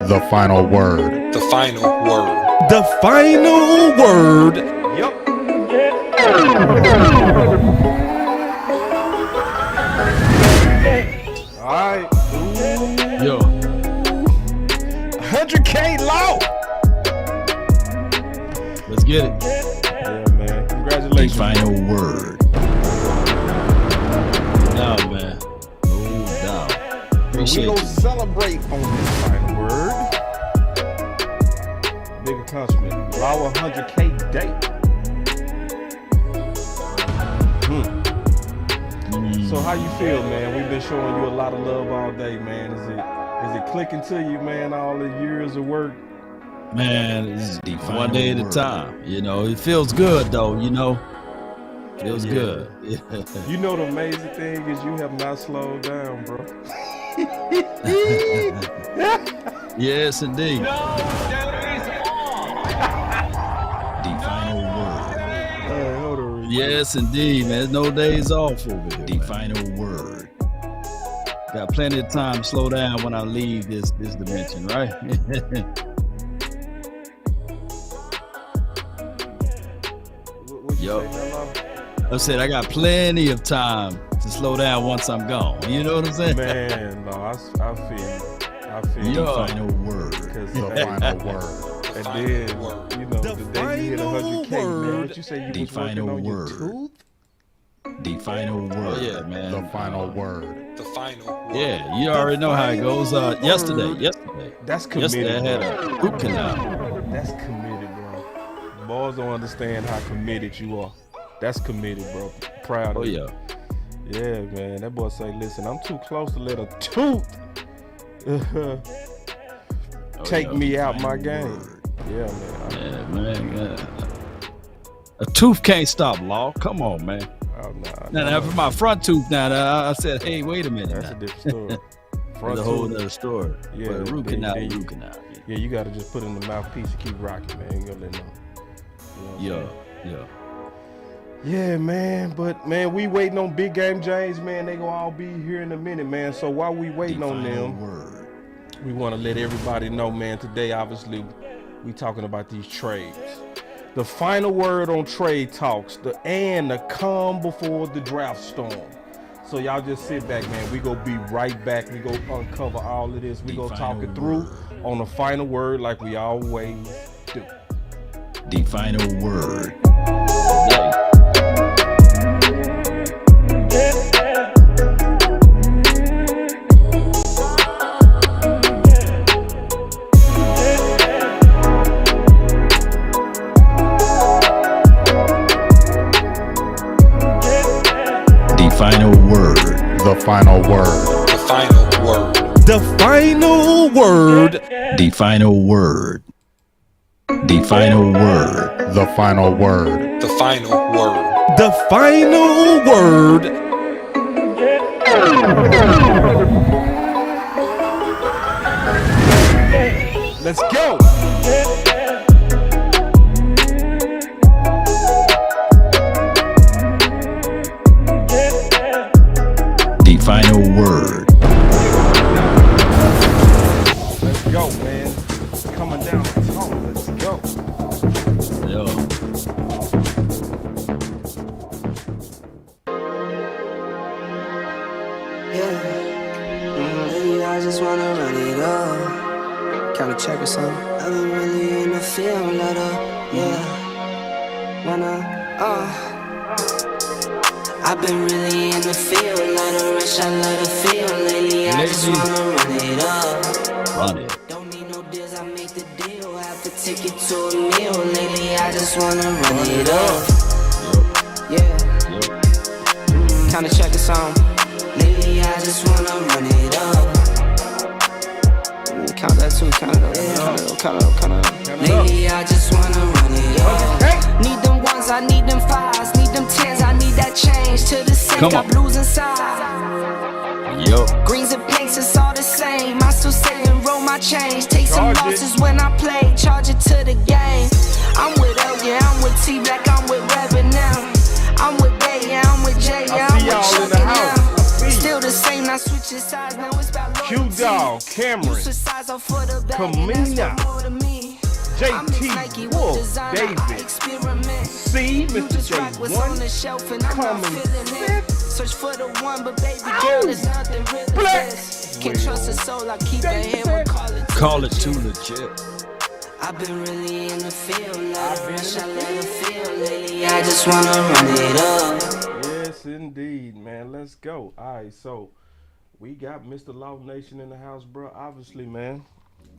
The final word. The final word. The final word. Yep. All right. Yo. 100K low. Let's get it. Yeah, man. Congratulations. The final word. No, man. No doubt. We Appreciate gonna you. celebrate on this final word. Big accomplishment. Our 100K day. So how you feel, man? We've been showing you a lot of love all day, man. Is it clicking to you, man? All the years of work. Man, it's one day at a time. You know, it feels good though, you know. Feels good. You know the amazing thing is you have not slowed down, bro. Yes, indeed. The final word. Hold on. Yes, indeed, man. There's no days off over here. The final word. Got plenty of time to slow down when I leave this dimension, right? What you Yo. say, Mello? I said I got plenty of time to slow down once I'm gone. You know what I'm saying? Man, no, I feel you. I feel you. The final word. The final word. And then, you know, the day you hit 100K, man, what you say you The was working final on your word. tooth? The final word. Yeah, man. The final word. The final word. Yeah, you already know how it goes. Yesterday. That's committed, Yesterday I had bro. a root canal. That's committed, bro. Boys don't understand how committed you are. That's committed, bro. Proud of you. Oh Yeah, man. That boy say, listen, I'm too close to let a tooth take me out my game. Yeah, man. Yeah. A tooth can't stop, Law. Come on, man. Oh, Now, for my front tooth, now I said, hey, wait a minute. That's now. a different story. That's a whole other story. Yeah, But root then- canal, then root canal. Yeah, you gotta just put in the mouthpiece and keep rocking, man. You gotta let know. You know what I'm Yeah. Yeah, man, but man, we waiting on Big Game James, man. They gonna all be here in a minute, man. So while we waiting on them, we want to let everybody know, man. Today, obviously, we talking about these trades. The final word on trade talks, the calm before the draft storm. So y'all just sit back, man. We gonna be right back. We gonna uncover all of this. We gonna talk it through on the final word, like we always do. The final word. The final word. The final word. The final word. The final word. The final word. The final word. The final word. The final word. The final word. Let's go. The final word. Let's go, man. Coming down the tunnel. Let's go. Yo. I just wanna run it up. Kinda check or something. I've been really in the field, let up, yeah. I've been really in the field, let her rush, I let her feel. Lately, I just wanna run it up. Run it. Don't need no deals, I make the deal. Have to take it to a meal. Lately, I just wanna run it up. Yeah. Kinda check or something. Lately, I just wanna run it up. Count that too, count it up, count it up. Lately, I just wanna run it up. Need them ones, I need them fives, need them tens, I need that change to the sink, Come got on. blues inside. Yo. Greens and pinks, it's all the same. I still say and roll my change. Take some Charge it. losses when I play, charge it to the game. I'm with L, yeah, I'm with T Black, I'm with Reverend now. I'm with Bay, yeah, I'm with J, yeah, I'm see with y'all in Chuck the and house. now. I see you. Still the same, not switching sides, now it's about Q-Dog, Cameron, Kamina, JT, Wolf, David, C, Mr. J1, Common, Search for the one, but baby girl, there's nothing really best. Can't trust a soul, I keep it here, Call it too legit. I've been really in the field, let her rush, I let her feel. Lately, I just wanna run it up. Yes, indeed, man. Let's go. All right, so we got Mr. Law Nation in the house, bro. Obviously, man,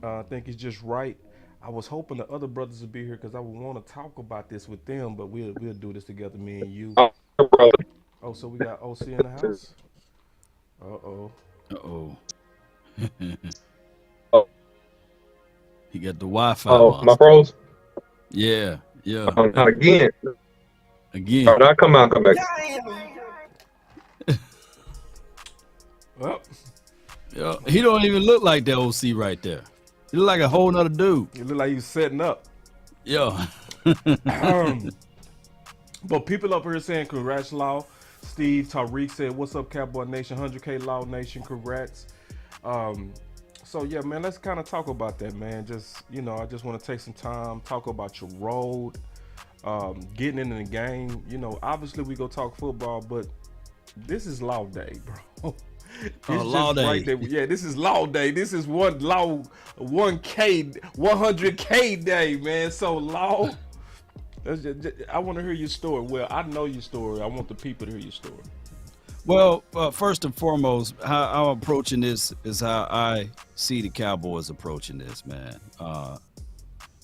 I think it's just right. I was hoping the other brothers would be here because I would want to talk about this with them, but we'll do this together, me and you. Oh, so we got OC in the house? Uh-oh. Uh-oh. Oh. He got the Wi-Fi. Oh, my pros? Yeah. Not again. Again. All right, come back. Well, Yeah, he don't even look like the OC right there. He look like a whole nother dude. it looked like you was setting up. Yeah. But people up here saying congrats, Law. Steve Tariq said, what's up, Cowboy Nation? 100K Law Nation, congrats. So yeah, man, let's kind of talk about that, man. Just, I just want to take some time, talk about your road, getting into the game. Obviously we go talk football, but this is Law Day, bro. It's Law Day. right there. Yeah, this is Law Day. This is 1K, 100K day, man. So Law, I want to hear your story. Well, I know your story. I want the people to hear your story. Well, first and foremost, how I'm approaching this is how I see the Cowboys approaching this, man.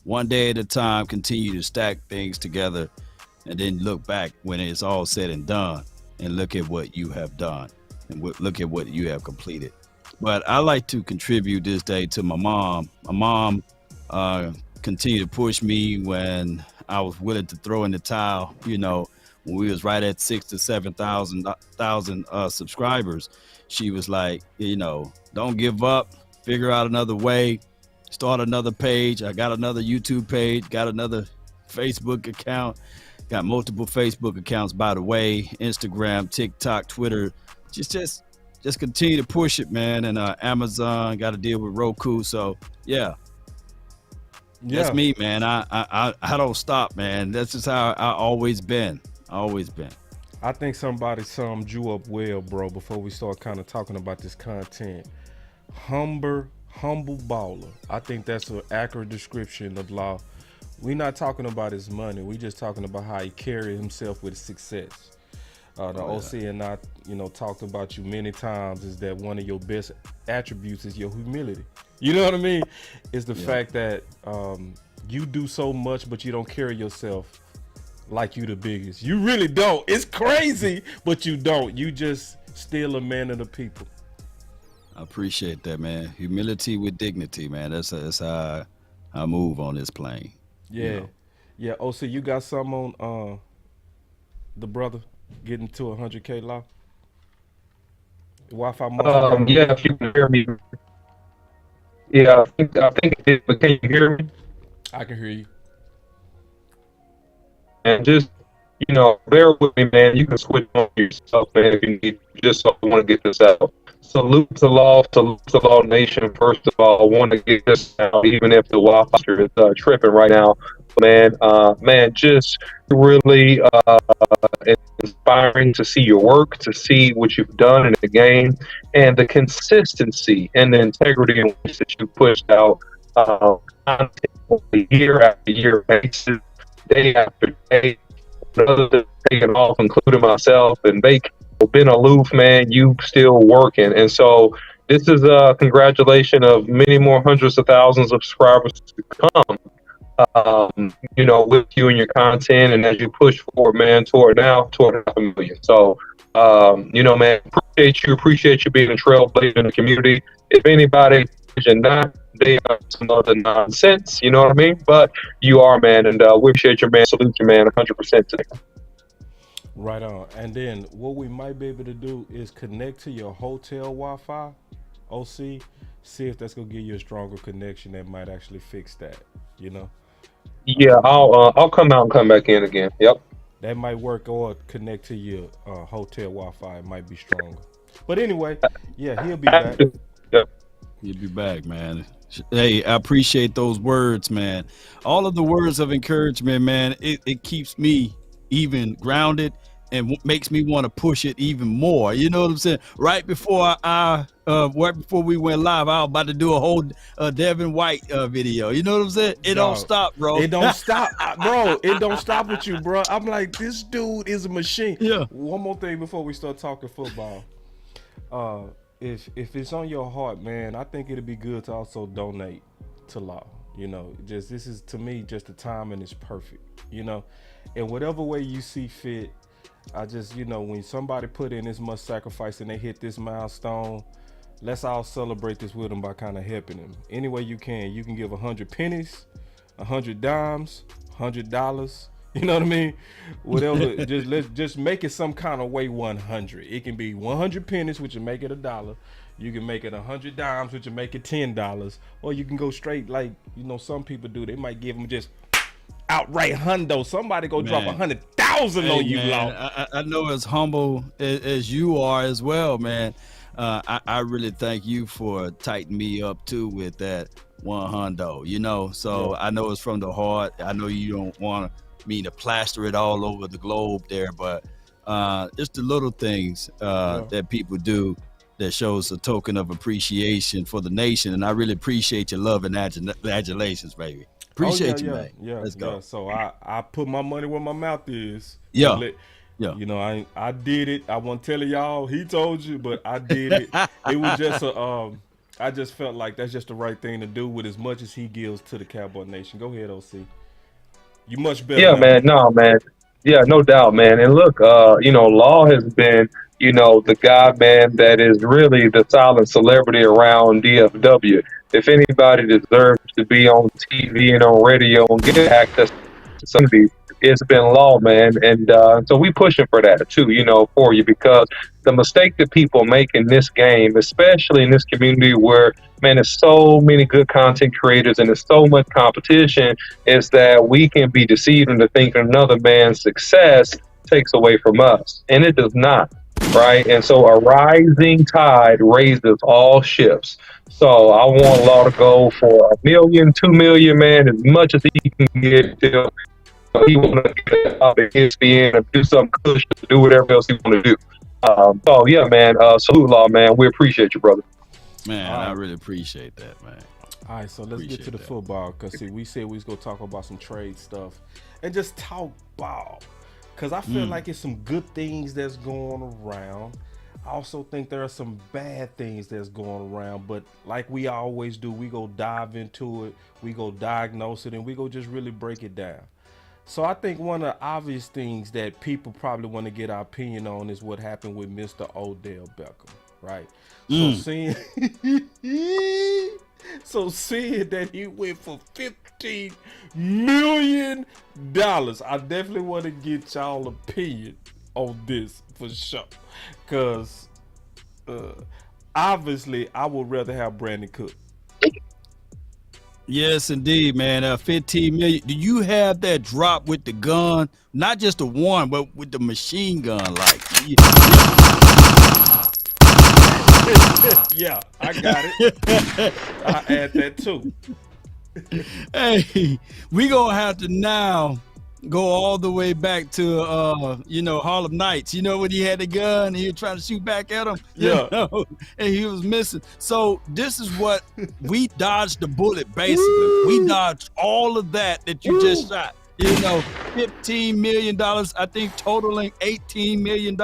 One day at a time, continue to stack things together, and then look back when it's all said and done, and look at what you have done, and look at what you have completed. But I like to contribute this day to my mom. My mom continued to push me when I was willing to throw in the towel, when we was right at 6,000 to 7,000 subscribers. She was like, don't give up, figure out another way, start another page. I got another YouTube page, got another Facebook account, got multiple Facebook accounts, by the way, Instagram, TikTok, Twitter. Just continue to push it, man. And Amazon, got to deal with Roku. So yeah. That's me, man. I don't stop, man. That's just how I always been. I think somebody summed you up well, bro, before we start kind of talking about this content. Humble baller. I think that's an accurate description of Law. We're not talking about his money. We just talking about how he carried himself with success. OC and I, talked about you many times, is that one of your best attributes is your humility. You know what I mean? It's the fact that you do so much, but you don't carry yourself like you the biggest. You really don't. It's crazy, but you don't. You just still a man of the people. I appreciate that, man. Humility with dignity, man. That's how I move on this plane. Yeah. Yeah, OC, you got some on the brother getting to 100K Law? Wi-Fi must yeah, if you can hear me. Yeah, I think it is, but can you hear me? I can hear you. And just, bear with me, man. You can switch on yourself, man, if you need, just so I want to get this out. Salute to Law Nation. First of all, I want to get this out, even if the Wi-Fi is tripping right now. Man, just really inspiring to see your work, to see what you've done in the game, and the consistency and the integrity in which that you pushed out content year after year basis, day after day. Others have taken off, including myself, and they been aloof, man. You still working, and so this is a congratulation of many more hundreds of thousands of subscribers to come. With you and your content, and as you push forward, man, toward 500,000. So, man, appreciate you being a trailblazer in the community. If anybody is not, they are some other nonsense, you know what I mean? But you are, man, and we appreciate your man. Salute you, man, 100% today. Right on. And then what we might be able to do is connect to your hotel Wi-Fi, OC, see if that's gonna give you a stronger connection that might actually fix that, Yeah, I'll come out and come back in again. Yep. That might work, or connect to your hotel Wi-Fi. It might be stronger. But anyway, yeah, he'll be back. Yep. You'll be back, man. Hey, I appreciate those words, man. All of the words of encouragement, man, it keeps me even grounded and makes me want to push it even more. You know what I'm saying? Right before right before we went live, I was about to do a whole Devin White video. You know what I'm saying? It don't Dog, stop, bro. It don't stop, bro. It don't stop with you, bro. I'm like, this dude is a machine. Yeah. One more thing before we start talking football. If it's on your heart, man, I think it'd be good to also donate to law. You know, just this is to me just the timing is perfect. You know, in whatever way you see fit. I just, you know, when somebody put in this much sacrifice and they hit this milestone, let's all celebrate this with them by kind of helping them any way you can. You can give 100 pennies, 100 dimes, $100. You know what I mean? Whatever. Let's make it some kind of way 100. It can be 100 pennies, which will make it $1. You can make it 100 dimes, which will make it $10. Or you can go straight like, you know, some people do. They might give them just outright hundo. Somebody go drop 100,000 on you, Law. I know as humble as you are as well, man. I really thank you for tightening me up too with that 100. You know, so I know it's from the heart. I know you don't want me to plaster it all over the globe there, but it's the little things that people do that shows a token of appreciation for the nation, and I really appreciate your love and adulations, baby. Appreciate you, man. Yeah, let's go. Yeah. So I put my money where my mouth is. Yeah. You know, I did it. I wasn't telling y'all he told you, but I did it. It was just I just felt like that's just the right thing to do with as much as he gives to the Cowboy Nation. Go ahead, OC. You much better. Yeah, man. No, man. Yeah, no doubt, man. And look, you know, Law has been, you know, the guy, man, that is really the silent celebrity around DFW. If anybody deserves to be on TV and on radio and get access to some of these, it's been Law, man. And so we pushing for that too, you know, for you, because the mistake that people make in this game, especially in this community where, man, there's so many good content creators and there's so much competition, is that we can be deceived into thinking another man's success takes away from us. And it does not, right? And so a rising tide raises all ships. So I want Law to go for $1 million, $2 million, man, as much as he can get till he want to get a job at ESPN and do something cush to do whatever else he want to do. So yeah, man, salute, Law, man. We appreciate you, brother. Man, I really appreciate that, man. All right, so let's get to the football, because see, we said we was gonna talk about some trade stuff and just talk ball, because I feel like it's some good things that's going around. I also think there are some bad things that's going around, but like we always do, we go dive into it, we go diagnose it, and we go just really break it down. So I think one of the obvious things that people probably want to get our opinion on is what happened with Mr. Odell Beckham, right? So seeing that he went for $15 million, I definitely want to get y'all opinion on this for sure. Because obviously I would rather have Brandon Cook. Yes, indeed, man. 15 million. Do you have that drop with the gun? Not just the one, but with the machine gun, like. Yeah, I got it. I add that too. Hey, we gonna have to now go all the way back to you know, Harlem Nights. You know, when he had the gun and he was trying to shoot back at him, yeah, you know, and he was missing. So this is what we dodged the bullet, basically. We dodged all of that you just shot. You know, $15 million, I think totaling $18 million,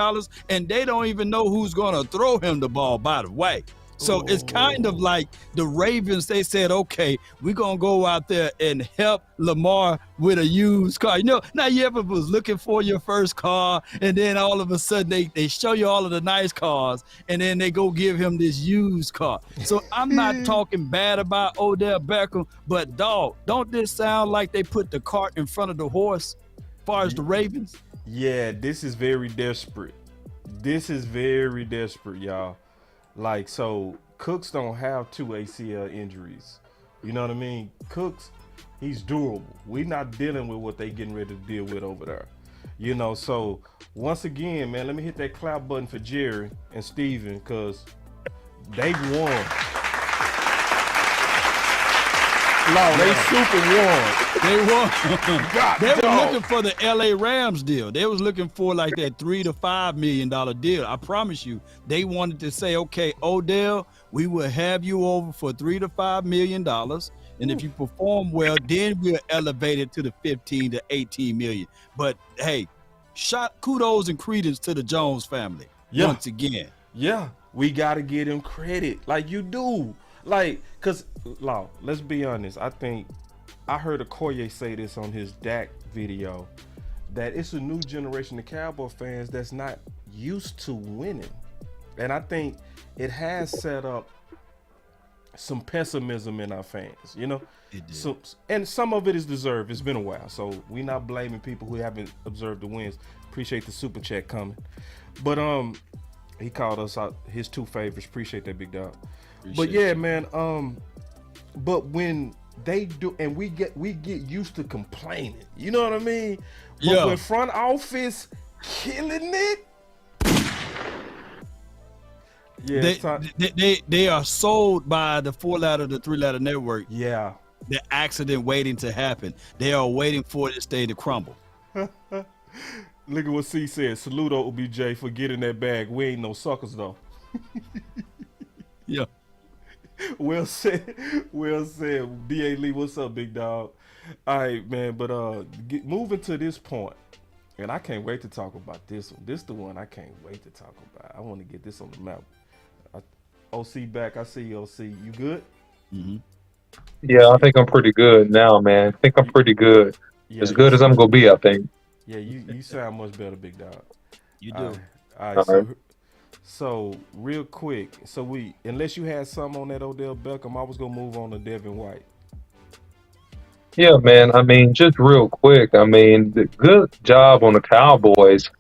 and they don't even know who's gonna throw him the ball, by the way. So it's kind of like the Ravens, they said, okay, we're going to go out there and help Lamar with a used car. You know, now you ever was looking for your first car, and then all of a sudden they show you all of the nice cars, and then they go give him this used car. So I'm not talking bad about Odell Beckham, but dog, don't this sound like they put the cart in front of the horse as far as the Ravens? Yeah, this is very desperate. This is very desperate, y'all. Like, so Cooks don't have 2 ACL injuries. You know what I mean? Cooks, he's durable. We're not dealing with what they getting ready to deal with over there. You know, so once again, man, let me hit that clap button for Jerry and Steven, because they won. Law, they super won. They won. God, They were dog. looking for the LA Rams deal. They was looking for like that $3 to $5 million deal. I promise you, they wanted to say, okay, Odell, we will have you over for $3 to $5 million. And if you perform well, then we'll elevate it to the 15 to 18 million. But hey, kudos and credence to the Jones family once again. Yeah, we got to give him credit like you do. Like, because, Law, let's be honest. I think I heard Okoye say this on his Dak video, that it's a new generation of Cowboy fans that's not used to winning. And I think it has set up some pessimism in our fans, you know? It did. So, and some of it is deserved. It's been a while, so we're not blaming people who haven't observed the wins. Appreciate the super chat coming. But he called us out his two favorites. Appreciate that, big dog. But yeah, man, but when they do, and we get used to complaining, you know what I mean? But Yeah. when front office killing it, yeah, they are sold by the 4-letter to 3-letter network. yeah. The accident waiting to happen. They are waiting for this thing to crumble. Look at what C said. Salute OBJ for getting that bag. We ain't no suckers though. Yeah. Well said. Well said. D.A. Lee, what's up, big dog? All right, man. But moving to this point, and I can't wait to talk about this one. This is the one I can't wait to talk about. I want to get this on the map. OC back. I see you, OC. You good? Mm-hmm. Yeah, I think I'm pretty good now, man. I think I'm pretty good. Yeah, As good as I'm gonna be, I think. Yeah, you sound much better, big dog. You do. All right. So real quick, unless you had something on that Odell Beckham, I was gonna move on to Devin White. Yeah, man. I mean, just real quick. I mean, the good job on the Cowboys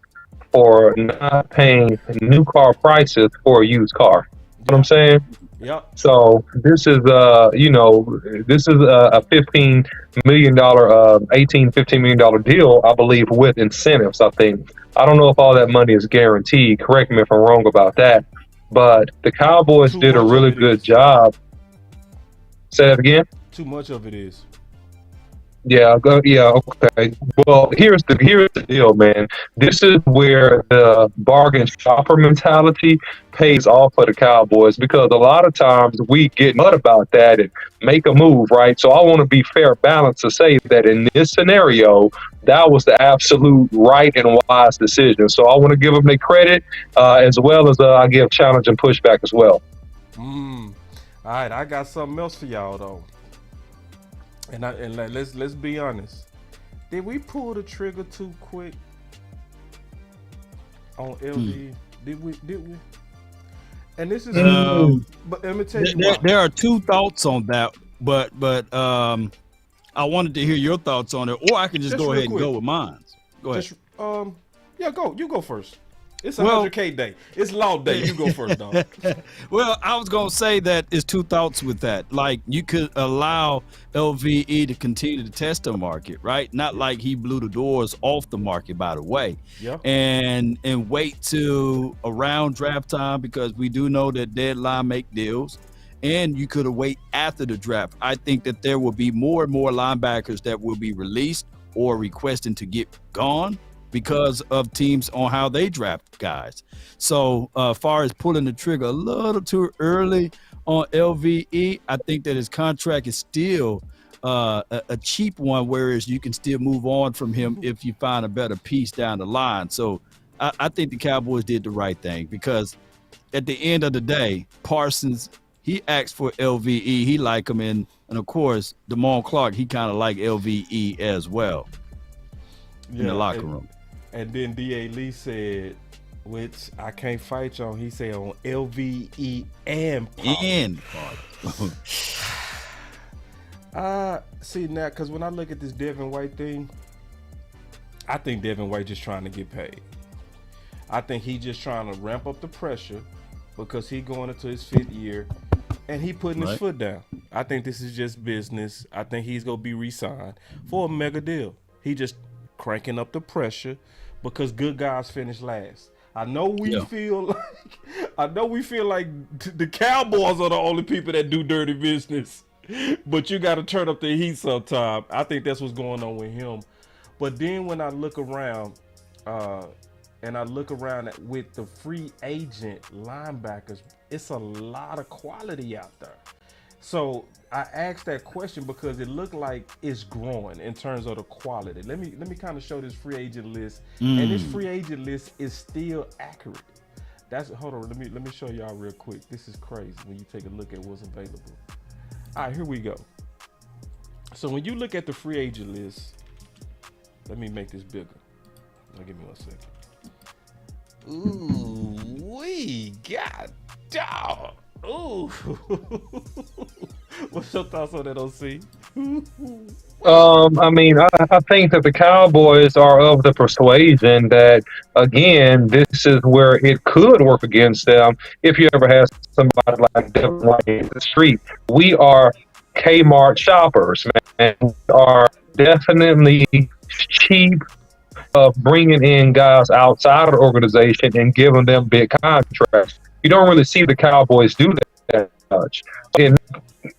for not paying new car prices for a used car. You know what I'm saying? Yep. So this is, this is a $15 million, $15 million deal, I believe, with incentives. I think. I don't know if all that money is guaranteed. Correct me if I'm wrong about that. But the Cowboys did a really good job. Say that again. Too much of it is. Yeah, okay. Well, here's the deal, man. This is where the bargain shopper mentality pays off for the Cowboys, because a lot of times we get mad about that and make a move, right? So I want to be fair balanced to say that in this scenario, that was the absolute right and wise decision. So I want to give them their credit, as well as I give challenge and pushback as well. All right, I got something else for y'all though. And let's be honest. Did we pull the trigger too quick on LV? Did we? And this is but let me tell you why. There are two thoughts on that, but I wanted to hear your thoughts on it, or I can just go ahead and go with mine. Go ahead. Go. You go first. It's a 100K day. It's law day. You go first, dog. Well, I was going to say that it's two thoughts with that. Like, you could allow LVE to continue to test the market, right? Not like he blew the doors off the market, by the way. Yeah. And wait till around draft time, because we do know that deadline make deals. And you could have wait after the draft. I think that there will be more and more linebackers that will be released or requesting to get gone because of teams on how they draft guys. So far as pulling the trigger a little too early on LVE, I think that his contract is still a cheap one, whereas you can still move on from him if you find a better piece down the line. So I think the Cowboys did the right thing, because at the end of the day, Parsons, he asked for LVE. He liked him. And of course, Damone Clark, he kind of liked LVE as well in the locker room. And then D.A. Lee said, which I can't fight you on, he said on LVE and see now, because when I look at this Devin White thing, I think Devin White just trying to get paid. I think he just trying to ramp up the pressure because he going into his 5th year and he putting his foot down. I think this is just business. I think he's going to be re-signed for a mega deal. He just cranking up the pressure because good guys finish last. I know we feel like the Cowboys are the only people that do dirty business. But you got to turn up the heat sometime. I think that's what's going on with him. But then when I look around, with the free agent linebackers, it's a lot of quality out there. So I asked that question because it looked like it's growing in terms of the quality. Let me kind of show this free agent list, and this free agent list is still accurate. Hold on. Let me show y'all real quick. This is crazy when you take a look at what's available. All right, here we go. So when you look at the free agent list, let me make this bigger. Now give me 1 second. Ooh, we got dog. Ooh. What's your thoughts on that, OC? I mean, I think that the Cowboys are of the persuasion that, again, this is where it could work against them if you ever have somebody like Devin White in the street. We are Kmart shoppers, man. We are definitely cheap of bringing in guys outside of the organization and giving them big contracts. You don't really see the Cowboys do that much. And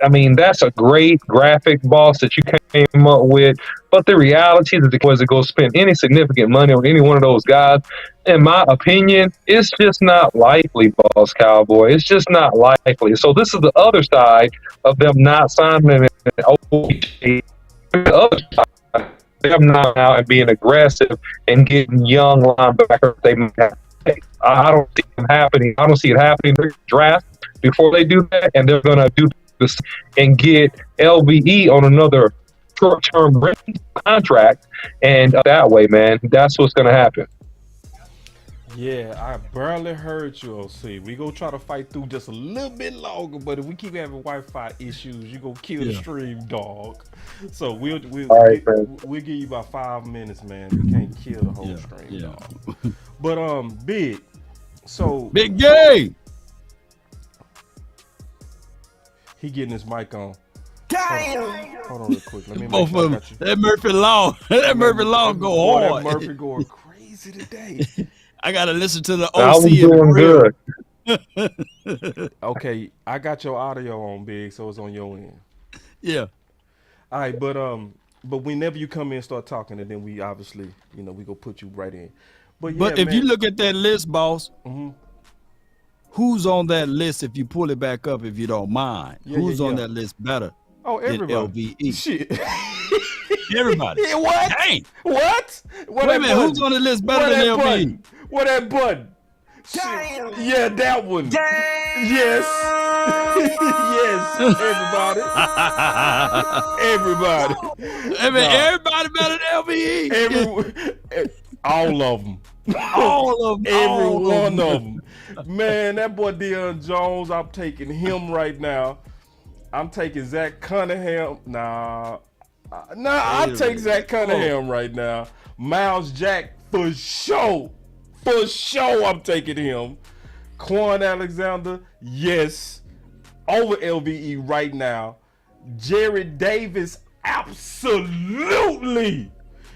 I mean, that's a great graphic, boss, that you came up with. But the reality is that the Cowboys are going to spend any significant money on any one of those guys, in my opinion, it's just not likely, boss Cowboy. It's just not likely. So this is the other side of them not signing an OG. The other side, them not out and being aggressive and getting young linebackers they might have. I don't see them happening. I don't see it happening in the draft before they do that, and they're going to do this and get LVE on another short-term contract, and that way, man, that's what's going to happen. Yeah, I barely heard you, OC. We gonna try to fight through just a little bit longer, but if we keep having Wi-Fi issues, you gonna kill the stream, dog. So we'll give you about 5 minutes, man. We can't kill the whole stream, dog. But Big, so Big game. He getting his mic on. Damn. Hold on real quick. Let me Both make sure of them. That Murphy Long. That Murphy Long go hard. That Murphy going crazy today. I gotta listen to the I was OC. doing good. Okay, I got your audio on, Big, so it's on your end. Yeah. All right, but whenever you come in and start talking, and then we obviously, we go put you right in. But if you look at that list, boss, who's on that list? If you pull it back up, if you don't mind, who's on that list better? Oh, everybody. LVE. Shit. Everybody. What? Dang. What? Wait a minute, who's on the list better than LVE? What that button? Damn. Yeah, that one. Damn. Yes. Yes. Everybody. I mean, everybody better than LVE. All of them. All of them. Every one of them. Man, that boy Deion Jones, I'm taking him right now. I'm taking Zach Cunningham. I'll take Zach Cunningham right now. Miles Jack for sure. For sure, I'm taking him. Quan Alexander, yes. Over LVE right now. Jared Davis, absolutely.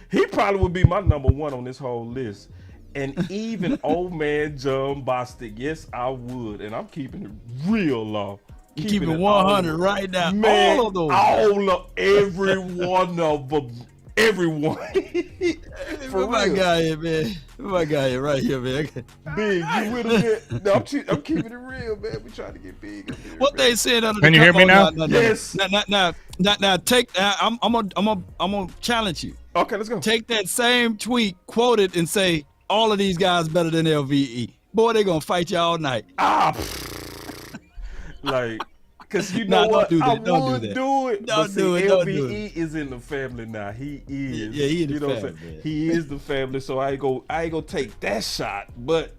He probably would be my number one on this whole list. And even old man John Bostic, yes, I would. And I'm keeping it real low. You keep it 100 right now. Man, all of those. All of every one of them. Everyone. Where my guy here, man? Where my guy here? Right here, man. Big, you with him? No, I'm keeping it real, man. We trying to get big. What they said under Can the you hear me now? Yes. Now, take. I'm gonna challenge you. Okay, let's go. Take that same tweet, quote it, and say all of these guys better than LVE. Boy, they gonna fight you all night. Like, cause you know what? Don't do that. I Don't would do that. do it. Don't but do see, it. Don't LVE do it. is in the family now. He is. Yeah, he in the you know family, what I'm saying? man. He is the family. So I ain't gonna take that shot. But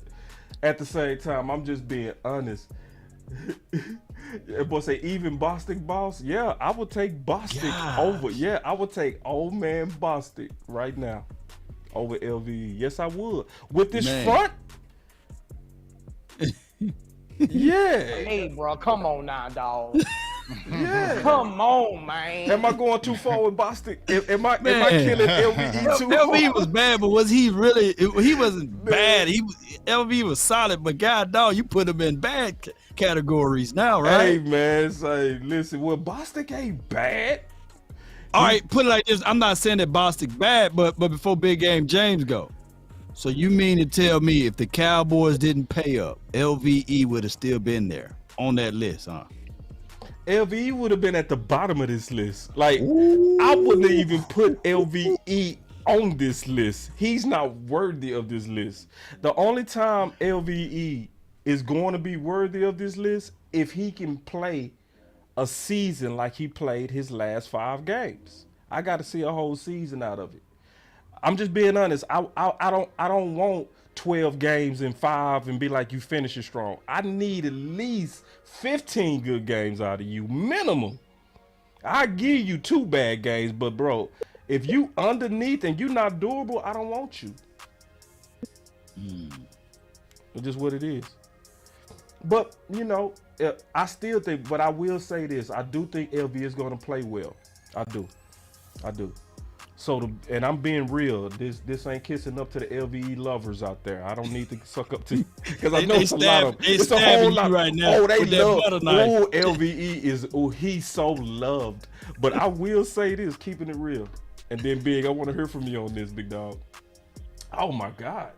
at the same time, I'm just being honest. Boy say even Bostic boss. Yeah, I would take Bostic over. Yeah, I would take old man Bostic right now over LVE. Yes, I would. With this front. Yeah. Hey, bro, come on now, dog. Yeah. Come on, man. Am I going too far with Boston? Am I Man. killing LVE too hard? LV was bad, but was he really? He wasn't bad. LV was solid, but God dog, you put him in bad categories now, Hey right? man, say listen. Well, Boston ain't bad. All right, put it like this. I'm not saying that Boston bad, but before Big Game James go. So you mean to tell me if the Cowboys didn't pay up, LVE would have still been there on that list, huh? LVE would have been at the bottom of this list. Like, I wouldn't even put LVE on this list. He's not worthy of this list. The only time LVE is going to be worthy of this list if he can play a season like he played his last 5 games. I got to see a whole season out of it. I'm just being honest. I don't want 12 games in 5 and be like you finishing strong. I need at least 15 good games out of you, minimum. I give you 2 bad games, but bro, if you underneath and you not durable, I don't want you. It's just what it is. But you know, I still think. But I will say this: I do think LV is going to play well. I do. So, and I'm being real. This ain't kissing up to the LVE lovers out there. I don't need to suck up to you because I know it's a lot of. It's a whole lot right now. Oh, they with that love. butter knife. Oh, LVE is. Oh, he's so loved. But I will say this, keeping it real, and then Big, I want to hear from you on this, big dog. Oh my God.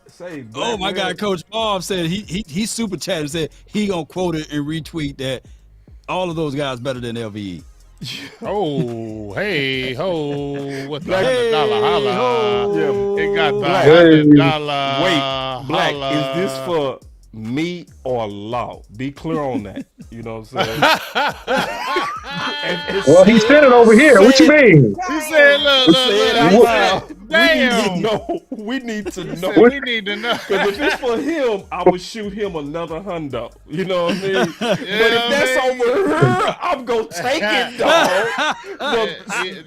Say. Oh my God, Coach Bob said he super chatted and said he gonna quote it and retweet that all of those guys better than LVE. Oh, hey, ho, with the Black- $100 holla. Yeah. It got the Black. $100 Wait, Black, holla. is this for me or Law? Be clear on that. You know what I'm saying? Well, he said it over here. What you mean? He said, look, Say it look, out he loud. said, damn. We need to He know. said, we need to know. Because if it's for him, I would shoot him another hundo. You know what I mean? But if that's over here, I'm going to take it, dog. So I think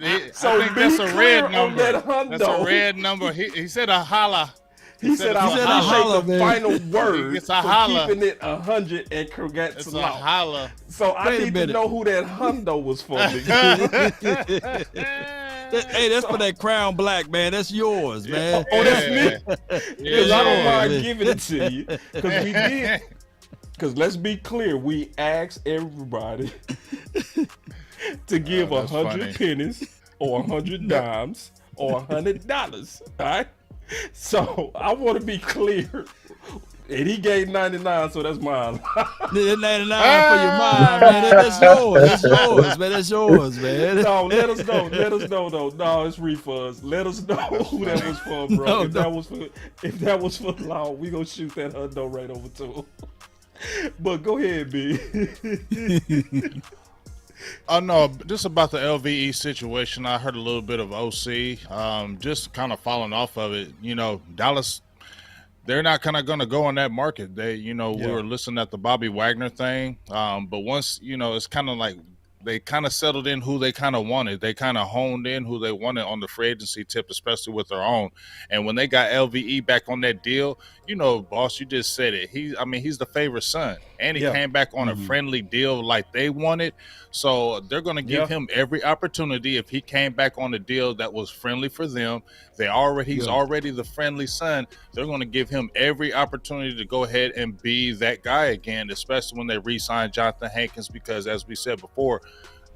be that's a clear red on number. that hundo. That's a red number. He said a holla. He said, I he said a appreciate holla, the man. final word It's a for holla. keeping it 100 and congrats It's to a Law. holla. So I Wait a need to minute. know who that hundo was for. Hey, that's for that Crown Black, man. That's yours, man. Oh, that's me? Because I don't mind man. giving it to you. Because we did. Because let's be clear, we asked everybody to give Oh, that's 100 funny. pennies or 100 dimes or $100. All right? So I want to be clear. And he gave 99, so that's mine. That's 99 for your mind, man. That's yours. That's yours, man. That's yours, man. No, let us know. Let us know though. No, it's refunds. Let us know who that was for, bro. No, if that was for Law, we gonna shoot that hundo right over to him. But go ahead, B. Oh no, just about the LVE situation. I heard a little bit of OC. Just kind of falling off of it. You know, Dallas, they're not kind of going to go on that market. They, we were listening at the Bobby Wagner thing. But once, it's kind of like they kind of settled in who they kind of wanted. They kind of honed in who they wanted on the free agency tip, especially with their own. And when they got LVE back on that deal, boss, you just said it. He's the favorite son. And he came back on a friendly deal like they wanted. So they're going to give him every opportunity. If he came back on a deal that was friendly for them, he's already the friendly son. They're going to give him every opportunity to go ahead and be that guy again, especially when they re-sign Jonathan Hankins, because as we said before,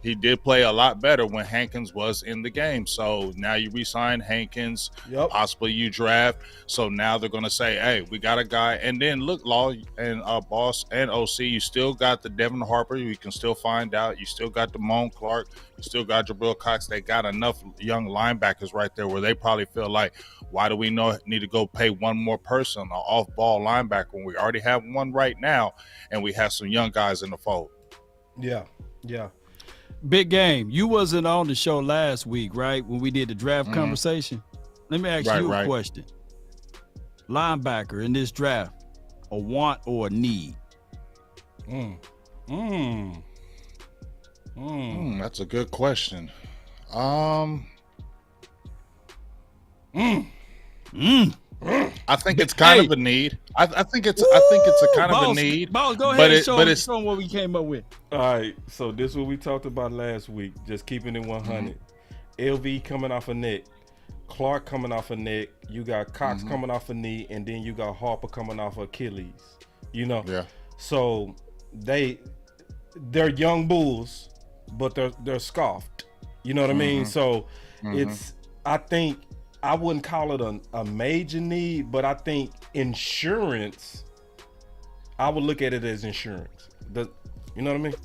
he did play a lot better when Hankins was in the game. So now you re-sign Hankins, possibly you draft. So now they're going to say, hey, we got a guy. And then look, Law and Boss and OC, you still got the Devin Harper. You can still find out. You still got Damone Clark. You still got Jabril Cox. They got enough young linebackers right there where they probably feel like, why do we need to go pay one more person, an off-ball linebacker, when we already have one right now and we have some young guys in the fold? Yeah. Big Game, you wasn't on the show last week, right? When we did the draft conversation. Let me ask you a question. Linebacker in this draft, a want or a need? That's a good question. I think it's kind of a need. I think it's a kind of a need. Boss, go ahead but and show it's them what we came up with. All right, so this is what we talked about last week. Just keeping it 100. LV coming off a neck, Clark coming off a neck. You got Cox coming off a knee, and then you got Harper coming off Achilles. You know. Yeah. So they're young bulls, but they're scoffed. You know what I mean? So I think I wouldn't call it a major need, but I think insurance, I would look at it as insurance. You know what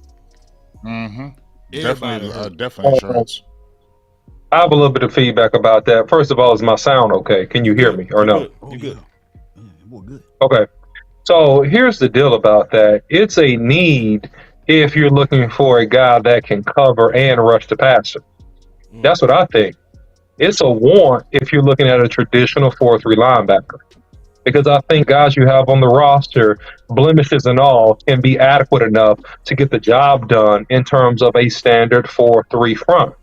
I mean? Definitely insurance. I have a little bit of feedback about that. First of all, is my sound okay? Can you hear me or no? You good? We're good. Okay. So here's the deal about that. It's a need if you're looking for a guy that can cover and rush the passer. That's what I think. It's a want if you're looking at a traditional 4-3 linebacker. Because I think guys you have on the roster, blemishes and all, can be adequate enough to get the job done in terms of a standard 4-3 front,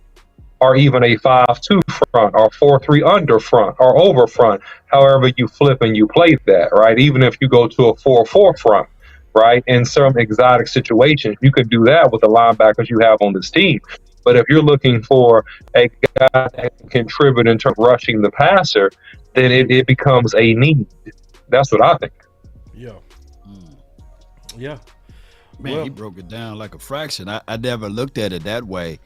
or even a 5-2 front, or 4-3 under front, or over front, however you flip and you play that, right? Even if you go to a 4-4 front, right? In some exotic situations, you could do that with the linebackers you have on this team. But if you're looking for a guy that can contribute in terms of rushing the passer, then it becomes a need. That's what I think. Yeah. Yeah. Man, he broke it down like a fraction. I never looked at it that way.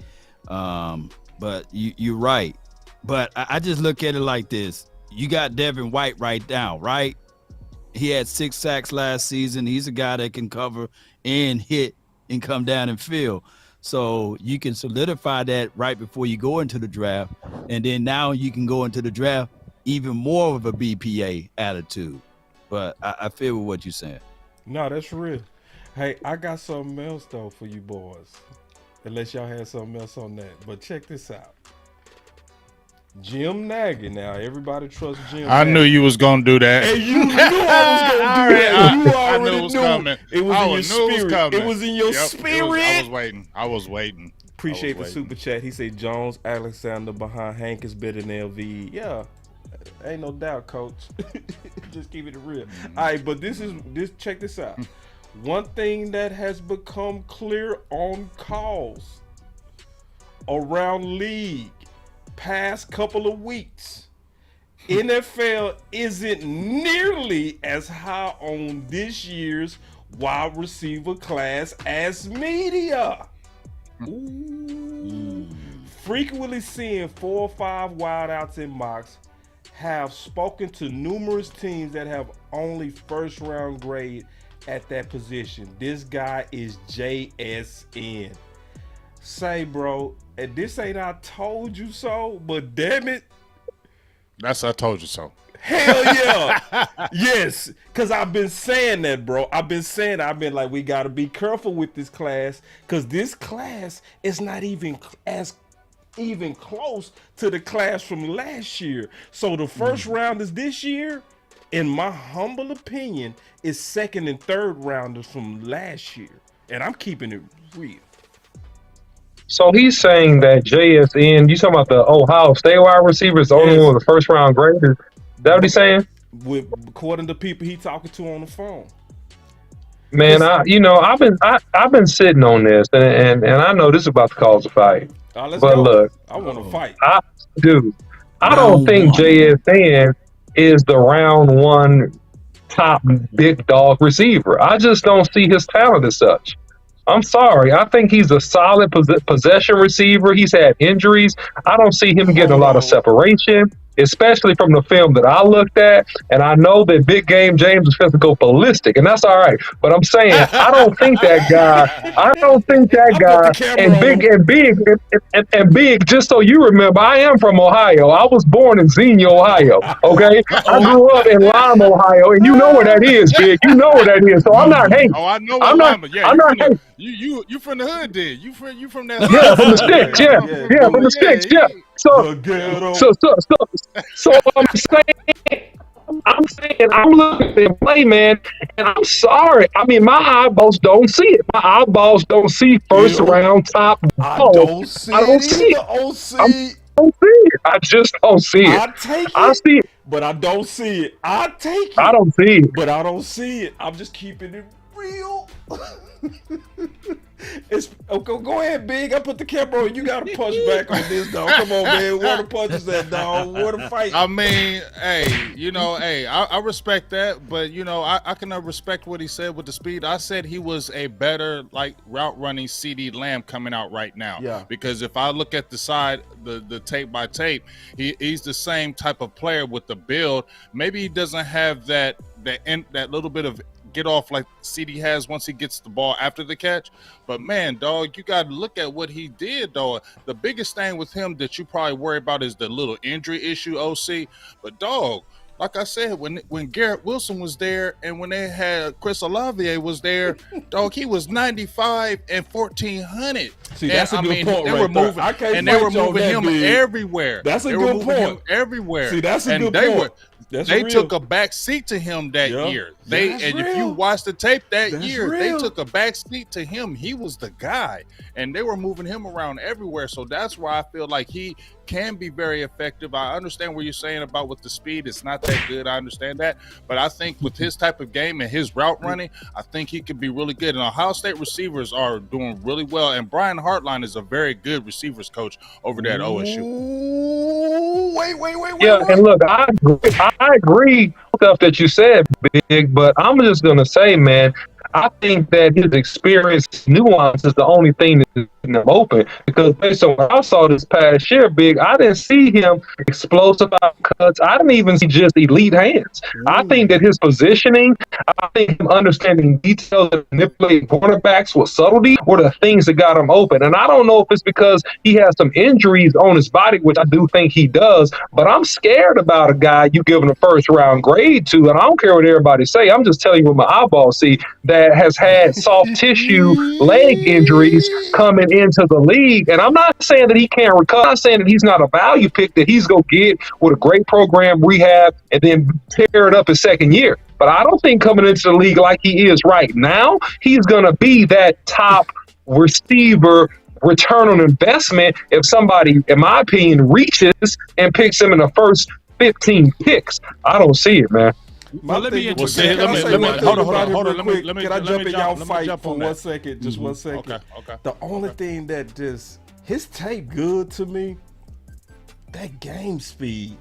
But you're right. But I just look at it like this. You got Devin White right now, right? He had 6 sacks last season. He's a guy that can cover and hit and come down and fill. So you can solidify that right before you go into the draft. And then now you can go into the draft even more of a BPA attitude. But I feel what you're saying. No, that's real. Hey, I got something else though for you boys. Unless y'all had something else on that. But check this out. Jim Nagy. Now, everybody trusts Jim I Nagy. knew you was going to do that. And you knew I was going to do that. You I already knew it was knew. coming. It was in your spirit. It was in your Yep, spirit. I was waiting. Appreciate the super chat. He said Jones Alexander behind Hank is better than LV. Yeah, ain't no doubt, coach. Just keep it real. All right, but this. Check this out. One thing that has become clear on calls around league past couple of weeks, NFL isn't nearly as high on this year's wide receiver class as media. Ooh. Frequently seeing 4 or 5 wideouts in mocks, have spoken to numerous teams that have only first round grade at that position. This guy is JSN. Say, bro, and this ain't I told you so, but damn it. That's I told you so. Hell yeah. Yes, because I've been saying that, bro. I've been like, we got to be careful with this class, because this class is not even close to the class from last year. So the first round is this year, in my humble opinion, is second and third rounders from last year. And I'm keeping it real. So he's saying that JSN, you talking about the Ohio State wide receivers, the only one with the first round grade? Is that what he's saying? According to people he talking to on the phone. Man, I've been sitting on this, and I know this is about to cause a fight. Let's but go. Look, I want to fight. I don't think JSN is the round 1 top big dog receiver. I just don't see his talent as such. I'm sorry. I think he's a solid possession receiver. He's had injuries. I don't see him getting a lot of separation, especially from the film that I looked at. And I know that Big Game James is going to go ballistic, and that's all right. But I'm saying I don't think that guy. And big. Just so you remember, I am from Ohio. I was born in Xenia, Ohio. Okay, I grew up in Lime, Ohio, and you know where that is, Big. You know where that is. So I'm not hating. Oh, I know. I'm not hating. You from the hood, then? You from that? Yeah, from the sticks. Yeah, from the sticks. Yeah. So I'm saying I'm looking at play, man, and I'm sorry. I mean, my eyeballs don't see it. My eyeballs don't see first round top. I don't see it. don't see it. I just don't see it. I take it, I see it. but I don't see it. I take it, I don't see it. but I don't see it. I'm just keeping it real. Go ahead, Big. I put the camera on. You got to punch back on this, dog. Come on, man. Where the punches at, dog? Where the fight? I mean, hey, I respect that, but I can respect what he said with the speed. I said he was a better route running CD Lamb coming out right now. Yeah. Because if I look at the side, the tape by tape, he's the same type of player with the build. Maybe he doesn't have that little bit of get off like CD has once he gets the ball after the catch. But man, dog, you got to look at what he did, dog. The biggest thing with him that you probably worry about is the little injury issue, OC. But dog, like I said, when Garrett Wilson was there and when they had Chris Olave was there, dog, he was 95 and 1,400. See, that's a good point. They were moving him everywhere. That's a good point. Everywhere. See, that's a good point. They took a back seat to him that year. If you watch the tape that year, they took a back seat to him. He was the guy, and they were moving him around everywhere. So that's why I feel like he can be very effective. I understand what you're saying about with the speed. It's not that good. I understand that. But I think with his type of game and his route running, I think he could be really good. And Ohio State receivers are doing really well. And Brian Hartline is a very good receivers coach over there at OSU. Wait. Yeah, and look, I agree with stuff that you said, Big, but I'm just going to say, man, I think that his experience nuance is the only thing that's keeping him open. Because based on what I saw this past year, Big, I didn't see him explosive cuts. I didn't even see just elite hands. I think that his positioning, I think him understanding details and manipulating cornerbacks with subtlety were the things that got him open. And I don't know if it's because he has some injuries on his body, which I do think he does, but I'm scared about a guy you giving a first round grade to, and I don't care what everybody say. I'm just telling you what my eyeballs see, that has had soft tissue leg injuries coming into the league. And I'm not saying that he can't recover. I'm not saying that he's not a value pick that he's going to get with a great program, rehab, and then tear it up his second year. But I don't think coming into the league like he is right now, he's going to be that top receiver return on investment if somebody, in my opinion, reaches and picks him in the first 15 picks. I don't see it, man. Well, let me hold on. Can I jump in y'all fight for 1 second? Just 1 second. Okay. The only thing that just his tape good to me, that game speed.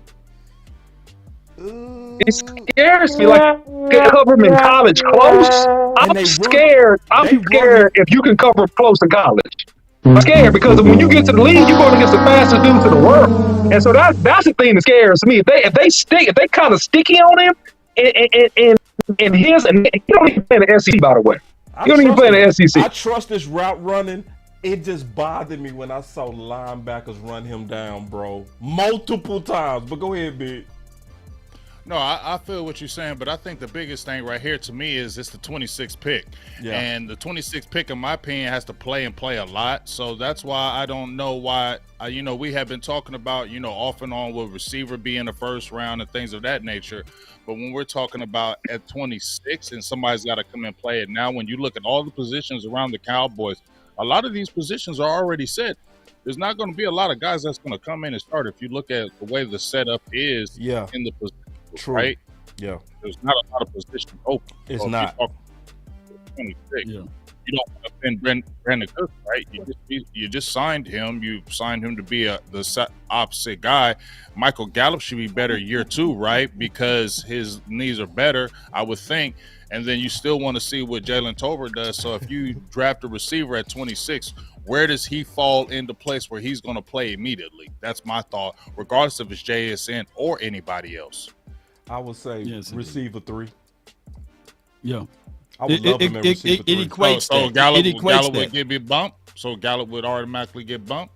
It scares me. Like, cover him in college close. I'm scared. If you can cover close in college. I'm scared because when you get to the league, you're going against the fastest dudes in the world, and so that's the thing that scares me. If they kind of sticky on him, and he don't even play in the SEC, by the way. He don't even play in the SEC. I trust this route running. It just bothered me when I saw linebackers run him down, bro, multiple times. But go ahead, Big. No, I feel what you're saying, but I think the biggest thing right here to me is it's the 26th pick. Yeah. And the 26th pick, in my opinion, has to play a lot. So that's why I don't know why, we have been talking about, off and on with receiver being the first round and things of that nature. But when we're talking about at 26 and somebody's got to come and play it. Now, when you look at all the positions around the Cowboys, a lot of these positions are already set. There's not going to be a lot of guys that's going to come in and start. If you look at the way the setup is in the position. True. Right? Yeah. There's not a lot of positions open. It's not. 26. Yeah. You don't want to offend Brandon Cook, right? You just signed him. You signed him to be the opposite guy. Michael Gallup should be better year 2, right? Because his knees are better, I would think. And then you still want to see what Jalen Tolbert does. So if you draft a receiver at 26, where does he fall into place where he's going to play immediately? That's my thought, regardless if it's JSN or anybody else. I would say receiver 3. Yeah. I would love him at receiver 3. It equates so Gallup would get bumped. So Gallup would automatically get bumped.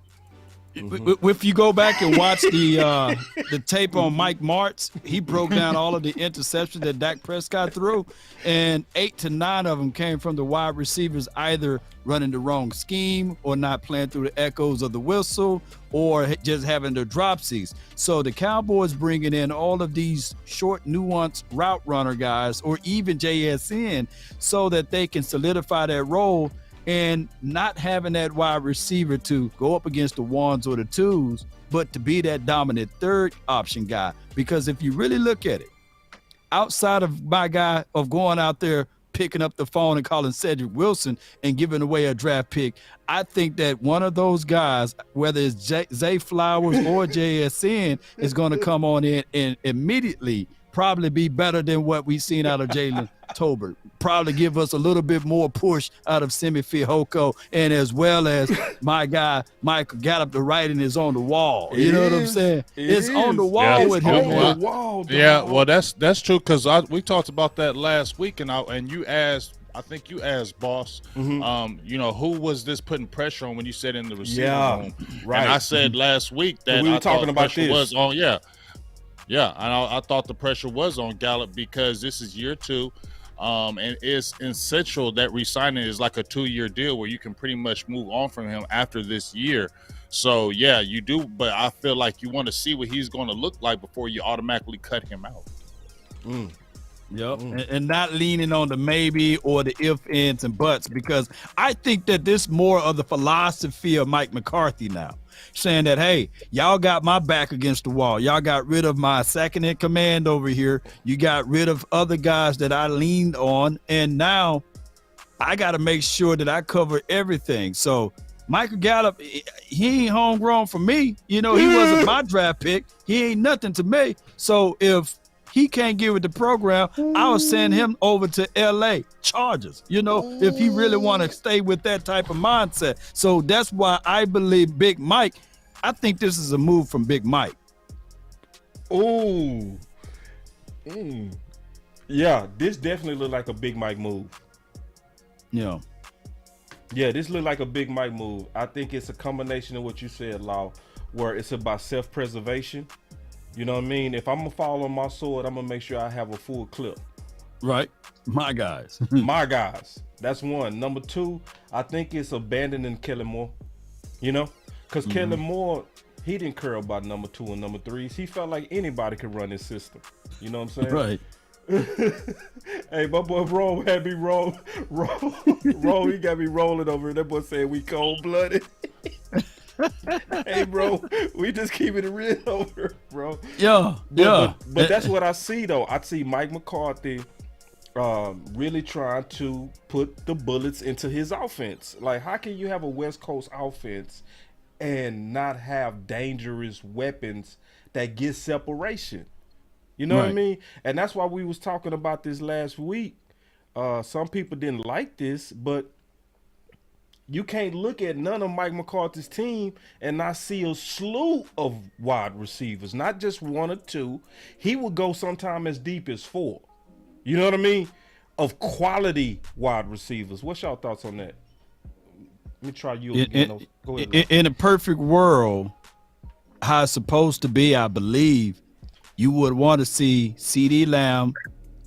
If you go back and watch the tape on Mike Martz, he broke down all of the interceptions that Dak Prescott threw, and 8 to 9 of them came from the wide receivers either running the wrong scheme or not playing through the echoes of the whistle or just having their dropsies. So the Cowboys bringing in all of these short, nuanced route runner guys or even JSN so that they can solidify that role and not having that wide receiver to go up against the ones or the twos, but to be that dominant third option guy. Because if you really look at it, outside of my guy of going out there, picking up the phone and calling Cedric Wilson and giving away a draft pick, I think that one of those guys, whether it's Zay Flowers or JSN, is going to come on in and immediately probably be better than what we've seen out of Jalen Tolbert. Probably give us a little bit more push out of Simi Fehoko, and as well as my guy Michael Gallup. The writing is on the wall. You know what I'm saying? It's on the wall with him. On the wall, dog. Yeah, well, that's true because we talked about that last week, and you asked, I think you asked, boss, you know, who was this putting pressure on when you said in the receiving room? Right. And I said last week that we were I talking thought about pressure this. was on, yeah, and I thought the pressure was on Gallup because this is year 2. And it's essential that re-signing is like a 2-year deal where you can pretty much move on from him after this year. So, yeah, you do. But I feel like you want to see what he's going to look like before you automatically cut him out. Yep. And not leaning on the maybe or the if, ands, and buts, because I think that this more of the philosophy of Mike McCarthy now, saying that, hey, y'all got my back against the wall. Y'all got rid of my second in command over here. You got rid of other guys that I leaned on, and now I got to make sure that I cover everything. So Michael Gallup, he ain't homegrown for me. You know, he wasn't my draft pick. He ain't nothing to me. So if he can't get with the program, I'll send him over to LA Chargers, you know, if he really want to stay with that type of mindset. So that's why I believe Big Mike, I think this is a move from Big Mike. Ooh. Yeah, this definitely looked like a Big Mike move. Yeah. Yeah, this looked like a Big Mike move. I think it's a combination of what you said, Law, where it's about self-preservation. You know what I mean? If I'm going to fall on my sword, I'm going to make sure I have a full clip. Right. My guys. My guys. That's one. Number 2, I think it's abandoning Kellen Moore. You know? Because Kellen Moore, he didn't care about number 2 and number 3s. He felt like anybody could run his system. You know what I'm saying? Right. Hey, my boy Ro had me roll. He got me rolling over. That boy said we cold-blooded. Hey, bro, we just keeping it real over, bro. Yeah. But that's what I see, though. I see Mike McCarthy really trying to put the bullets into his offense. Like, how can you have a West Coast offense and not have dangerous weapons that get separation? You know what I mean? And that's why we was talking about this last week. Some people didn't like this, but you can't look at none of Mike McCarthy's team and not see a slew of wide receivers, not just 1 or 2. He would go sometime as deep as 4. You know what I mean? Of quality wide receivers. What's y'all thoughts on that? Let me try you again. Go ahead. In a perfect world, how it's supposed to be, I believe, you would want to see CeeDee Lamb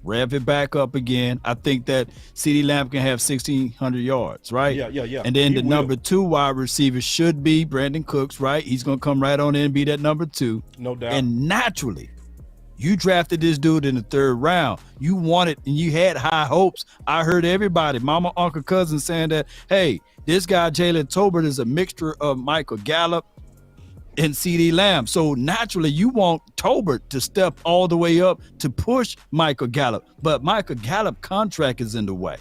rev it back up again. I think that CeeDee Lamb can have 1,600 yards, right? Yeah. And then the number 2 wide receiver should be Brandon Cooks, right? He's going to come right on in and be that number 2. No doubt. And naturally, you drafted this dude in the 3rd round. You wanted, and you had high hopes. I heard everybody, mama, uncle, cousin saying that, hey, this guy, Jalen Tolbert, is a mixture of Michael Gallup and CeeDee Lamb. So naturally, you want Tolbert to step all the way up to push Michael Gallup. But Michael Gallup contract is in the way.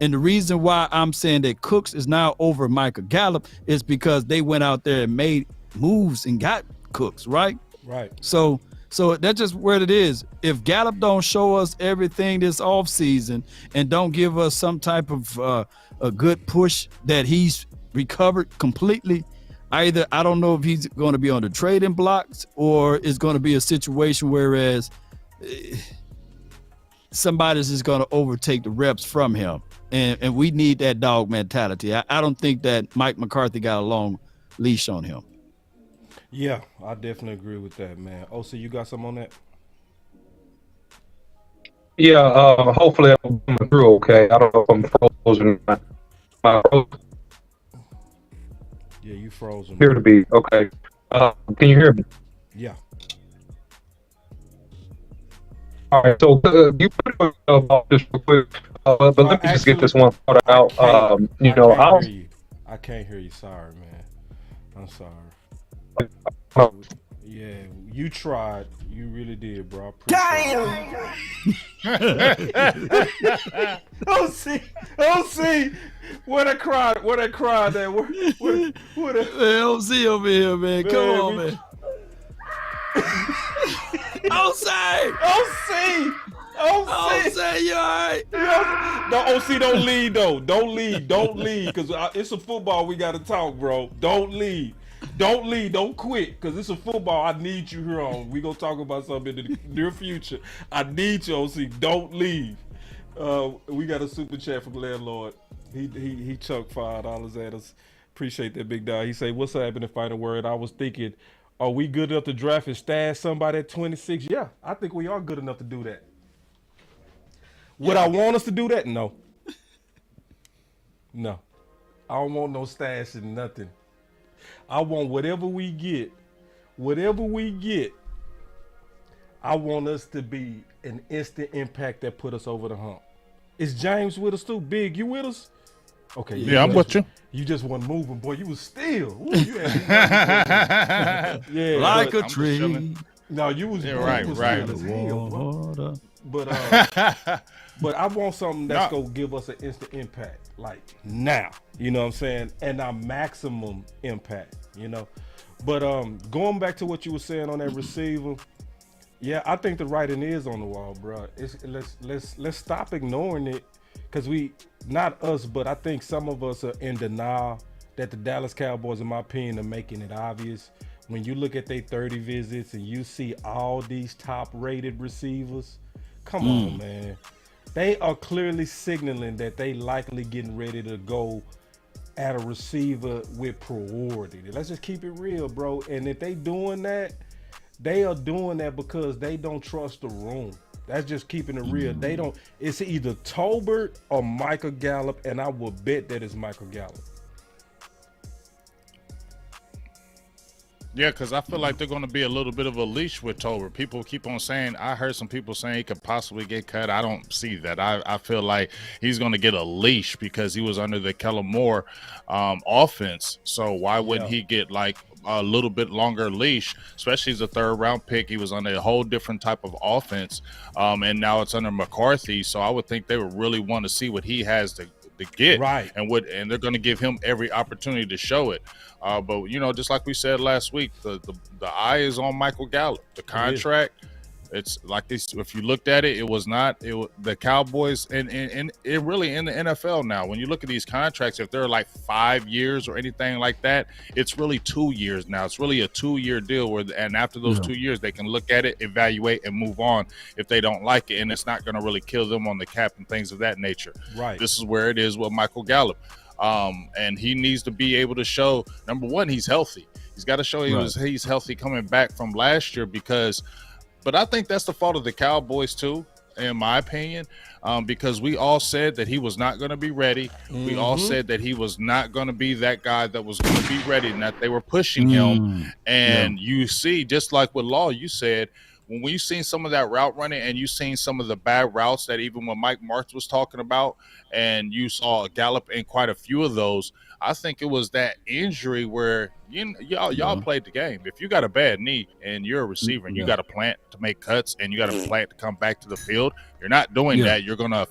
And the reason why I'm saying that Cooks is now over Michael Gallup is because they went out there and made moves and got Cooks, right? Right. So that's just where it is. If Gallup don't show us everything this offseason and don't give us some type of a good push that he's recovered completely, either I don't know if he's going to be on the trading blocks or it's going to be a situation whereas somebody's just going to overtake the reps from him. And we need that dog mentality. I don't think that Mike McCarthy got a long leash on him. Yeah, I definitely agree with that, man. OC, you got something on that? Yeah, hopefully I'm coming through okay. I don't know if I'm frozen. Yeah, you frozen. Appear to be okay. Can you hear me? Yeah. All right. So you put about this real quick. But let me just get this one thought out. I I'll. hear you. I can't hear you. Sorry, man. I'm sorry. Yeah, you tried. You really did, bro. Damn. Oh, see. What a cry. There. What a. Man, OC over here, man. Come on, man. OC, you all right? No, OC, don't leave though. Don't leave, because it's a football. We gotta talk, bro. Don't leave. Don't quit, because it's a football. I need you here on. We gonna talk about something in the near future. I need you, OC. Don't leave. We got a super chat from Landlord. He chucked $5 at us. Appreciate that, big dog. He say, "What's happening? Final word." I was thinking, are we good enough to draft and stash somebody at 26? Yeah, I think we are good enough to do that. Would I want us to do that? No. No. I don't want no stash and nothing. I want whatever we get, I want us to be an instant impact that put us over the hump. Is James with us too? Big, you with us? Okay. Yeah, I'm with you. You just wasn't moving, boy. You was still. Ooh, you had yeah, like a tree. No, you was. Yeah, right. Water. But I want something that's gonna give us an instant impact, like now. You know what I'm saying? And our maximum impact. You know. But going back to what you were saying on that receiver, yeah, I think the writing is on the wall, bro. Let's stop ignoring it, because not us, but I think some of us are in denial that the Dallas Cowboys, in my opinion, are making it obvious. When you look at their 30 visits and you see all these top-rated receivers, come on, man. They are clearly signaling that they likely getting ready to go at a receiver with priority. Let's just keep it real, bro. And if they doing that, they are doing that because they don't trust the room. That's just keeping it real. They don't. It's either Tolbert or Michael Gallup, and I will bet that it's Michael Gallup. Yeah, because I feel like they're going to be a little bit of a leash with Tolbert. People keep on saying, I heard some people saying he could possibly get cut. I don't see that. I feel like he's going to get a leash because he was under the Kellen Moore offense. So why wouldn't he get like a little bit longer leash, especially as a third-round pick? He was on a whole different type of offense, and now it's under McCarthy. So I would think they would really want to see what he has to get, right? And they're going to give him every opportunity to show it. But just like we said last week, the eye is on Michael Gallup. The contract, it's like this. If you looked at it, it was the Cowboys, and it really in the NFL now. When you look at these contracts, if they're like 5 years or anything like that, it's really 2 years now. It's really a 2-year deal and after those 2 years, they can look at it, evaluate, and move on if they don't like it, and it's not going to really kill them on the cap and things of that nature. Right. This is where it is with Michael Gallup. And he needs to be able to show, number one, he's healthy. He's got to show he's healthy coming back from last year but I think that's the fault of the Cowboys too, in my opinion, because we all said that he was not going to be ready. We all said that he was not going to be that guy that was going to be ready and that they were pushing him. And you see, just like with Law, you said, when we've seen some of that route running and you've seen some of the bad routes that even when Mike Martz was talking about, and you saw Gallup in quite a few of those, I think it was that injury where y'all played the game. If you got a bad knee and you're a receiver and you got a plant to make cuts and you got a plant to come back to the field, you're not doing that. You're going to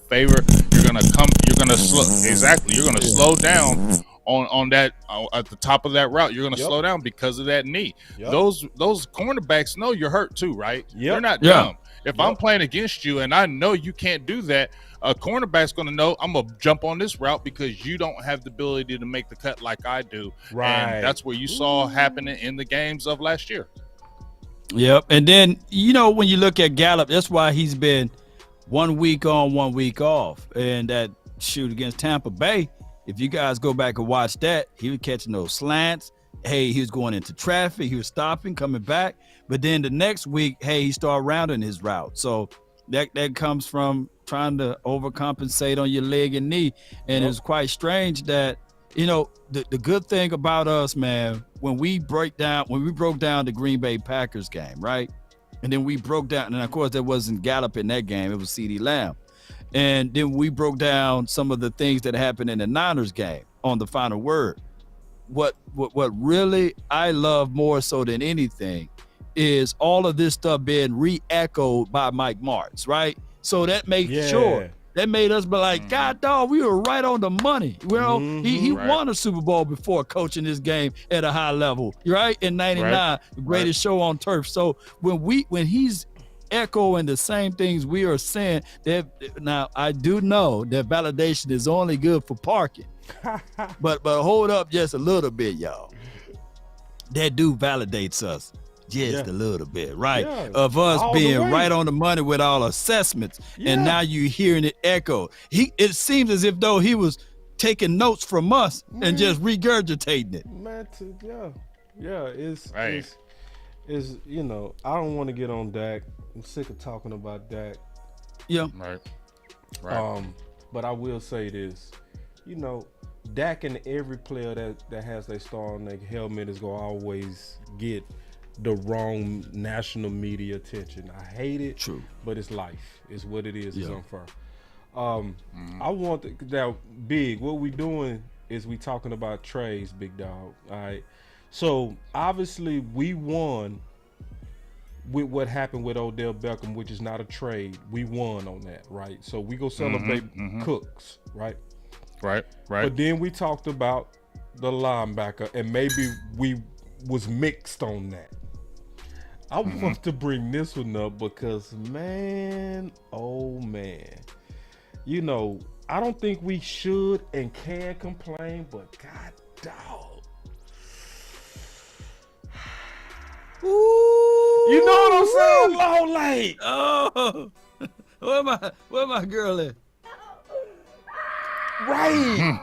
slow down on that at the top of that route. You're going to slow down because of that knee. Those cornerbacks know you're hurt too, right? They're not dumb. If I'm playing against you and I know you can't do that, a cornerback's going to know I'm going to jump on this route because you don't have the ability to make the cut like I do. Right. And that's what you saw happening in the games of last year. Yep. And then, when you look at Gallup, that's why he's been 1 week on, 1 week off. And that shoot against Tampa Bay, if you guys go back and watch that, he was catching those slants. Hey, he was going into traffic. He was stopping, coming back. But then the next week, he started rounding his route. So that comes from trying to overcompensate on your leg and knee. And it's quite strange that, the good thing about us, man, when we broke down the Green Bay Packers game, right? And then we broke down, and of course there wasn't Gallup in that game. It was CeeDee Lamb. And then we broke down some of the things that happened in the Niners game on the final word. What really I love more so than anything is all of this stuff being re-echoed by Mike Martz, right? So that makes sure that made us be like, God dog, we were right on the money. You know, he won a Super Bowl before coaching this game at a high level, right? In '99, the greatest show on turf. So when he's echoing the same things we are saying, that now I do know that validation is only good for parking. but hold up just a little bit, y'all. That dude validates us just a little bit, right? Yeah. Of us All being the way. right on the money with all assessments. And now you hearing it echo. It seems as if though he was taking notes from us and just regurgitating it. Man, it's you know, I don't want to get on Dak. I'm sick of talking about Dak. Yeah. Right. But I will say this, you know, Dak and every player that has their star on their helmet is gonna always get the wrong national media attention. I hate it. True. But it's life. It's what it is. It's unfair. I want that big. What we doing is we talking about trades, big dog. All right. So obviously we won with what happened with Odell Beckham, which is not a trade. We won on that, right? So we go celebrate Cooks, right? Right. But then we talked about the linebacker, and maybe we was mixed on that. I want to bring this one up because, man, oh man, you know, I don't think we should and can complain, but God dog. Ooh, you know what I'm saying? Long late. Oh, where my girl at? Right.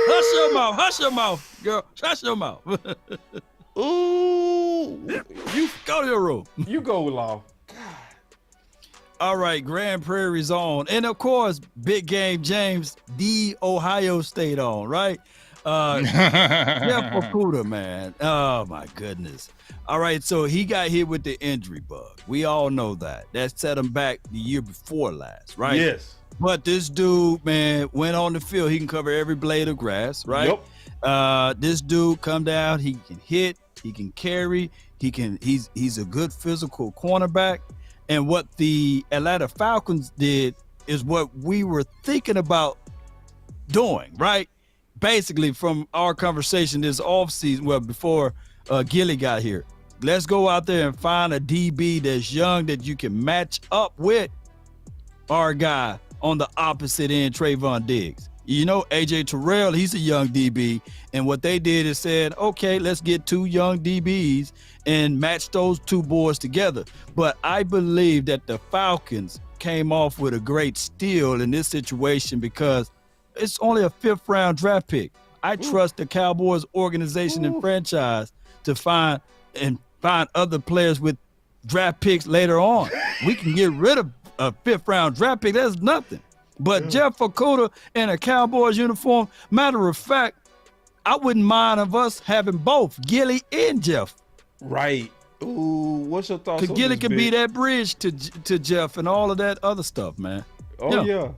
Hush your mouth, girl. Hush your mouth. Ooh, you go to your room. You go, Law. All right, Grand Prairie's on, and of course, Big Game James, the Ohio State on, right? Jeff Okudah, man. Oh my goodness. All right, so he got hit with the injury bug. We all know that. That set him back the year before last, right? Yes. But this dude, man, went on the field. He can cover every blade of grass, right? Yep. This dude come down. He can hit. He can carry. He's a good physical cornerback. And what the Atlanta Falcons did is what we were thinking about doing, right? Basically, from our conversation this offseason, well, before Gilly got here, let's go out there and find a DB that's young that you can match up with our guy on the opposite end, Trayvon Diggs. You know, AJ Terrell, he's a young DB. And what they did is said, okay, let's get two young DBs and match those two boys together. But I believe that the Falcons came off with a great steal in this situation because it's only a 5th round draft pick. I trust the Cowboys organization and franchise to find other players with draft picks later on. We can get rid of a 5th round draft pick. That's nothing. But Jeff Okudah in a Cowboys uniform, matter of fact, I wouldn't mind of us having both Gilly and Jeff. Right. Ooh, what's your thoughts on this? Gilly could be that bridge to Jeff and all of that other stuff, man. Oh, yeah.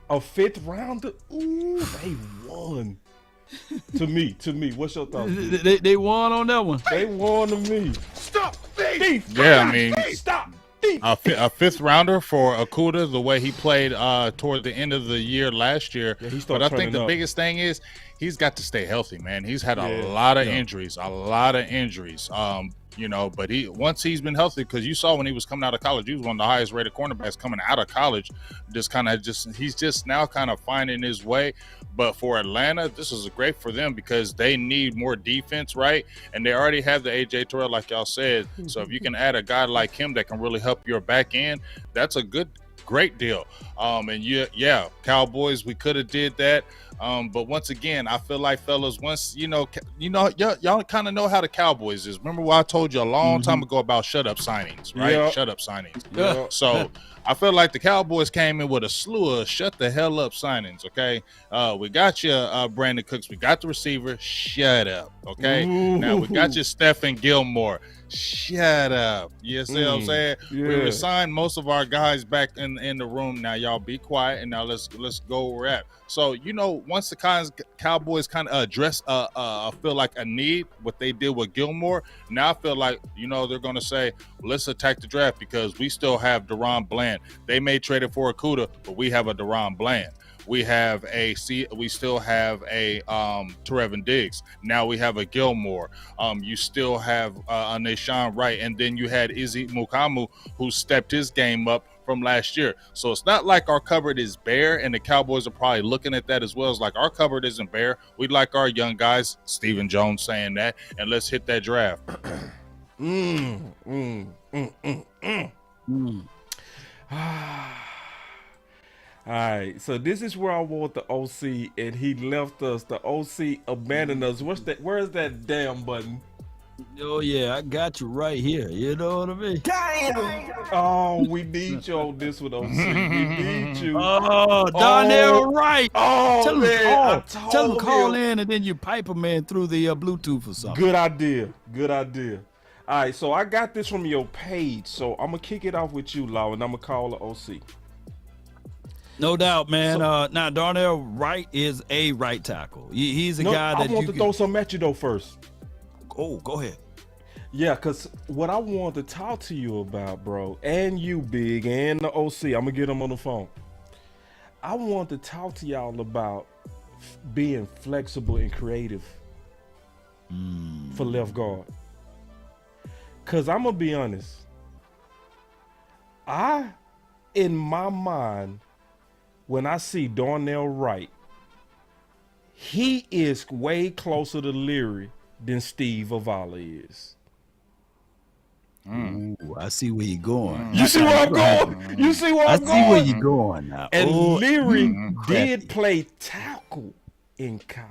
A 5th rounder? Ooh, they won. to me. What's your thoughts? They won on that one. They won to me. Stop thief. Yeah, I mean, stop. A 5th rounder for Okudah, the way he played toward the end of the year last year. Yeah, but I think the biggest thing is he's got to stay healthy, man. He's had a lot of injuries, you know, but once he's been healthy, because you saw when he was coming out of college, he was one of the highest rated cornerbacks coming out of college. He's just now kind of finding his way. But for Atlanta, this is great for them because they need more defense, right? And they already have the AJ Terrell, like y'all said. So if you can add a guy like him that can really help your back end, that's a great deal. And Cowboys, we could have did that. But once again, I feel like, fellas, once y'all kind of know how the Cowboys is. Remember what I told you a long time ago about shut up signings, right? Yeah. Shut up signings. Yeah. So I feel like the Cowboys came in with a slew of shut the hell up signings. Okay, we got you, Brandon Cooks. We got the receiver. Shut up. Okay. Ooh. Now we got you, Stephen Gilmore. Shut up. You see what I'm saying? Yeah. We resigned most of our guys back in in the room. Now y'all be quiet and now let's go where we're at. So once the Cowboys kind of address feel like a need what they did with Gilmore. Now I feel like they're gonna say, well, let's attack the draft because we still have Deron Bland. They may trade it for Okudah, but we have a Deron Bland. We still have a Trevin Diggs. Now we have a Gilmore. You still have a Nashawn Wright, and then you had Izzy Mukamu, who stepped his game up from last year. So it's not like our cupboard is bare, and the Cowboys are probably looking at that as well. It's like our cupboard isn't bare. We'd like our young guys, Stephen Jones saying that, and let's hit that draft. All right, so this is where I want the OC, and he left us. The OC abandoned us. Where is that damn button? Oh yeah, I got you right here. You know what I mean? Damn! Oh, we need you on this one, OC. We need you. Oh, Darnell Wright. Oh, Tell him man, tell him call in, and then you pipe him in through the Bluetooth or something. Good idea. Good idea. All right, so I got this from your page, so I'm gonna kick it off with you, Law, and I'm gonna call the OC. No doubt, man. Now Darnell Wright is a right tackle. He's a guy that I want to throw some at you though first. Oh, go ahead. Yeah, because what I want to talk to you about, bro, and you, Big, and the OC, I'm going to get them on the phone. I want to talk to y'all about being flexible and creative for left guard. Because I'm going to be honest. In my mind, when I see Darnell Wright, he is way closer to Leary than Steve Avala is. Ooh, I see where you're going. You see where I'm going? You see where I'm going? I see where you're going now. And Leary did crafty. play tackle in college.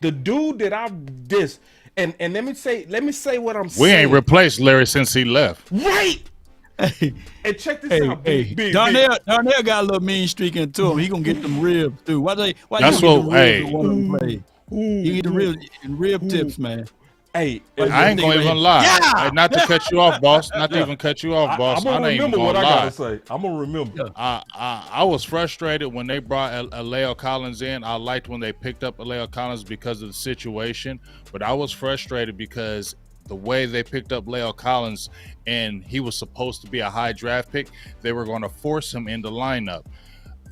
The dude that and let me say what I'm saying. We ain't replaced Larry since he left. Right. And check this out. Big. Darnell got a little mean streak into him. He gonna get them ribs too. Why That's you what. Hey, you get the rib tips, man. Hey, I ain't gonna even lie. Yeah! Hey, not to cut you off, boss. Not to even cut you off, boss. I'm gonna I ain't even remember what gonna I lie. gotta say. I'm gonna remember. I was frustrated when they brought Aleo Collins in. I liked when they picked up Aleo Collins because of the situation, but I was frustrated because the way they picked up Leo Collins and he was supposed to be a high draft pick, they were going to force him in the lineup.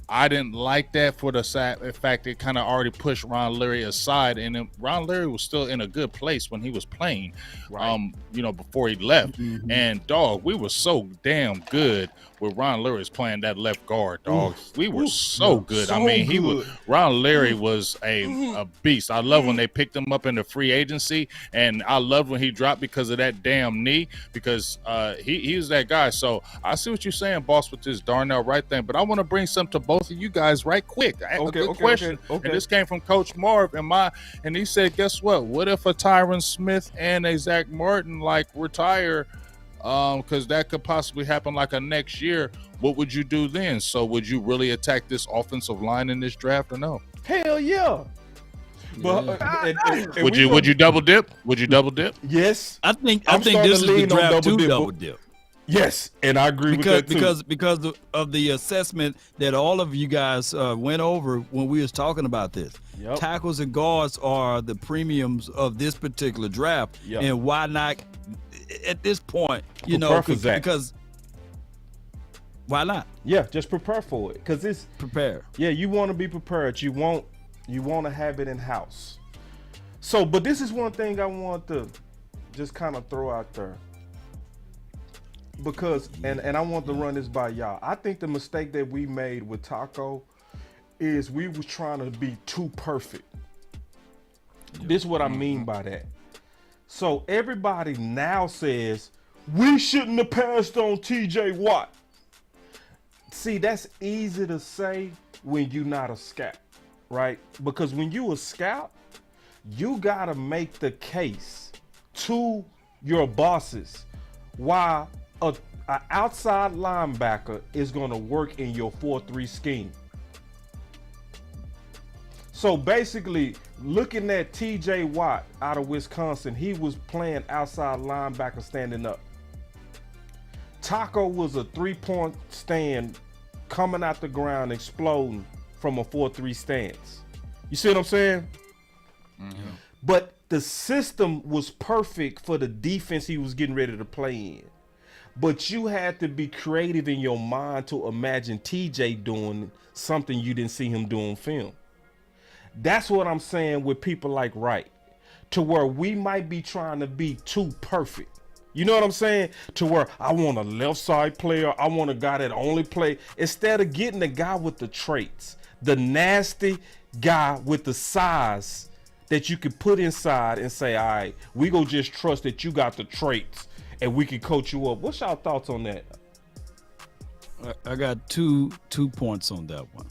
I didn't like that for the fact it kind of already pushed Ron Leary aside, and then Ron Leary was still in a good place when he was playing, right. Before he left. Mm-hmm. And dog, we were so damn good with Ron Leary playing that left guard, dog. We were so good. So I mean, good. Ron Leary was a beast. I love when they picked him up in the free agency, and I loved when he dropped because of that damn knee, because he's that guy. So I see what you're saying, boss, with this Darnell Wright thing, but I want to bring something to both of you guys right quick. A good question. Okay. And this came from Coach Marv, and he said, guess what if a Tyron Smith and a Zach Martin retire, because that could possibly happen a next year? What would you do then? So would you really attack this offensive line in this draft or no? Hell yeah. But would you double dip? Would you double dip? Yes. I think this is the draft to double dip. Yes, and I agree with that too. Because of the assessment that all of you guys went over when we was talking about this. Yep. Tackles and guards are the premiums of this particular draft, and why not at this point? Because why not? Yeah, just prepare for it, because it's prepare. Yeah, you want to be prepared. You want to have it in house. So, but this is one thing I want to just kind of throw out there. Because and I want to run this by y'all. I think the mistake that we made with Taco is we was trying to be too perfect. This is what I mean by that. So everybody now says we shouldn't have passed on TJ Watt. See, that's easy to say when you're not a scout, right? Because when you a scout, you gotta make the case to your bosses why an outside linebacker is going to work in your 4-3 scheme. So basically, looking at TJ Watt out of Wisconsin, he was playing outside linebacker standing up. Taco was a 3-point stand coming out the ground, exploding from a 4-3 stance. You see what I'm saying? Mm-hmm. But the system was perfect for the defense he was getting ready to play in. But you had to be creative in your mind to imagine TJ doing something you didn't see him do on film. That's what I'm saying with people like Wright, to where we might be trying to be too perfect. You know what I'm saying? To where I want a left side player, I want a guy that only play, instead of getting the guy with the traits, the nasty guy with the size that you can put inside and say, all right, we go just trust that you got the traits and we can coach you up. What's y'all thoughts on that? I got two points on that one.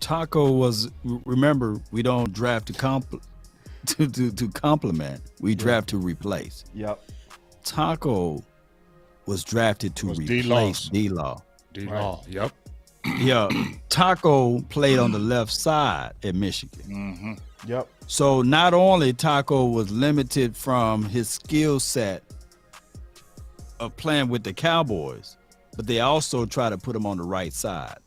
Taco was, remember, we don't draft to compliment. We draft to replace. Yep. Taco was drafted to replace D-Law. D-Law. Right. Yep. Yeah. Taco played on the left side at Michigan. Mm-hmm. Yep. So not only Taco was limited from his skill set of playing with the Cowboys, but they also try to put him on the right side.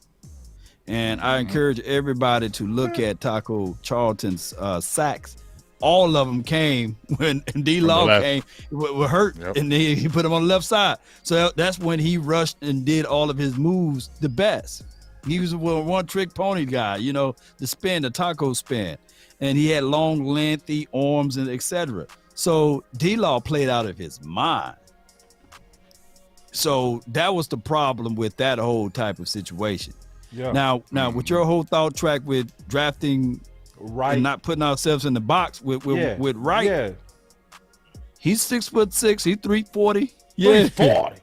And I encourage everybody to look at Taco Charlton's sacks. All of them came when D-Law came, were hurt, and he put him on the left side. So that's when he rushed and did all of his moves the best. He was a one-trick pony guy, you know, the spin, the Taco spin. And he had long, lengthy arms and etc. So D-Law played out of his mind. So that was the problem with that whole type of situation. Yeah. Now, with your whole thought track with drafting Wright and not putting ourselves in the box with Wright. Yeah. He's 6'6", he's 340. Yeah. 340.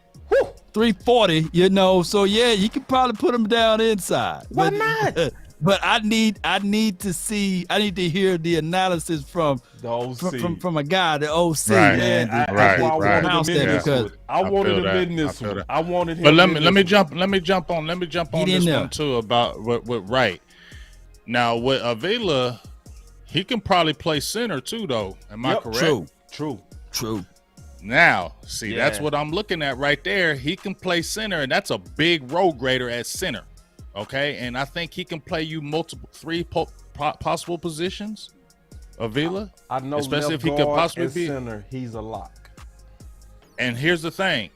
340, you know. So yeah, you can probably put him down inside. Why not? But I need to hear the analysis from the OC. From a guy, the OC. Right. Man. Right. I wanted him in this one. I wanted him. But let me jump on this one too about with Wright. Now with Avila, he can probably play center too, though. Am I correct? True. Now, see, that's what I'm looking at right there. He can play center, and that's a big road grader at center. Okay, and I think he can play you three possible positions. Avila, I know, especially if he could possibly be center. He's a lock. And here's the thing: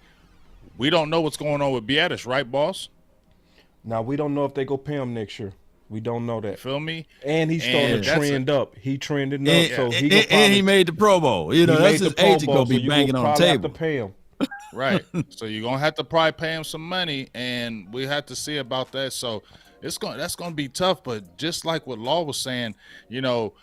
we don't know what's going on with Biadasz, right, boss? Now we don't know if they go pay him next year. We don't know that. You feel me? And he's starting to trend up. He trending up, so he made the Pro Bowl. You know, that's his agent gonna be banging on the table. Have to pay him. Right. So you're gonna have to probably pay him some money, and we have to see about that. So that's gonna be tough. But just like what Law was saying, you know,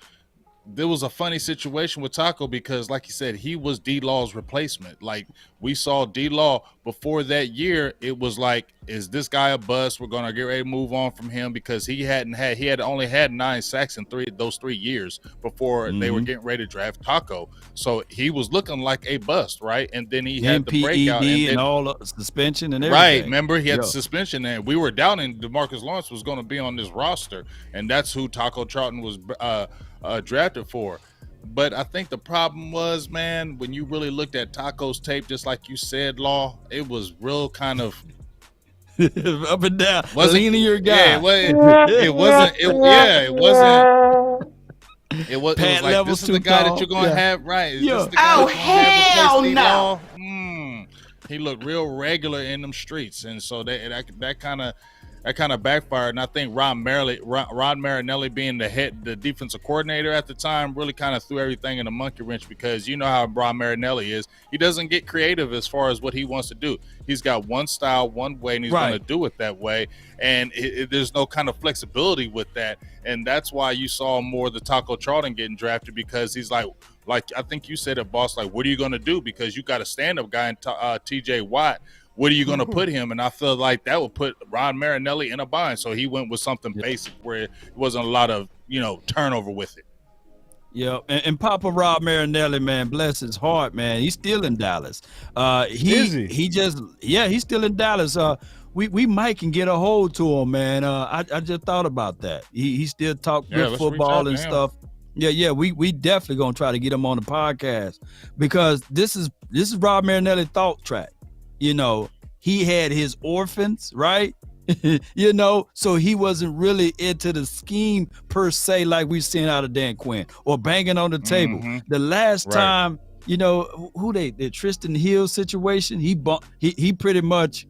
there was a funny situation with Taco because, like you said, he was D-Law's replacement. Like we saw D-Law before that year, it was like, is this guy a bust? We're gonna get ready to move on from him because he had only had 9 sacks in those 3 years before they were getting ready to draft Taco. So he was looking like a bust, right? And then he had the breakout and all the suspension and everything. Right, remember he had the suspension, and we were doubting DeMarcus Lawrence was going to be on this roster, and that's who Taco Charlton was drafted for. But I think the problem was, man, when you really looked at Taco's tape, just like you said, Law, it was real kind of up and down. Leaning your guy. It wasn't. It was like, this is the guy that you're gonna have, right? Is this the guy hell no! He looked real regular in them streets, and so that kind of backfired. And I think Ron Marinelli being the defensive coordinator at the time really kind of threw everything in a monkey wrench, because you know how Ron Marinelli is. He doesn't get creative as far as what he wants to do. He's got one style, one way, and he's going to do it that way. And there's no kind of flexibility with that. And that's why you saw more of the Taco Charlton getting drafted, because he's like I think you said it, boss, like, what are you going to do? Because you got a stand-up guy in TJ Watt. What are you going to put him? And I feel like that would put Ron Marinelli in a bind. So he went with something basic where it wasn't a lot of, turnover with it. Yeah, and Papa Rob Marinelli, man, bless his heart, man. He's still in Dallas. He's still in Dallas. We might can get a hold to him, man. I just thought about that. He still talk good football and stuff. Yeah, we definitely gonna try to get him on the podcast, because this is Rob Marinelli thought track. you know, he had his orphans, right? So he wasn't really into the scheme per se, like we've seen out of Dan Quinn or banging on the table. The last time, who the Tristan Hill situation, he pretty much,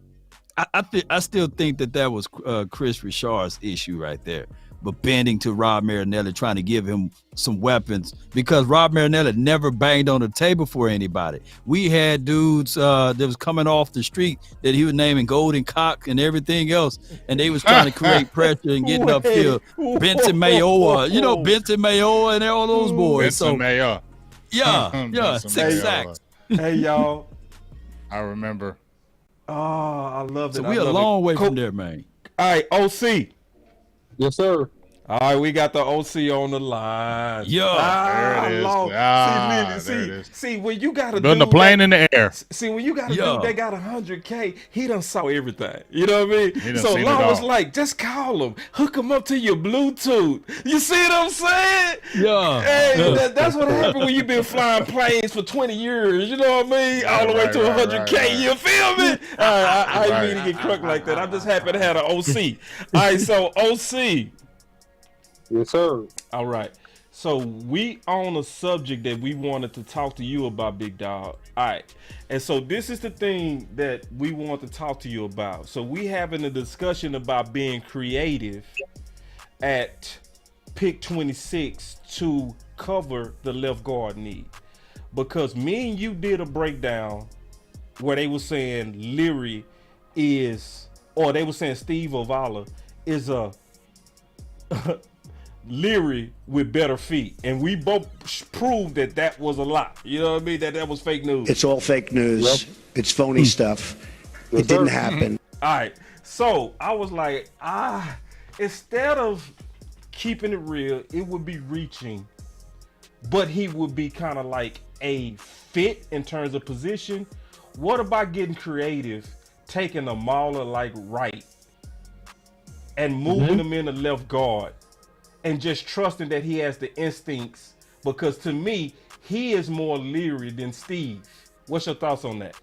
I still think that was Chris Richard's issue right there. But bending to Rob Marinelli, trying to give him some weapons, because Rob Marinelli never banged on the table for anybody. We had dudes that was coming off the street that he was naming Golden Cock and everything else, and they was trying to create pressure and getting upfield. Benson Mayoa, Benson Mayoa and all those boys. Benson Mayoa. Yeah, 6 sacks. Hey, y'all. I remember. Oh, I love it. So we're a long way from there, man. All right, OC. Yes, sir. All right, we got the OC on the line. There it is. See, when you got a building a plane in the air. See, when you got a dude that got 100K, he done saw everything. You know what I mean? So Law was like, just call him, hook him up to your Bluetooth. You see what I'm saying? Yeah. Hey, that's what happened when you've been flying planes for 20 years. You know what I mean? All the way to 100K. Right. You feel me? I didn't mean to get crunk like that. I'm just happy to have an OC. All right, so OC. Yes, sir. All right. So we on a subject that we wanted to talk to you about, big dog. All right. And so this is the thing that we want to talk to you about. So we having a discussion about being creative at pick 26 to cover the left guard need. Because me and you did a breakdown where they were saying Leary is, or they were saying Steve Ovala is a Leary with better feet, and we both proved that was a lie. You know what I mean? That was fake news. It's all fake news. Yep. It's phony stuff. It didn't happen. All right. So I was like, instead of keeping it real, it would be reaching, but he would be kind of like a fit in terms of position. What about getting creative, taking a mauler like right and moving him in the left guard? And just trusting that he has the instincts, because to me, he is more Leary than Steve. What's your thoughts on that?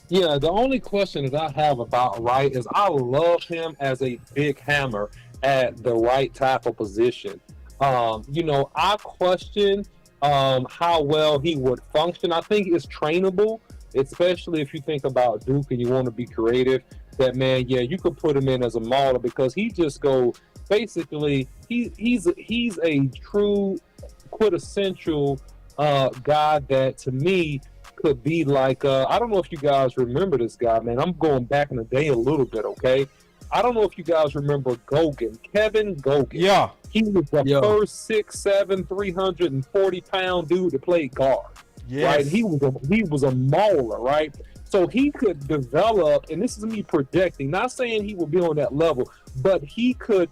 Yeah, the only question that I have about Wright is I love him as a big hammer at the right tackle position. I question how well he would function. I think it's trainable, especially if you think about Duke and you want to be creative. That man, you could put him in as a mauler because he just basically, he's a true quintessential guy that to me could be like I don't know if you guys remember this guy, man. I'm going back in the day a little bit, okay? I don't know if you guys remember Kevin Gogan. Yeah. He was the first 6'7", 340-pound dude that played guard. Yes. Right? He was a mauler, right? So he could develop, and this is me projecting, not saying he will be on that level, but he could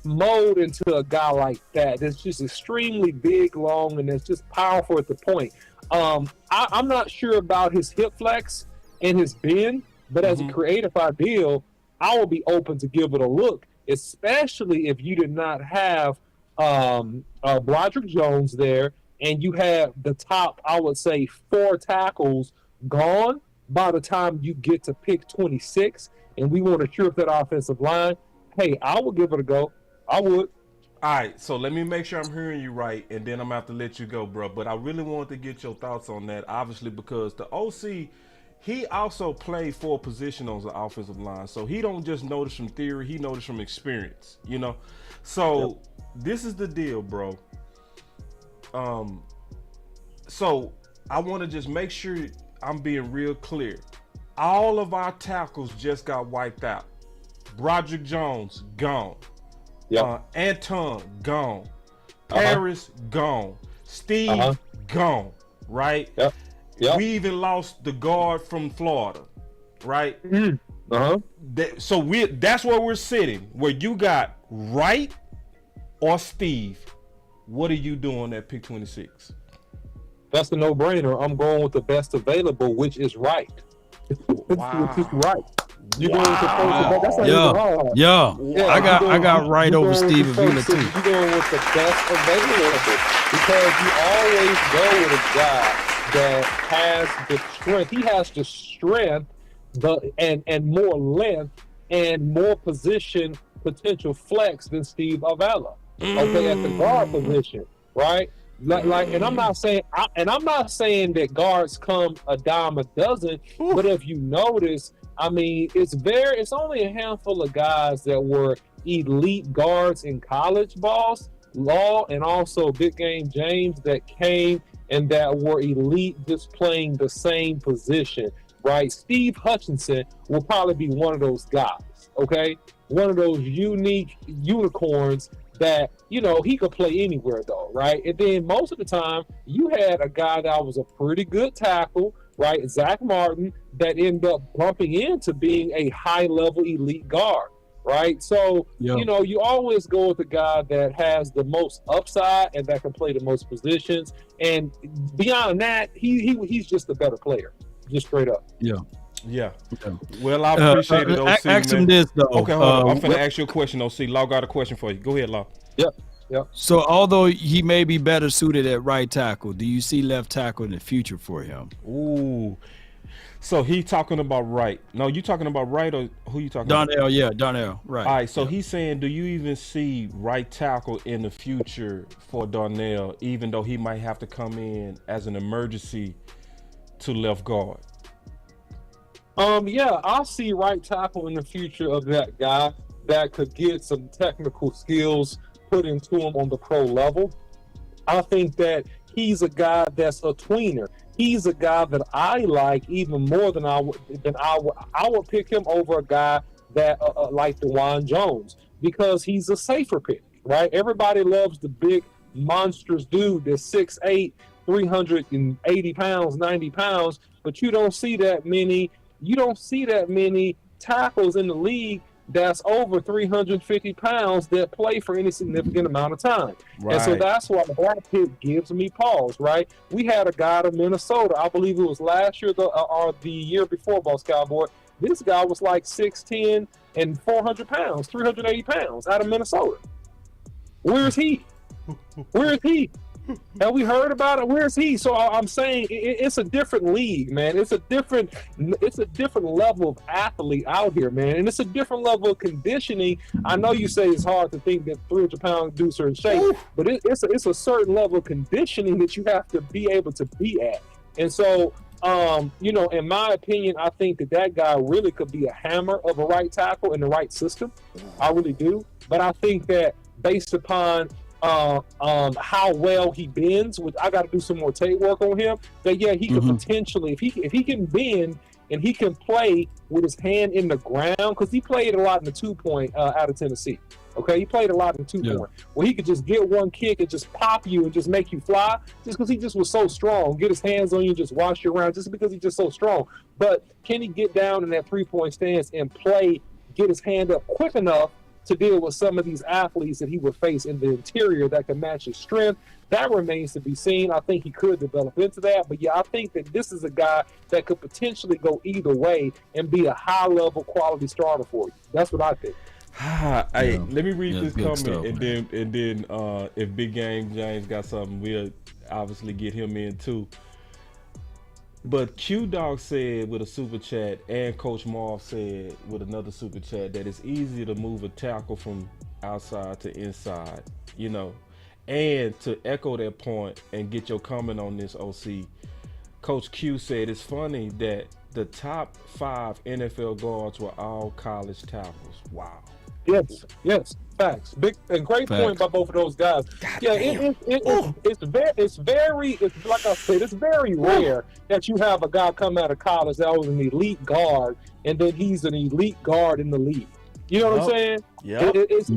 mold into a guy like that that's just extremely big, long, and that's just powerful at the point. I'm not sure about his hip flex and his bend, but as a creative ideal, I will be open to give it a look, especially if you did not have Broderick Jones there and you have the top, I would say, 4 tackles gone by the time you get to pick 26, and we want to shore up that offensive line. Hey, I will give it a go. I would. All right, so let me make sure I'm hearing you right, and then I'm going to have to let you go, bro. But I really wanted to get your thoughts on that, obviously, because the OC, he also played 4 positions on the offensive line. So he don't just know this from theory, he knows this from experience, So this is the deal, bro. So I want to just make sure I'm being real clear. All of our tackles just got wiped out. Broderick Jones, gone. Anton, gone. Paris, gone. Steve, gone. Right? Yep. We even lost the guard from Florida. Right? So that's where we're sitting. Where you got Wright or Steve. What are you doing at pick 26? That's a no-brainer. I'm going with the best available, which is Wright. Wow. Which is Wright. You going with the first? That's not even hard. I got Wright over Steve Avila too. You're going with the best available because you always go with a guy that has the strength. He has the strength, and more length and more position potential flex than Steve Avella. Okay, at the guard position, right? And I'm not saying that guards come a dime a dozen, but if you notice, I mean, it's only a handful of guys that were elite guards in college balls, Law, and also Big Game James that came and that were elite just playing the same position, right? Steve Hutchinson will probably be one of those guys, okay? One of those unique unicorns that, he could play anywhere though, right? And then most of the time, you had a guy that was a pretty good tackle, right? Zach Martin, that ended up bumping into being a high-level elite guard, right? So, you always go with the guy that has the most upside and that can play the most positions. And beyond that, he's just a better player, just straight up. Yeah. Well, I appreciate it, OC. Ask him this, though. Okay, hold on. I'm finna ask you a question, OC. Law got a question for you. Go ahead, Law. Yep. So, although he may be better suited at right tackle, do you see left tackle in the future for him? Ooh. So he talking about right. No, you talking about right, or who you talking about? Darnell, right. All right, so he's saying, do you even see right tackle in the future for Darnell, even though he might have to come in as an emergency to left guard? Yeah, I see right tackle in the future of that guy that could get some technical skills put into him on the pro level. I think that he's a guy that's a tweener. He's a guy that I like even more than I would pick him over a guy that like DeJuan Jones, because he's a safer pick, right? Everybody loves the big monstrous dude that's 6'8", 380 pounds, 90 pounds, but you don't see that many tackles in the league that's over 350 pounds that play for any significant amount of time. Right. And so that's why that pick gives me pause, right? We had a guy to Minnesota, I believe it was last year or the year before, Boss Cowboy. This guy was like 6'10" and 400 pounds, 380 pounds out of Minnesota. Where is he? Have we heard about it? Where's he? So I'm saying it's a different league, man. It's a different level of athlete out here, man, and it's a different level of conditioning. I know you say it's hard to think that 300-pound dudes are in shape, but it's a certain level of conditioning that you have to be able to be at. And so, in my opinion, I think that guy really could be a hammer of a right tackle in the right system. I really do. But I think that based upon how well he bends, which I got to do some more tape work on him, that he could potentially, if he can bend and he can play with his hand in the ground, because he played a lot in the 2-point out of Tennessee. Okay, he played a lot in 2-point, where he could just get one kick and just pop you and just make you fly, just because he just was so strong, get his hands on you and just wash you around, just because he's just so strong. But can he get down in that 3-point stance and play, get his hand up quick enough to deal with some of these athletes that he would face in the interior that can match his strength? That remains to be seen. I think he could develop into that. But I think that this is a guy that could potentially go either way and be a high-level quality starter for you. That's what I think. Let me read this comment, stuff, and then if Big Game James got something, we'll obviously get him in too. But Q Dog said with a super chat, and Coach Marv said with another super chat, that it's easier to move a tackle from outside to inside, And to echo that point and get your comment on this, OC, Coach Q said it's funny that the top 5 NFL guards were all college tackles. Wow. Yes, facts. Big and great point by both of those guys. It's very like I said, it's very rare that you have a guy come out of college that was an elite guard and then he's an elite guard in the league. You know what I'm saying? Yeah. It's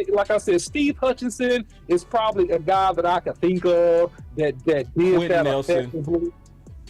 like I said, Steve Hutchinson is probably a guy that I could think of that did that effectively.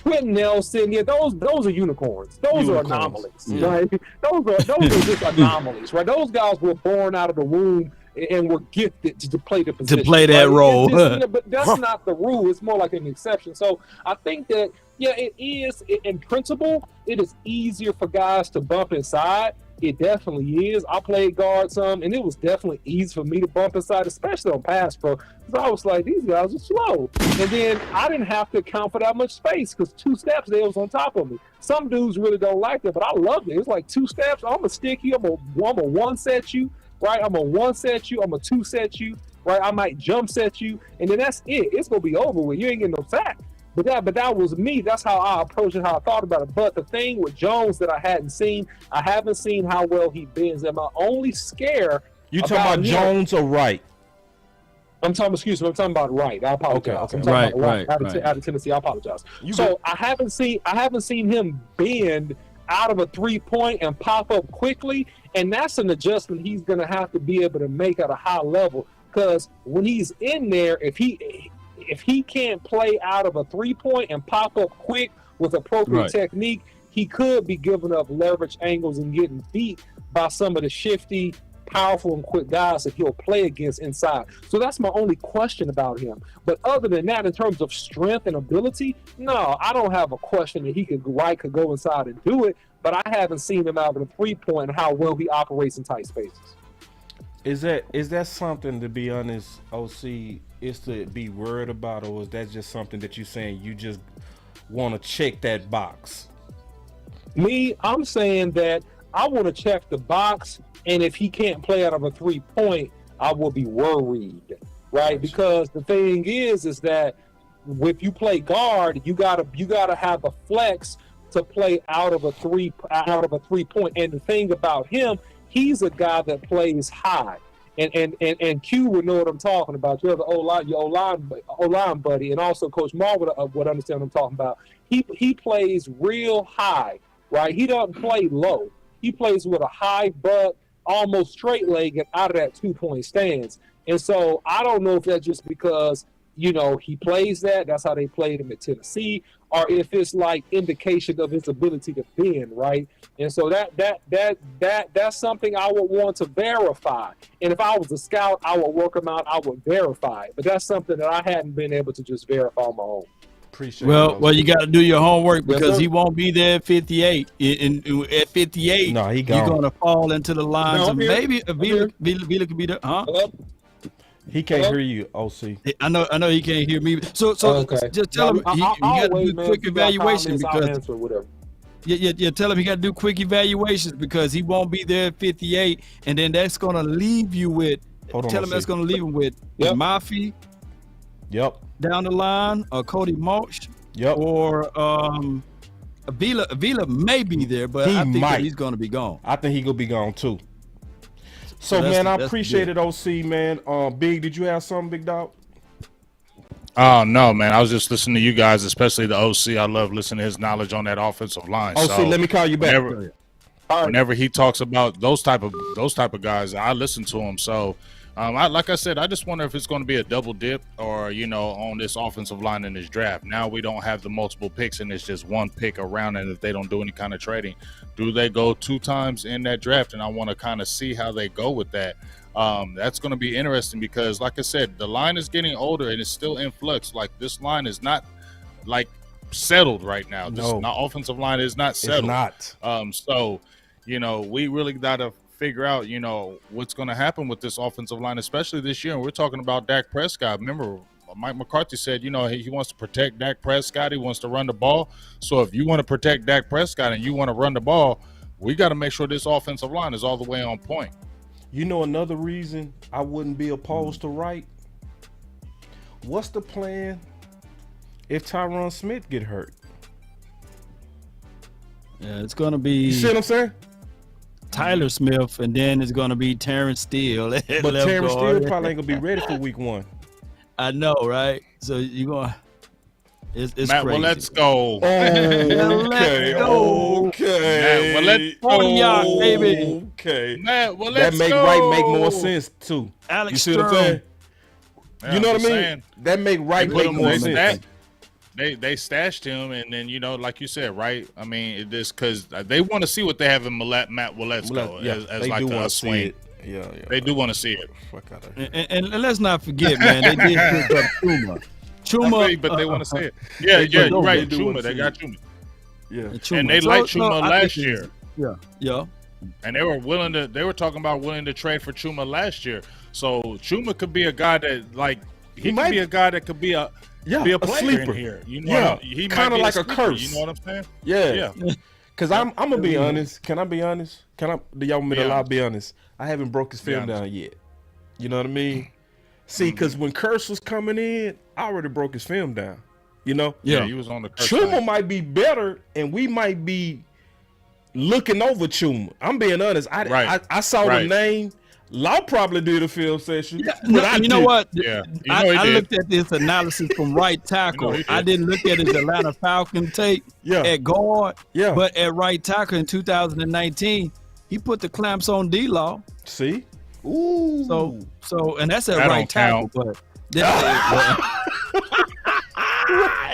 Quentin Nelson, those are unicorns. Those are anomalies, right? Those are just anomalies, right? Those guys were born out of the womb and were gifted to play the position. To play that role. But that's not the rule. It's more like an exception. So I think that, it is, in principle, it is easier for guys to bump inside. It definitely is. I played guard some, and it was definitely easy for me to bump inside, especially on pass pro. Because I was like, these guys are slow. And then I didn't have to account for that much space because 2 steps, they was on top of me. Some dudes really don't like that, but I loved it. It was like 2 steps. I'm going to stick you. I'm going to 1-set you, right? I'm going to 1-set you. I'm going to 2-set you, right? I might jump set you. And then that's it. It's going to be over with. You ain't getting no sack. But that was me. That's how I approached it, how I thought about it. But the thing with Jones that I haven't seen how well he bends. And my only scare. You talking about Jones or Wright? I'm talking about Wright. I apologize. Okay. Right. Out of Tennessee. I apologize. I haven't seen him bend out of a 3-point and pop up quickly. And that's an adjustment he's going to have to be able to make at a high level. Because when he's in there, if he can't play out of a 3-point and pop up quick with appropriate technique, he could be giving up leverage angles and getting beat by some of the shifty, powerful, and quick guys that he'll play against inside. So that's my only question about him. But other than that, in terms of strength and ability, no, I don't have a question that he could go inside and do it, but I haven't seen him out of a 3-point and how well he operates in tight spaces. Is that something, to be honest, OC, is to be worried about, or is that just something that you're saying you just want to check that box? Me, I'm saying that I want to check the box, and if he can't play out of a 3-point, I will be worried, right? Because the thing is that if you play guard, you gotta have a flex to play out of a 3-point. And the thing about him, he's a guy that plays high. And Q would know what I'm talking about. You have your O-line buddy, and also Coach Mar would understand what I'm talking about. He plays real high, right? He doesn't play low. He plays with a high butt, almost straight-legged out of that 2-point stance. And so I don't know if that's just because, he plays that's how they played him at Tennessee, or if it's like indication of his ability to bend, right? And so that's something I would want to verify. And if I was a scout, I would work him out, I would verify it. But that's something that I hadn't been able to just verify on my own. Appreciate well, you got to do your homework because he won't be there at 58. At 58, no, you're going to fall into the lines of maybe Vila could be there, huh? He can't hear you, OC. I know he can't hear me. So just tell him you got to do quick evaluation because tell him he got to do quick evaluations because he won't be there at 58, and then that's going to leave you with. Tell him that's going to leave him with Mafi. Yep. Down the line, or Cody Marsh. Yep. Or Vila may be there, but I think that he's going to be gone. I think he gonna be gone too. So man, I appreciate it, OC, man. Big, did you have something, big dog? Oh no, man. I was just listening to you guys, especially the OC. I love listening to his knowledge on that offensive line. OC, so let me call you back. Whenever he talks about those type of guys, I listen to him. So like I said, I just wonder if it's going to be a double dip or, on this offensive line in this draft. Now we don't have the multiple picks and it's just one pick around. And if they don't do any kind of trading, do they go 2 times in that draft? And I want to kind of see how they go with that. That's going to be interesting because, like I said, the line is getting older and it's still in flux. Like this line is not like settled right now. This offensive line is not settled. It's not. So, we really got to figure out, what's going to happen with this offensive line, especially this year. And we're talking about Dak Prescott. Remember, Mike McCarthy said, he wants to protect Dak Prescott. He wants to run the ball. So if you want to protect Dak Prescott and you want to run the ball, we got to make sure this offensive line is all the way on point. Another reason I wouldn't be opposed to Wright. What's the plan if Tyron Smith get hurt? Yeah, it's going to be. You see what I'm saying? Tyler Smith, and then it's going to be Terrence Steele. But Terrence Steele probably ain't going to be ready for week 1. I know, right? So you're going to. It's Matt, crazy. Well, let's go. Okay. Matt, well, let's go. Baby. Okay. Matt, well, let's that make go. Wright make more sense, too. Alex you see Sturm. what I'm saying? Yeah, you know what I mean? saying. That make Wright make more sense. They stashed him, and then like you said, right? I mean, it is because they want to see what they have in Matt Waletzko as like a swing. Yeah, they do want to see it. Fuck out of here. And let's not forget, man, they did pick up Chuma. But they want to see it. Yeah, you're right. Chuma, they got Chuma. Yeah, and they liked Chuma last year. Yeah. And they were talking about willing to trade for Chuma last year. So Chuma could be a guy that he could be a guy that could be a player sleeper in here. You know, he kind of like a curse. You know what I'm saying? Yeah. Because I'm gonna be honest. Can I be honest? Do y'all want me to be honest? I haven't broke his film down yet. You know what I mean? See, because when Curse was coming in, I already broke his film down. You know? Yeah, he was on the Curse. Chuma might be better, and we might be looking over Chuma. I'm being honest. I saw the name. Law probably did a field session. Yeah, you know what? Yeah, I looked at this analysis from right tackle. I didn't look at his Atlanta Falcon tape at guard. Yeah. But at right tackle in 2019, he put the clamps on D-Law. See? Ooh. So and that's at right tackle. But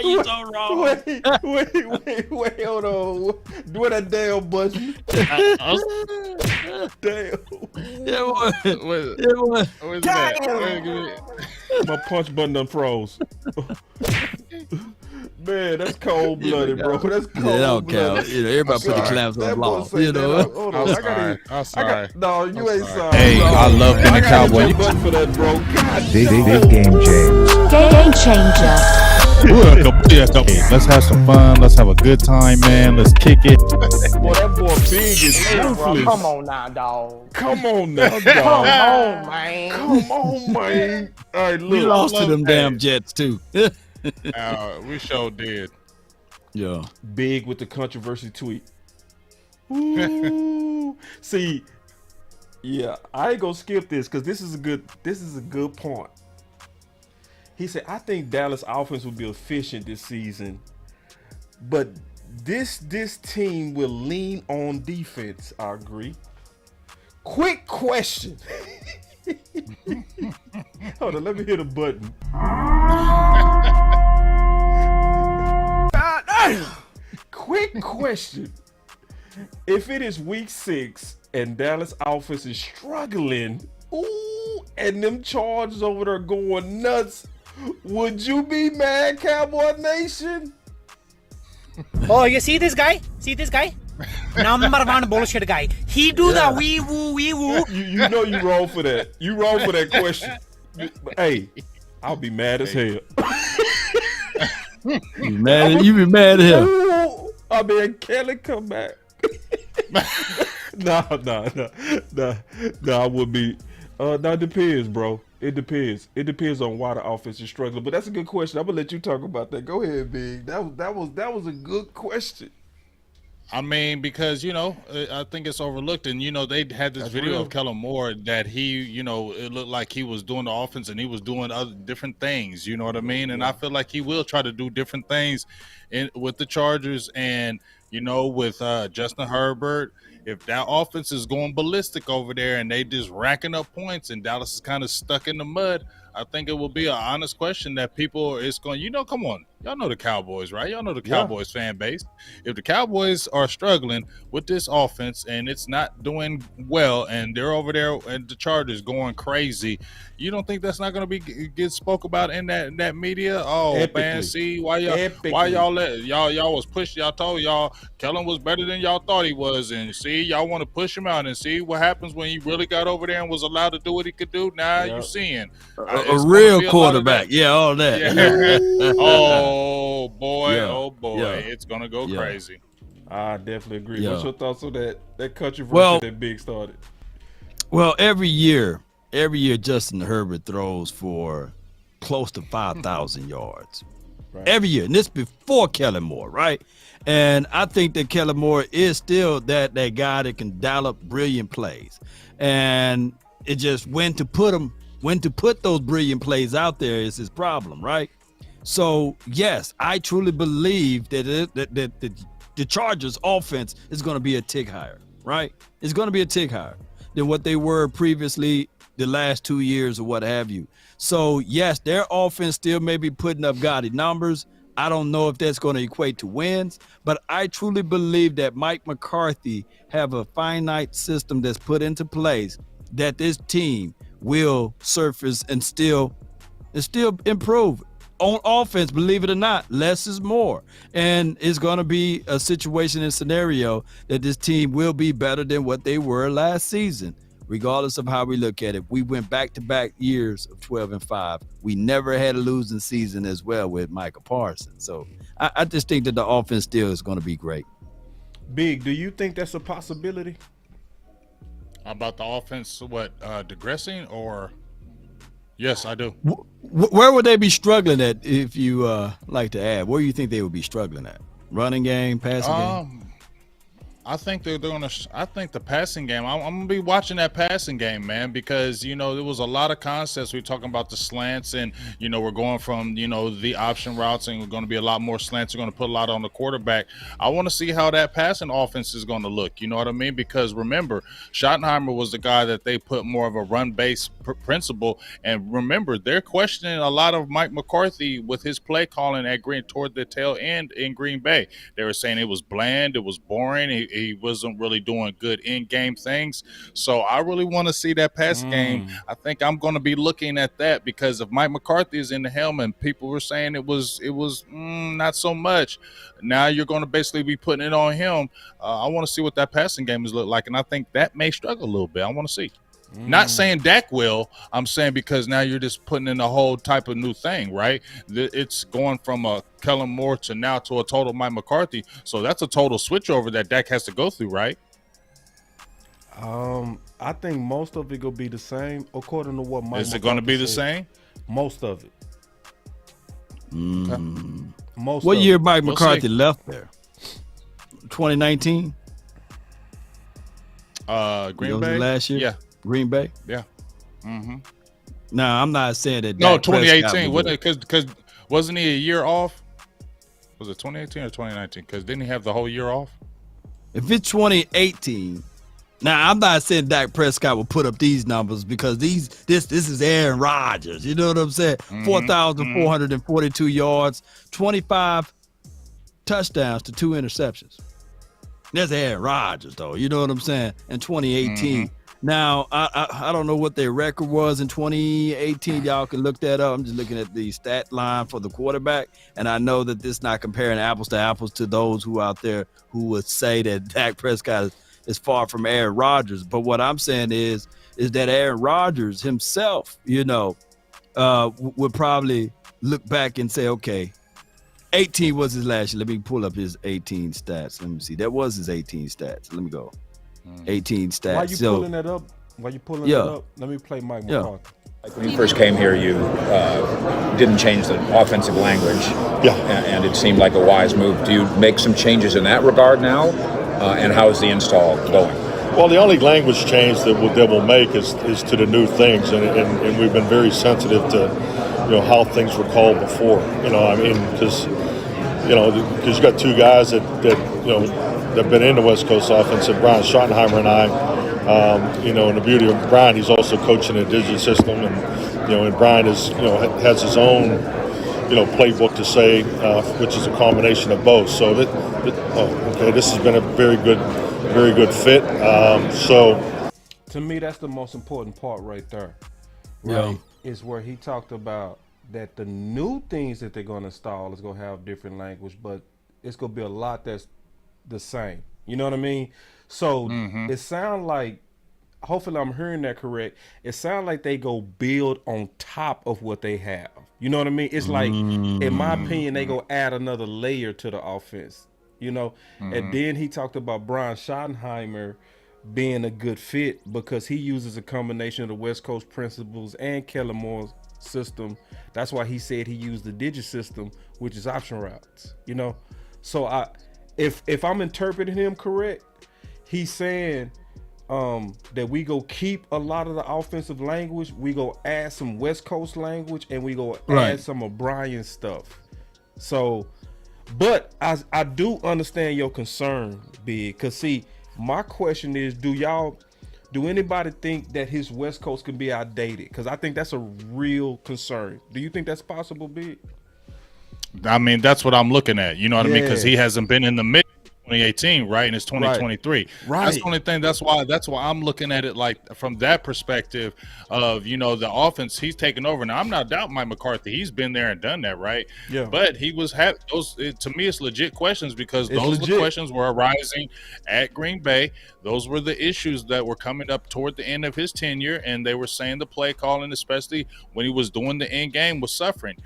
you so wrong. Wait, hold on. Do that damn button. Damn. My punch button done froze. Man, that's cold blooded, bro. That's cold blooded. Don't count. Everybody put the clamps on law. I'm sorry. No, you ain't sorry. Hey, I love being a Cowboy. For that, bro. Big game James. Game changer. Let's have some fun. Let's have a good time, man. Let's kick it. Boy, that boy big is ruthless. Come on now, dog. Come on now, dog. Come on, man. Come on, man. All right, look. We lost to them damn Jets too. We sure did. Yeah. Big with the controversy tweet. Ooh. See, yeah, I ain't gonna skip this because this is a good point. He said, I think Dallas offense will be efficient this season, but this team will lean on defense. I agree. Quick question. Hold on, let me hit a button. Quick question. If it is week 6 and Dallas offense is struggling, and them Chargers over there going nuts, would you be mad, Cowboy Nation? Oh, you see this guy? Number one bullshit guy. He do the wee woo. You know you wrong for that. You wrong for that question. Hey, I'll be mad as hell. You be mad at him. I mean, Kelly come back. No, I would be. That depends, bro. It depends. It depends on why the offense is struggling. But that's a good question. I'm gonna let you talk about that. Go ahead, Big. That was a good question. I mean, because, I think it's overlooked. And, they had this video of Kellen Moore that he, it looked like he was doing the offense and he was doing other different things. You know what I mean? And I feel like he will try to do different things with the Chargers and, with Justin Herbert. If that offense is going ballistic over there and they just racking up points and Dallas is kind of stuck in the mud, I think it will be an honest question that people is going, come on. Y'all know the Cowboys, right? Y'all know the Cowboys fan base. If the Cowboys are struggling with this offense and it's not doing well and they're over there and the Chargers going crazy, you don't think that's not going to be get spoke about in that media? Oh, epically. Man, see why y'all was pushed. Y'all told y'all Kellen was better than y'all thought he was, and see y'all want to push him out and see what happens when he really got over there and was allowed to do what he could do. Now you seeing a real quarterback. Yeah, all that. Yeah. Oh boy, it's gonna go crazy. I definitely agree. What's your thoughts on that controversy that Big started? Well, every year Justin Herbert throws for close to 5,000 yards. Right. Every year, and this before Kellen Moore, right? And I think that Kellen Moore is still that guy that can dial up brilliant plays, and it just when to put those brilliant plays out there is his problem, right? So yes, I truly believe that the Chargers offense is going to be a tick higher, right? It's going to be a tick higher than what they were previously the last 2 years or what have you. So yes, their offense still may be putting up gaudy numbers. I don't know if that's going to equate to wins, but I truly believe that Mike McCarthy have a finite system that's put into place that this team will surface and still improve. on offense, believe it or not, less is more. And it's going to be a situation and scenario that this team will be better than what they were last season, regardless of how we look at it. We went back-to-back years of 12-5. We never had a losing season as well with Micah Parsons. So I just think that the offense still is going to be great. Big, do you think that's a possibility? About the offense, digressing or? Yes, I do. Where would they be struggling at, if you like to add? Where do you think they would be struggling at? Running game, passing game? I think they're going to. I think the passing game. I'm going to be watching that passing game, man, because there was a lot of concepts. We're talking about the slants, and we're going from the option routes, and we're going to be a lot more slants. We're going to put a lot on the quarterback. I want to see how that passing offense is going to look. You know what I mean? Because remember, Schottenheimer was the guy that they put more of a run-based principle, and remember, they're questioning a lot of Mike McCarthy with his play calling at toward the tail end in Green Bay. They were saying it was bland, it was boring. He wasn't really doing good in-game things. So I really want to see that pass game. I think I'm going to be looking at that, because if Mike McCarthy is in the helm and people were saying it was not so much, now you're going to basically be putting it on him. I want to see what that passing game is look like, and I think that may struggle a little bit. I want to see. Not saying Dak will. I'm saying because now you're just putting in a whole type of new thing, right? It's going from a Kellen Moore to now to a total Mike McCarthy. So that's a total switchover that Dak has to go through, right? I think most of it will be the same, according to what Mike. Is it going to be the same? Most of it. Most. What year Mike McCarthy left there? 2019. Green Bay last year. Yeah. Green Bay? Yeah. Mm-hmm. No, I'm not saying that. No, 2018. Because wasn't he a year off? Was it 2018 or 2019? Because didn't he have the whole year off? If it's 2018, now I'm not saying Dak Prescott will put up these numbers, because this is Aaron Rodgers. You know what I'm saying? 4,442 yards, 25 touchdowns to 2 interceptions. That's Aaron Rodgers, though. You know what I'm saying? In 2018. Now, I don't know what their record was in 2018. Y'all can look that up. I'm just looking at the stat line for the quarterback, and I know that this is not comparing apples to apples to those who out there who would say that Dak Prescott is far from Aaron Rodgers. But what I'm saying is that Aaron Rodgers himself, would probably look back and say, okay, 18 was his last year. Let me pull up his 18 stats. Let me see. That was his 18 stats. Let me go. 18 stats. Why you pulling that up? That up? Let me play Mike McCarthy. When you first came here, you didn't change the offensive language. Yeah. And it seemed like a wise move. Do you make some changes in that regard now? And how is the install going? Well, the only language change that we'll make is to the new things, and we've been very sensitive to how things were called before. Because you got two guys that have been in the West Coast offense, and Brian Schottenheimer and I. And the beauty of Brian, he's also coaching a digital system, and Brian has his own playbook to say, which is a combination of both. So this has been a very good fit. So to me, that's the most important part right there. Right? Is where he talked about that the new things that they're going to install is going to have different language, but it's going to be a lot that's the same. You know what I mean? So it sounds like, hopefully I'm hearing that correct, it sounds like they go build on top of what they have. You know what I mean? It's like, in my opinion, they go add another layer to the offense. And then he talked about Brian Schottenheimer being a good fit because he uses a combination of the West Coast principles and Kellen Moore's system. That's why he said he used the digit system, which is option routes. So if I'm interpreting him correct, he's saying that we go keep a lot of the offensive language, we go add some West Coast language, and we go add some of Brian's stuff. So, but I do understand your concern, Big, because see, my question is, do anybody think that his West Coast can be outdated? Because I think that's a real concern. Do you think that's possible, Big? I mean, that's what I'm looking at. You know what I mean? Because he hasn't been in the mix 2018, right? And it's 2023. Right. That's the only thing. That's why I'm looking at it like from that perspective of, you know, the offense he's taken over. Now, I'm not doubting Mike McCarthy. He's been there and done that, right? Yeah. But he was to me, it's legit questions because It's those legit. questions were arising at Green Bay. Those were the issues that were coming up toward the end of his tenure, and they were saying the play calling, especially when he was doing the end game, was suffering.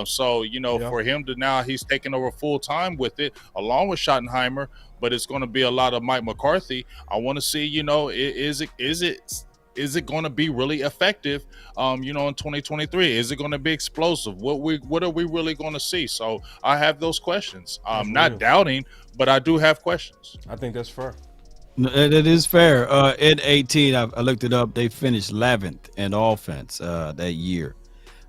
So, you know, for him to now he's taking over full time with it, along with Schottenheimer, but it's going to be a lot of Mike McCarthy. I want to see, you know, is it going to be really effective, you know, in 2023? Is it going to be explosive? What are we really going to see? So I have those questions. I'm not doubting, but I do have questions. I think that's fair. It is fair. In 18, I looked it up. They finished 11th in offense that year.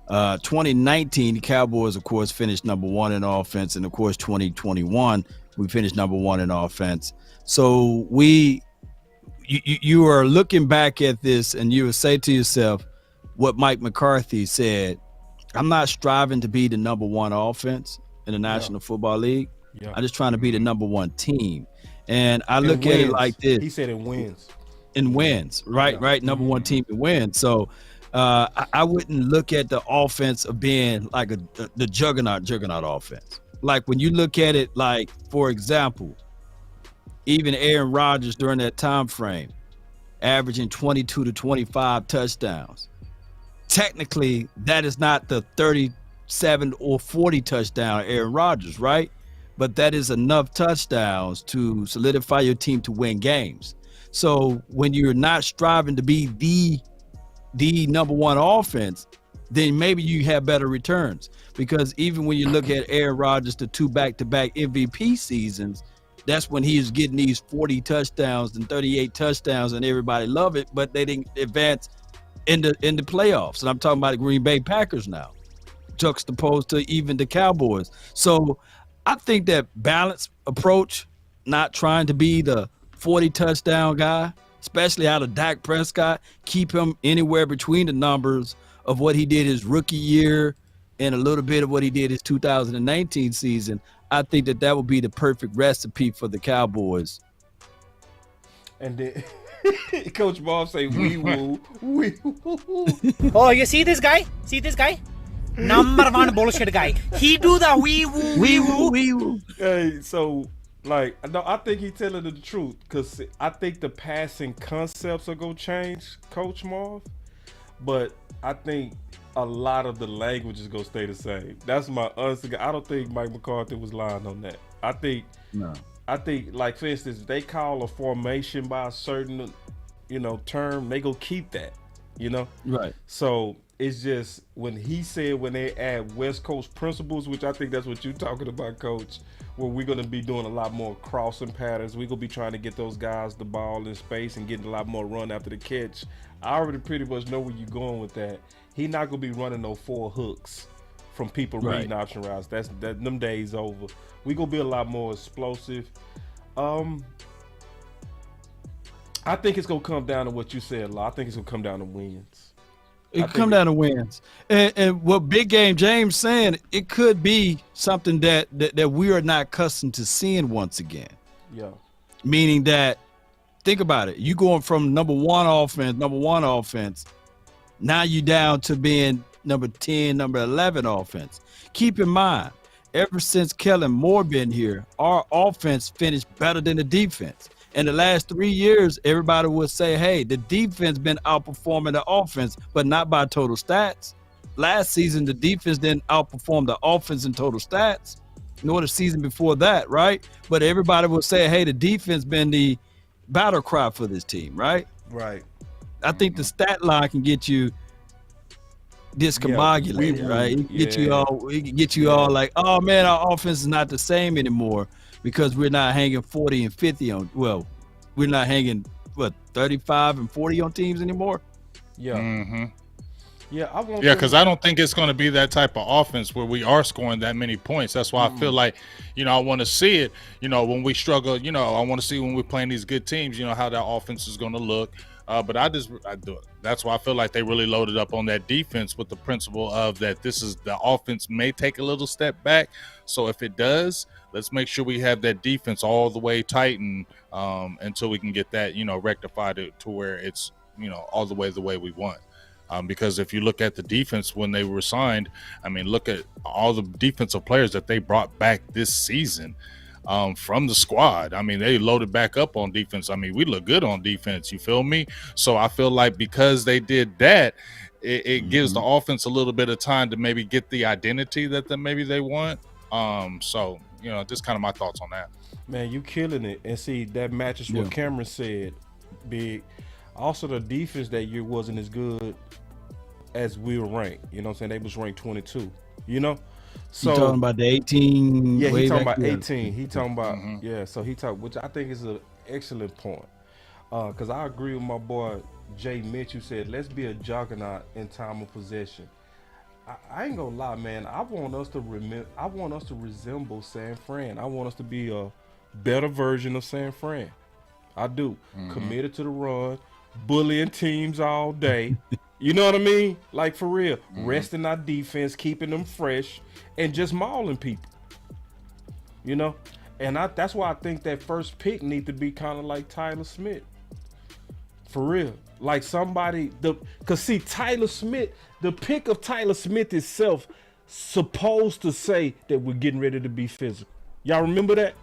2019, the Cowboys, of course, finished number 1 in offense, and of course, 2021, we finished number 1 in offense. So you are looking back at this, and you would say to yourself, what Mike McCarthy said: "I'm not striving to be the number 1 offense in the National Football League. I'm just trying to be the number 1 team." And I look at it like this. He said it wins. In wins, right? Right. Number 1 team in wins. So I wouldn't look at the offense of being like the juggernaut offense. Like when you look at it, like, for example, even Aaron Rodgers during that time frame, averaging 22 to 25 touchdowns. Technically, that is not the 37 or 40 touchdown Aaron Rodgers, right? But that is enough touchdowns to solidify your team to win games. So when you're not striving to be the number 1 offense, then maybe you have better returns. Because even when you look at Aaron Rodgers, the 2 back-to-back MVP seasons, that's when he was getting these 40 touchdowns and 38 touchdowns, and everybody loved it, but they didn't advance in the playoffs. And I'm talking about the Green Bay Packers now, juxtaposed to even the Cowboys. So I think that balanced approach, not trying to be the 40 touchdown guy, especially out of Dak Prescott, keep him anywhere between the numbers of what he did his rookie year and a little bit of what he did his 2019 season. I think that would be the perfect recipe for the Cowboys. And then Coach Bob say, we woo. Oh, you see this guy? See this guy? Number 1 bullshit guy. He do the wee woo. Hey, so like, no, I think he's telling the truth, because I think the passing concepts are gonna change, Coach Marv, but I think a lot of the language is gonna stay the same. That's my honest. I don't think Mike McCarthy was lying on that. I think, like, for instance, if they call a formation by a certain, you know, term, they go keep that, you know? Right. So it's just when he said when they add West Coast principles, which I think that's what you're talking about, Coach, where we're going to be doing a lot more crossing patterns. We're going to be trying to get those guys the ball in space and getting a lot more run after the catch. I already pretty much know where you're going with that. He's not going to be running no 4 hooks from people reading option routes. Them days over. We're going to be a lot more explosive. I think it's going to come down to what you said, La. I think it's going to come down to wins. It come down to wins. And what Big Game James saying, it could be something that we are not accustomed to seeing once again. Yeah. Meaning that, think about it. You going from number 1 offense, now you down to being number 10, number 11 offense. Keep in mind, ever since Kellen Moore been here, our offense finished better than the defense. In the last 3 years, everybody would say, hey, the defense been outperforming the offense, but not by total stats. Last season, the defense didn't outperform the offense in total stats, nor the season before that, right? But everybody would say, hey, the defense been the battle cry for this team, right? Right. I think the stat line can get you discombobulated, right? It can get you all like, oh man, our offense is not the same anymore, because we're not hanging 40 and 50 on, well, we're not hanging, 35 and 40 on teams anymore? Yeah. Mm-hmm. Yeah, because I don't think it's going to be that type of offense where we are scoring that many points. That's why I feel like, I want to see it, when we struggle, I want to see when we're playing these good teams, how that offense is going to look. But that's why I feel like they really loaded up on that defense with the principle of that the offense may take a little step back. So if it does, let's make sure we have that defense all the way tightened until we can get that, rectified to where it's, all the way we want. Because if you look at the defense when they were signed, I mean, look at all the defensive players that they brought back this season from the squad. I mean, they loaded back up on defense. I mean, we look good on defense. You feel me? So I feel like because they did that, it gives the offense a little bit of time to maybe get the identity that maybe they want. So, just kind of my thoughts on that. Man, you killing it. And see, that matches what Cameron said, Big. Also, the defense that year wasn't as good as we were ranked. You know what I'm saying? They was ranked 22. So you talking about the 18? Yeah, he talking about 18. He talking about So he talk, which I think is an excellent point. Because I agree with my boy Jay Mitch, who said, "Let's be a juggernaut in time of possession." I ain't gonna lie, man. I want us to resemble San Fran. I want us to be a better version of San Fran. I do. Committed to the run, bullying teams all day. You know what I mean? Like, for real. Resting our defense, keeping them fresh, and just mauling people. And that's why I think that first pick need to be kind of like Tyler Smith. For real. Like somebody, because see, Tyler Smith, the pick of Tyler Smith itself supposed to say that we're getting ready to be physical. Y'all remember that?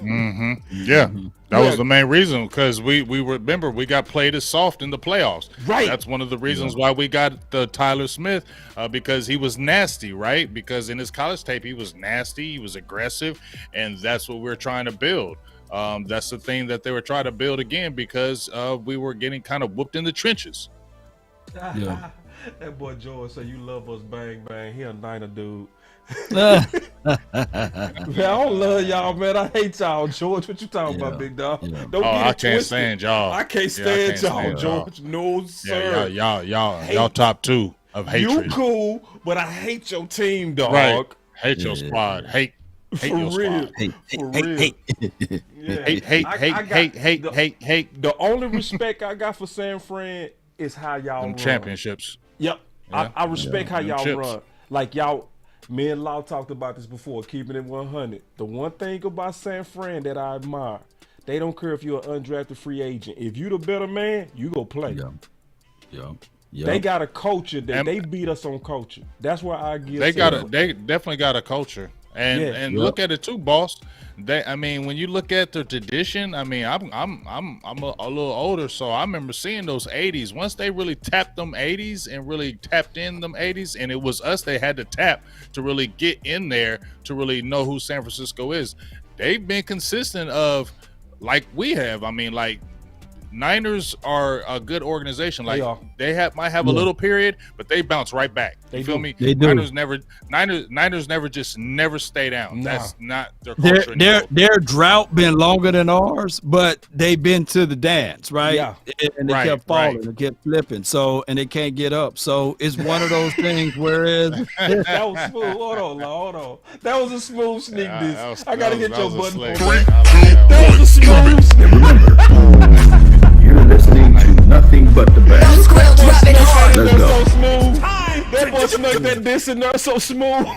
Yeah, that was the main reason, because we remember we got played as soft in the playoffs. Right. That's one of the reasons why we got the Tyler Smith, because he was nasty, right? Because in his college tape, he was nasty, he was aggressive, and that's what we're trying to build. That's the thing that they were trying to build again, because we were getting kind of whooped in the trenches. Yeah. That boy George say, "You love us, bang bang." He a Niner dude. Yeah. Man, I don't love y'all, man. I hate y'all, George. What you talking about, big dog? Yeah. Don't get it I can't twisted. stand y'all. I can't stand y'all, George. No, sir. Y'all top two of hatred. You cool, but I hate your team, dog. Right. Hate your squad. Hate your squad. Hate. Hate. The only respect I got for San Fran is how y'all Them run. championships. Yep. Yeah. I respect how Them y'all chips. run. Like y'all, me and Law talked about this before, keeping it 100. The one thing about San Fran that I admire, they don't care if you're an undrafted free agent. If you the better man, you go play. Yeah. They got a culture that they beat us on culture. That's why I give. They definitely got a culture. And look at it too, boss. When you look at the tradition, I'm a little older, so I remember seeing those 80s. Once they really tapped them 80s and really tapped in them 80s, and it was us they had to tap to really get in there to really know who San Francisco is. They've been consistent of like we have. Niners are a good organization. Like they might have a little period, but they bounce right back. You feel me? They do. Niners never stay down. Nah. That's not their culture. Their drought been longer than ours, but they've been to the dance, right? Yeah. And they kept falling, and kept flipping. So, and they can't get up. So it's one of those things. Whereas that was smooth. Hold on. That was a smooth sneak diss. I gotta get your button. That was a smooth sneak. You're listening to nothing but the best. Let's go. So smooth. That boy snuck that diss in there so smooth.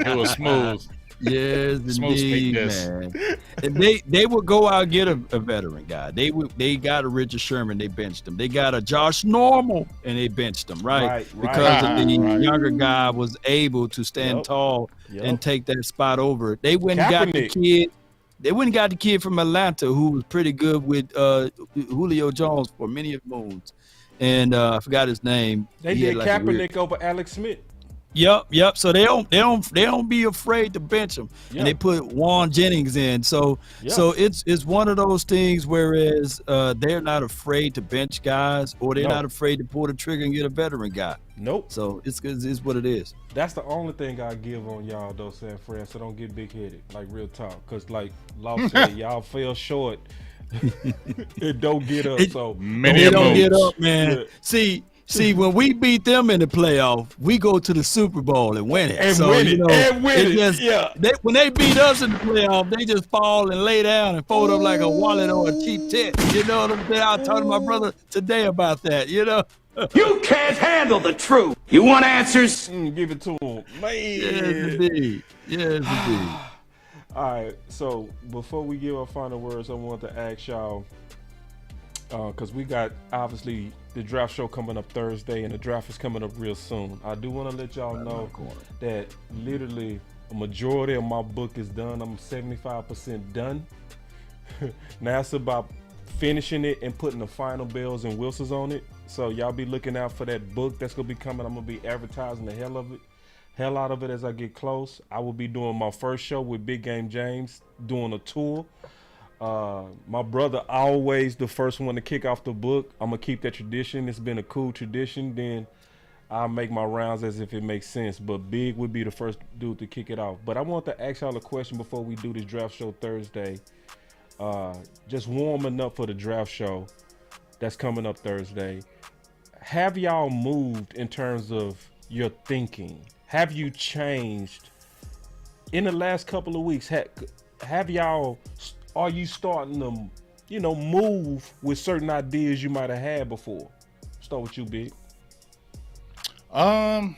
It was smooth. Yes, Smooth indeed, speak man. And they would go out and get a veteran guy. They got a Richard Sherman, they benched him. They got a Josh Normal, and they benched him, right? Because of the younger guy was able to stand tall and take that spot over. They went and got the kid. They went and got the kid from Atlanta who was pretty good with Julio Jones for many moons, and I forgot his name. They did Kaepernick over Alex Smith. Yep. So they don't be afraid to bench him, and they put Juan Jennings in. So it's one of those things. Whereas they're not afraid to bench guys, or they're not afraid to pull the trigger and get a veteran guy. Nope. So it's what it is. That's the only thing I give on y'all though, San Fran. So don't get big headed, like real talk. Cause like Law said, y'all fell short. It don't get up. They don't get up, man. Yeah. See, when we beat them in the playoff, we go to the Super Bowl and win it. When they beat us in the playoff, they just fall and lay down and fold up like a wallet or a cheap tit. You know what I'm saying? I talked to my brother today about that, you know? You can't handle the truth. You want answers? Give it to him. Man. Yes, indeed. Yes, indeed. All right, so before we give our final words, I want to ask y'all, because we got, obviously, the draft show coming up Thursday, and the draft is coming up real soon. I do want to let y'all know that literally a majority of my book is done. I'm 75% done. Now it's about finishing it and putting the final bells and whistles on it. So y'all be looking out for that book that's going to be coming. I'm going to be advertising the hell out of it as I get close. I will be doing my first show with Big Game James, doing a tour. My brother always the first one to kick off the book. I'm gonna keep that tradition. It's been a cool tradition. Then I'll make my rounds as if it makes sense. But Big would be the first dude to kick it off. But I want to ask y'all a question before we do this draft show Thursday. Just warming up for the draft show that's coming up Thursday. Have y'all moved in terms of your thinking? Have you changed in the last couple of weeks? Have y'all? Are you starting to, move with certain ideas you might have had before? Start with you, Big. I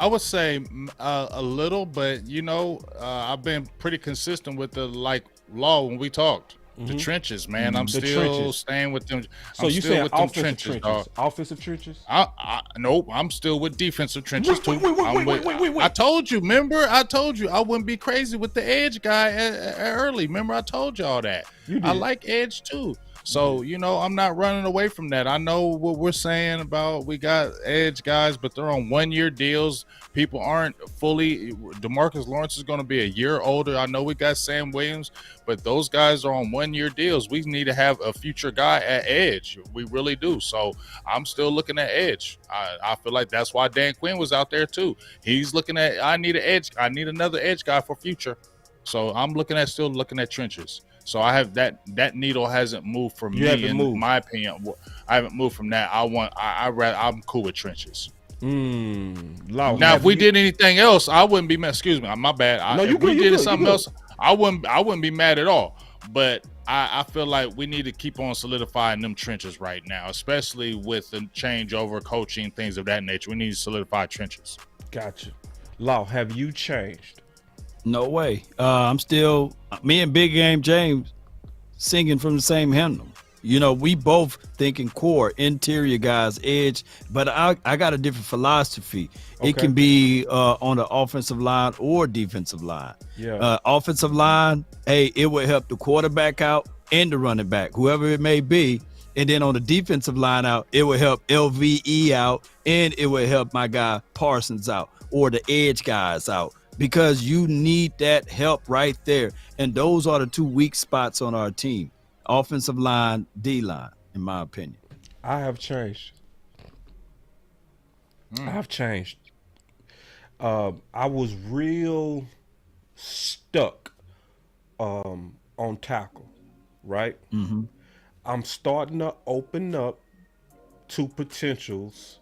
would say a little, but I've been pretty consistent with the law when we talked. The trenches, man. I'm still staying with them. So you saying offensive trenches? Offensive trenches? Nope. I'm still with defensive trenches too. Wait. I told you. Remember, I told you I wouldn't be crazy with the edge guy early. Remember, I told y'all that. I like edge too. So, I'm not running away from that. I know what we're saying about we got edge guys, but they're on 1-year deals. People aren't fully. DeMarcus Lawrence is going to be a year older. I know we got Sam Williams, but those guys are on 1-year deals. We need to have a future guy at edge. We really do. So I'm still looking at edge. I feel like that's why Dan Quinn was out there too. He's looking at, I need an edge. I need another edge guy for future. So I'm still looking at trenches. So I have that needle hasn't moved for me in my opinion. I haven't moved from that. I'm cool with trenches. Now, if we did anything else, I wouldn't be mad. Excuse me, my bad. If we did something else, I wouldn't be mad at all. But I feel like we need to keep on solidifying them trenches right now, especially with the changeover, coaching, things of that nature. We need to solidify trenches. Gotcha. Law, have you changed? No way. I'm still, me and Big Game James singing from the same hymnal. We both thinking core, interior guys, edge, but I got a different philosophy. Okay. It can be on the offensive line or defensive line. Yeah. Offensive line, it will help the quarterback out and the running back, whoever it may be. And then on the defensive line out, it will help LVE out and it will help my guy Parsons out or the edge guys out. Because you need that help right there. And those are the two weak spots on our team. Offensive line, D-line, in my opinion. I have changed. I was real stuck on tackle, right? Mm-hmm. I'm starting to open up to potentials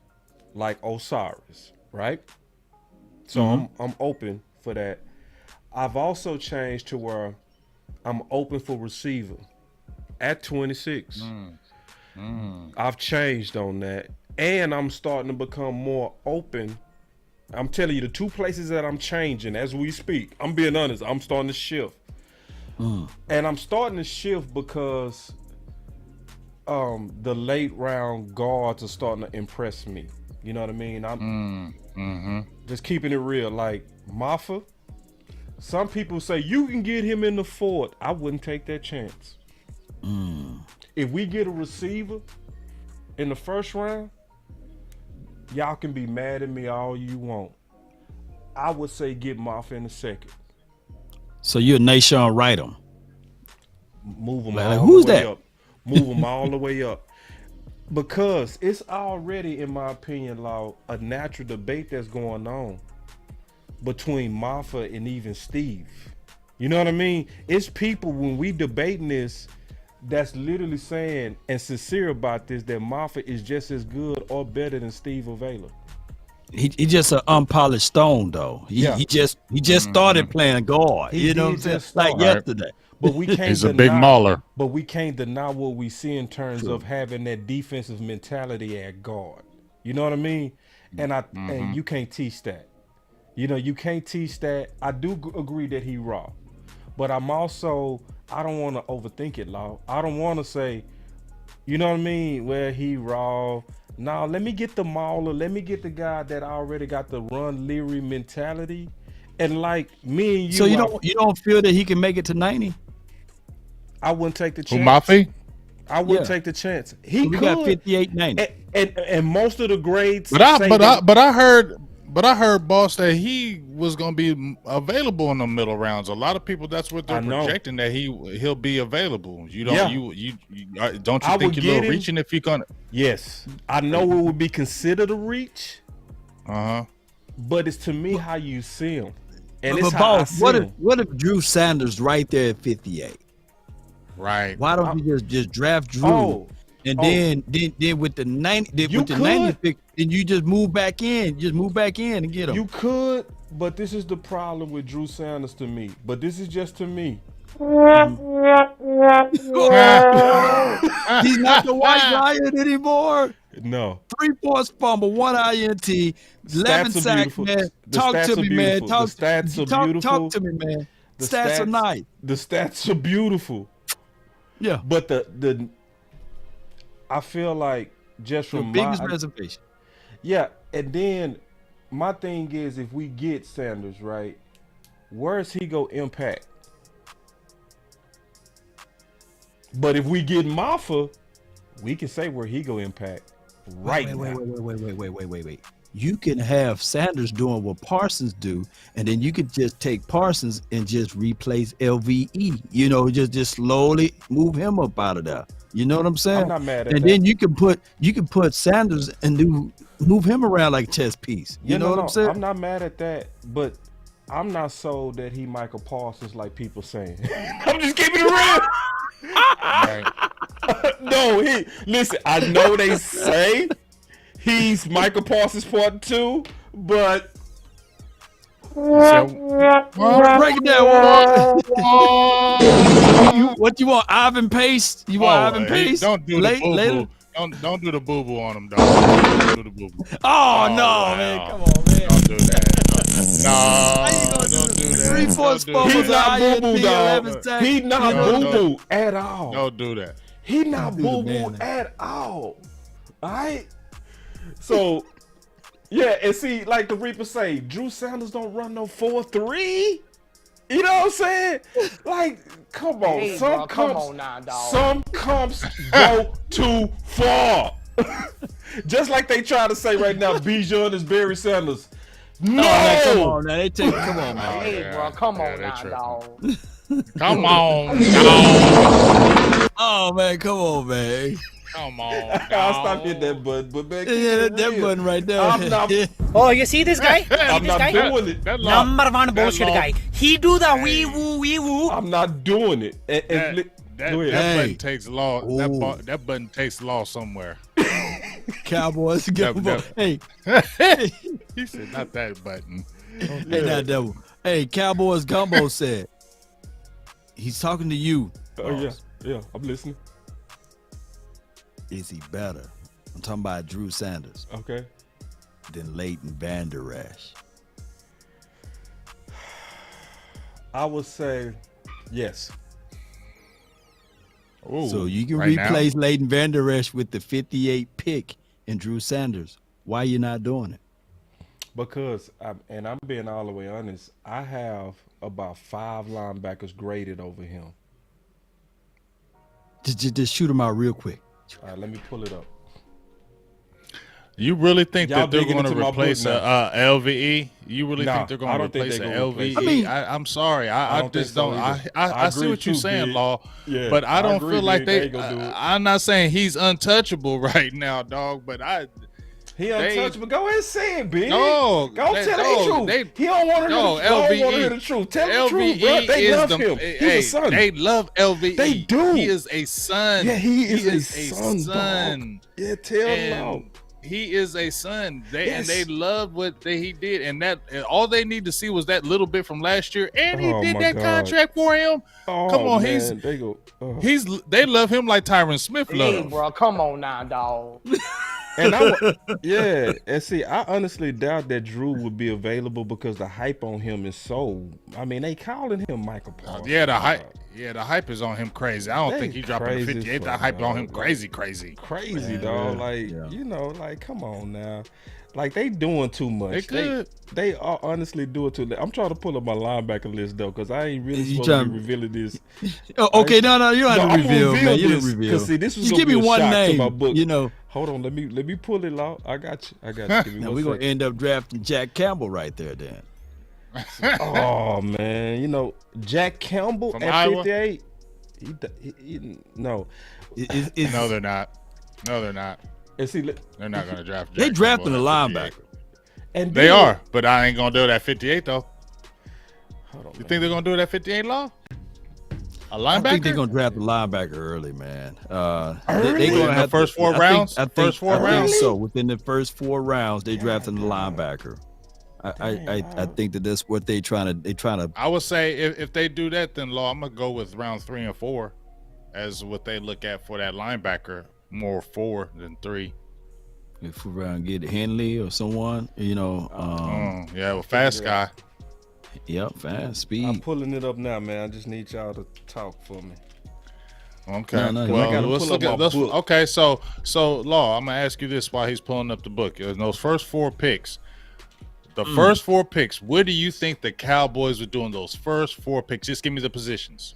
like Osiris, right? So I'm open for that. I've also changed to where I'm open for receiver at 26. I've changed on that. And I'm starting to become more open. I'm telling you, the two places that I'm changing as we speak, I'm being honest, I'm starting to shift. And I'm starting to shift because the late round guards are starting to impress me. You know what I mean? I'm just keeping it real. Like Maffa, some people say you can get him in the fourth. I wouldn't take that chance. If we get a receiver in the first round, y'all can be mad at me all you want. I would say get Maffa in the second. So you're Nation Wright him. Move him all the way up. Move him all the way up. Because it's already, in my opinion, Law, a natural debate that's going on between Maffa and even Steve. You know what I mean? It's people, when we debating this, that's literally saying and sincere about this that Moffitt is just as good or better than Steve Avila. He just an unpolished stone though. He just started playing guard. He You know did what I'm saying? just Like start. yesterday. But we can't He's a deny, big mauler. But we can't deny what we see in terms of having that defensive mentality at guard. You know what I mean? And and you can't teach that. You know, you can't teach that. I do agree that he raw, but I don't want to overthink it, Law. I don't want to say, you know what I mean? Well, he raw. No, let me get the mauler. Let me get the guy that already got the run Leary mentality. And like me and you. So you don't feel that he can make it to 90? I wouldn't take the chance. Mafi? I wouldn't take the chance. We got 58, 90. And most of the grades. But I heard, boss, that he was going to be available in the middle rounds. A lot of people, that's what they're projecting, that he'll be available. You don't don't you think you're a little reaching if you're gonna? Yes, I know it would be considered a reach. But it's to me how you see him, and it's how I see him. What if Drew Sanders right there at 58? Right. Why don't you just draft Drew then with the 90 pick, then you just move back in, and get him. You could, but this is the problem with Drew Sanders to me. But this is just to me. He's not the white lion anymore. No. 3 forced fumble, 1 INT, 11 sacks, man. Talk to me, man. The stats are beautiful. Talk to me, man. The stats are nice. The stats are beautiful. Yeah. But the I feel like just from the biggest reservation. Yeah, and then my thing is, if we get Sanders right, where's he go impact? But if we get Maffa, we can say where he go impact right now. Wait. You can have Sanders doing what Parsons do, and then you could just take Parsons and just replace LVE. You know, just slowly move him up out of there. You know what I'm saying? I'm not mad at and that. then you can put Sanders and move him around like a chess piece. You know what I'm saying? I'm not mad at that, but I'm not sold that he Michael Parsons like people saying. I'm just keeping it real. No, listen, I know they say he's Michael Parsons part 2, but break it down. What you want? Ivan Pace? You want Ivan Pace? Don't do the boo-boo. Don't do the boo-boo on him, dog. Don't do the boo-boo. Oh, no, man. Come on, man. Don't do that. No, don't do that. 3 forced fumbles. He's not boo-boo, dog. He's not boo-boo at all. Don't do that. He's not boo-boo at all. All right? So, yeah, and see, like the Reaper say, Drew Sanders don't run no 4.3. You know what I'm saying? Like, come on. Hey, some comps go too far. Just like they try to say right now, Bijan is Barry Sanders. No! Come on, now. Come on, man. Hey, bro, come on now, dog. Come on, dog. Oh, man, come on, man. Come on, I'll stop hitting that button, but man, that button right there. I'm not, Oh, you see this guy? I'm not doing it. Number one bullshit guy. He do the wee woo. I'm not doing it. That button takes law. That button takes law somewhere. Cowboys, hey. He said, not that button. Hey, not that one. Hey, Cowboys Gumbo said, he's talking to you. Oh, yeah, I'm listening. Is he better? I'm talking about Drew Sanders. Okay. Than Leighton Vander Esch. I would say yes. Ooh, so you can replace Leighton Vander Esch with the 58 pick and Drew Sanders. Why you not doing it? Because, I'm being all the way honest, I have about 5 linebackers graded over him. Just shoot him out real quick. All right, let me pull it up. You really think that they're going to replace a LVE? You really think they're going to replace a LVE? I mean, I'm sorry. I just don't. I see what you're saying, Law. Yeah, but I don't feel like they ain't gonna do it. I'm not saying he's untouchable right now, dog. But He untouchable. Go ahead and say it, B. No, go tell the truth. He don't want to hear the truth. Tell the truth, bro. They love him. He's a son. They love LVE. They do. He is a son. Yeah, he is a son. Yeah, tell him. He is a son. And they love what he did, and all they need to see was that little bit from last year, and he did that contract for him. Oh, come on, man. they love him like Tyron Smith loved him. Hey, bro, come on now, dog. And and see, I honestly doubt that Drew would be available because the hype on him is so. I mean, they calling him Michael Parsons. Yeah, the hype is on him crazy. I don't think he dropping the 58. The hype on him crazy, dog. Like like come on now, like they doing too much. They are honestly doing too much. I'm trying to pull up my linebacker list though, because I ain't really supposed to be revealing this. Okay, no, you don't have to reveal, man. You didn't reveal. Because see, this was just give me one name to my book. Hold on, let me pull it out. I got you. Now we're gonna end up drafting Jack Campbell right there, then. Oh man, Jack Campbell from at Iowa? 58. No, no, they're not. No, they're not. And see, they're not gonna draft. Jack They drafting a Campbell linebacker, and they are, but I ain't gonna do it at 58 though. Hold on, you think they're gonna do it at 58, Law? A linebacker? I think they're gonna draft a linebacker early, man. They gonna have first four rounds. First four rounds. So within the first 4 rounds, they drafting a linebacker. I think that's what they trying to. I would say if they do that, then Law, I'm gonna go with round 3 and 4 as what they look at for that linebacker. More 4 than 3. If we around get Henley or someone, fast guy. Yep, fast speed. I'm pulling it up now, man. I just need y'all to talk for me. Okay. Okay. So Law, I'm gonna ask you this while he's pulling up the book. In those first 4 picks, first 4 picks, what do you think the Cowboys would do in those first 4 picks? Just give me the positions.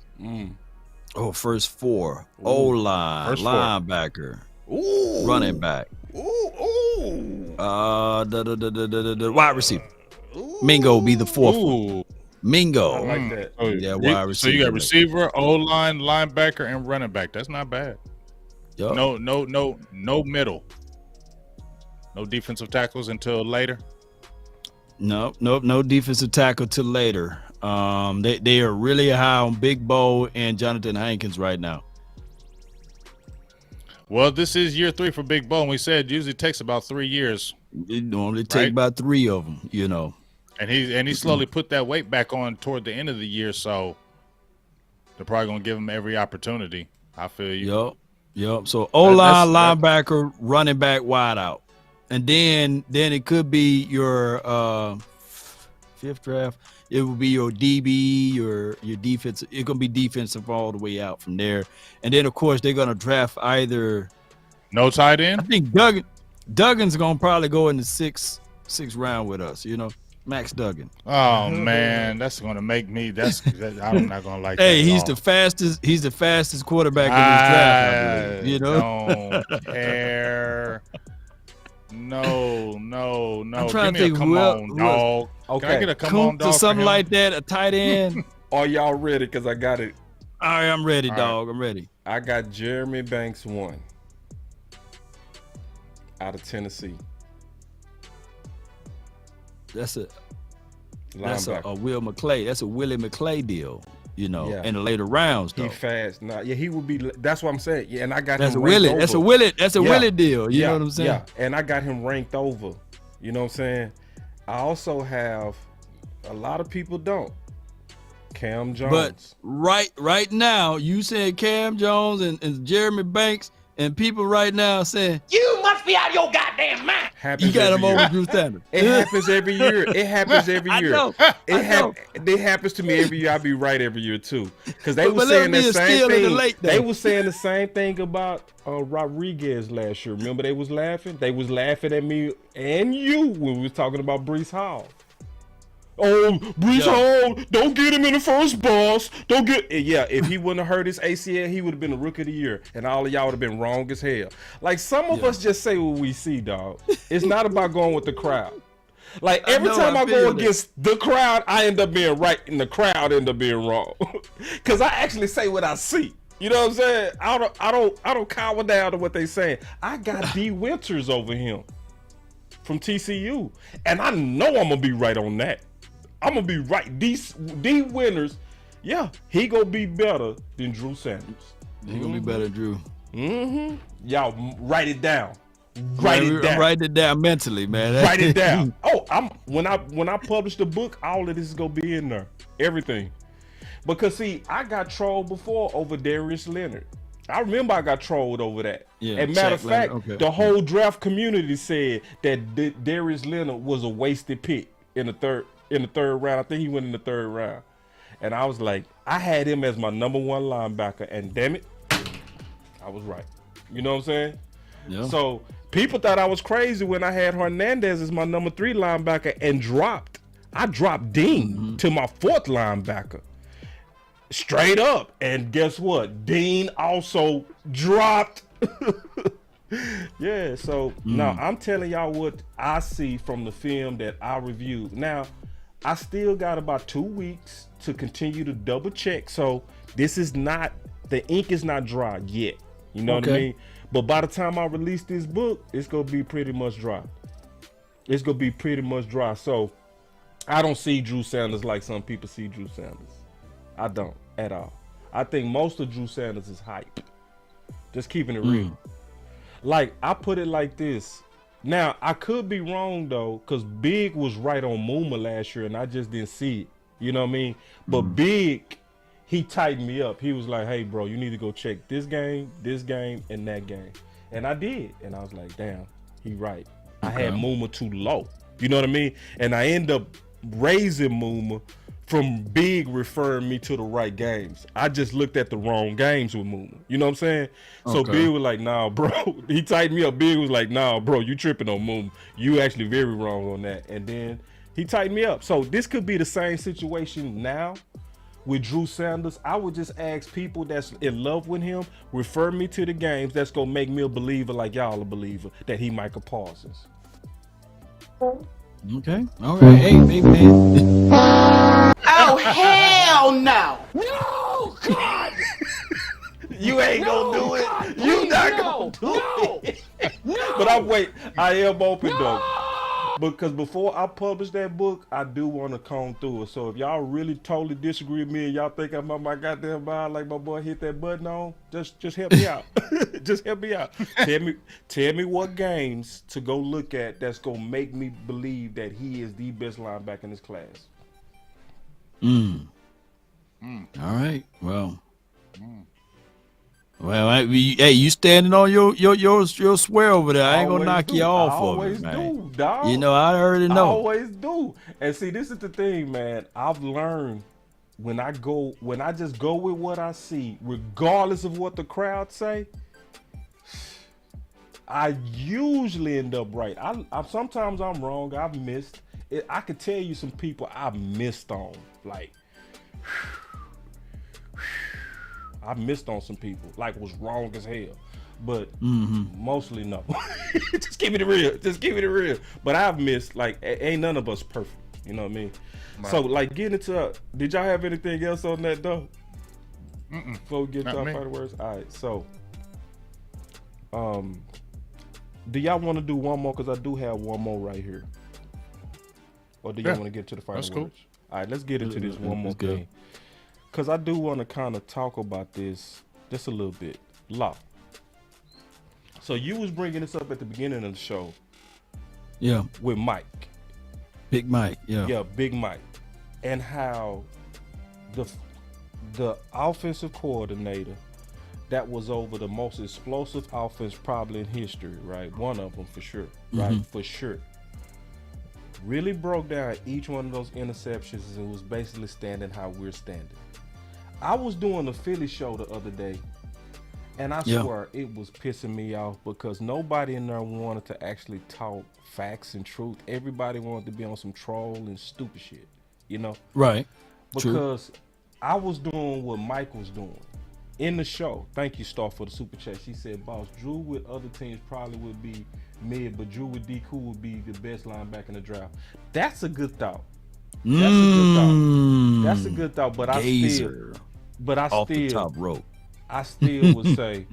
Oh, first 4. O-line, linebacker, running back, wide receiver. Mingo will be the 4th one. Mingo. I like that. Yeah, wide receiver. So you got receiver, O-line, linebacker, and running back. That's not bad. Yep. No middle. No defensive tackles until later. No defensive tackle till later. They are really high on Big Bo and Jonathan Hankins right now. Well, this is year 3 for Big Bo, and we said it usually takes about 3 years. It normally take about 3 of them, And he slowly put that weight back on toward the end of the year, so they're probably gonna give him every opportunity. I feel you. Yep. So O-line, linebacker, running back, wide out, and then it could be your 5th draft. It will be your DB or your defense. It's gonna be defensive all the way out from there, and then of course they're gonna draft either no tight end. I think Duggan's gonna probably go in the sixth round with us. Max Duggan. Oh man, that's gonna make me. I'm not gonna like. Hey, that he's the fastest. He's the fastest quarterback in this draft. Don't care. No. I'm trying Give me to think. come on, dog. Okay. Can I get a come on, dog? To something like that, a tight end. Are y'all ready? Because I got it. All right, I'm ready, dog. I'm ready. I got Jeremy Banks 1 out of Tennessee. That's a Will McClay. That's a Willie McClay deal. In the later rounds, though. He fast. He would be. That's what I'm saying. Yeah, and I got that's him. That's a Willie deal. You know what I'm saying? Yeah, and I got him ranked over. You know what I'm saying? I also have a lot of people don't. Cam Jones. But right now, you said Cam Jones and Jeremy Banks, and people right now saying You must be out of your goddamn mind. You got him over Drew Stanton. It happens every year. It happens every year. I know. It happens to me every year. I be right every year too. Because they were saying the same thing. They were saying the same thing about Rodriguez last year. Remember, they was laughing. They was laughing at me and you when we was talking about Breece Hall. Oh, Breece Hall, don't get him in the first boss. Don't get. Yeah, if he wouldn't have hurt his ACL, he would have been the rookie of the year, and all of y'all would have been wrong as hell. Like some of us just say what we see, dog. It's not about going with the crowd. Like every time I go against the crowd, I end up being right, and the crowd end up being wrong. Cause I actually say what I see. You know what I'm saying? I don't cower down to what they saying. I got D Winters over him. from TCU. And I know I'm going to be right on that. I'm going to be right. These winners, yeah, he going to be better than Drew Sanders. He going to be better than Drew. Mm-hmm. Y'all write it down. Write it down mentally, man. Write it down. Oh, when I publish the book, all of this is going to be in there. Everything. Because, see, I got trolled before over Darius Leonard. I remember I got trolled over that. Yeah, As a matter of fact, okay. the whole draft community said that Darius Leonard was a wasted pick in the third round. I think he went in the third round. And I was like, I had him as my number 1 linebacker, and damn it, I was right. You know what I'm saying? Yeah. So people thought I was crazy when I had Hernandez as my number 3 linebacker and I dropped Dean to my 4th linebacker. Straight up. And guess what? Dean also dropped. Yeah, so now I'm telling y'all what I see from the film that I reviewed. Now, I still got about 2 weeks to continue to double check. So this is not, the ink is not dry yet. You know what I mean? But by the time I release this book, it's going to be pretty much dry. It's going to be pretty much dry. So I don't see Drew Sanders like some people see Drew Sanders. I don't at all. I think most of Drew Sanders is hype. Just keeping it real. Like, I put it like this. Now, I could be wrong, though, because Big was right on Mooma last year, and I just didn't see it. You know what I mean? But Big, he tightened me up. He was like, hey, bro, you need to go check this game, and that game. And I did. And I was like, damn, he right. I had Mooma too low. You know what I mean? And I end up raising Mooma from Big referring me to the right games. I just looked at the wrong games with Mooma. You know what I'm saying? So Big was like, nah, bro. He tightened me up. Big was like, nah, bro, you tripping on Mooma. You actually very wrong on that. And then he tightened me up. So this could be the same situation now with Drew Sanders. I would just ask people that's in love with him, refer me to the games that's going to make me a believer like y'all a believer that he Michael Parsons. Okay. All right. Hey, big man. Oh, hell no! No, God! You ain't gonna do it. God, You not gonna do it. But I am open though. Because before I publish that book, I do want to comb through it. So if y'all really totally disagree with me and y'all think I'm on my goddamn vibe like my boy hit that button on, just help me out. Just help me out. Tell me what games to go look at that's gonna make me believe that he is the best linebacker in his class. All right. Well, hey, you standing on your swear over there. I ain't gonna knock you off of it, man. Always do, dog. You know, I already know. I always do. And see, this is the thing, man. I've learned when I just go with what I see, regardless of what the crowd say, I usually end up right. I sometimes I'm wrong. I've missed. I could tell you some people I've missed on. Like, I missed on some people. Like, was wrong as hell. But mostly no. Just keep it real. Just keep it real. But I've missed. Like, ain't none of us perfect. You know what I mean? Right. So, like, getting into. Did y'all have anything else on that though? Before we get to our final words. All right. So, do y'all want to do one more? Because I do have one more right here. Or do y'all want to get to the final words? Cool. All right, let's get into this one more thing. Because I do want to kind of talk about this just a little bit. Law. So you was bringing this up at the beginning of the show. Yeah. With Mike. Big Mike, yeah. Yeah, Big Mike. And how the offensive coordinator that was over the most explosive offense probably in history, right? One of them for sure, right? For sure. Really broke down each one of those interceptions and was basically standing how we're standing. I was doing a Philly show the other day, and I swear it was pissing me off because nobody in there wanted to actually talk facts and truth. Everybody wanted to be on some troll and stupid shit, you know? Right. Because I was doing what Mike was doing in the show. Thank you, Star, for the super chat. She said, boss, Drew with other teams probably would be mid, but Drew with D. Cool would be the best linebacker in the draft. That's a good thought. That's a good thought. That's a good thought. But Gazer. I still off the top rope. I still would say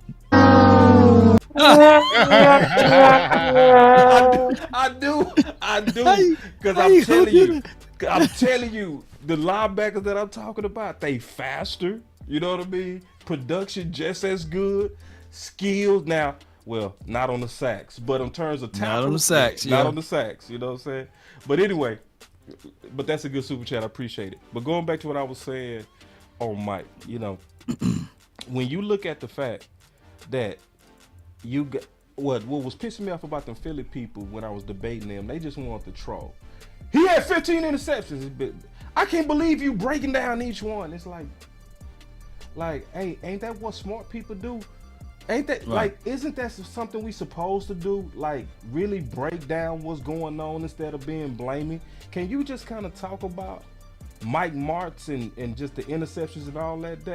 I do, because I'm telling you, the linebackers that I'm talking about, they faster. You know what I mean? Production just as good. Skills now, well, not on the sacks, but in terms of tackles, not on the sacks, not on the sacks. You know what I'm saying? But anyway, but that's a good super chat. I appreciate it. But going back to what I was saying on Mike, you know, when you look at the fact that you got what was pissing me off about them Philly people when I was debating them, they just wanted to troll. He had 15 interceptions. But I can't believe you breaking down each one. It's like, hey, ain't that what smart people do? Ain't that like, isn't that something we supposed to do? Like, really break down what's going on instead of being blaming? Can you just kind of talk about Mike Martz and just the interceptions and all that?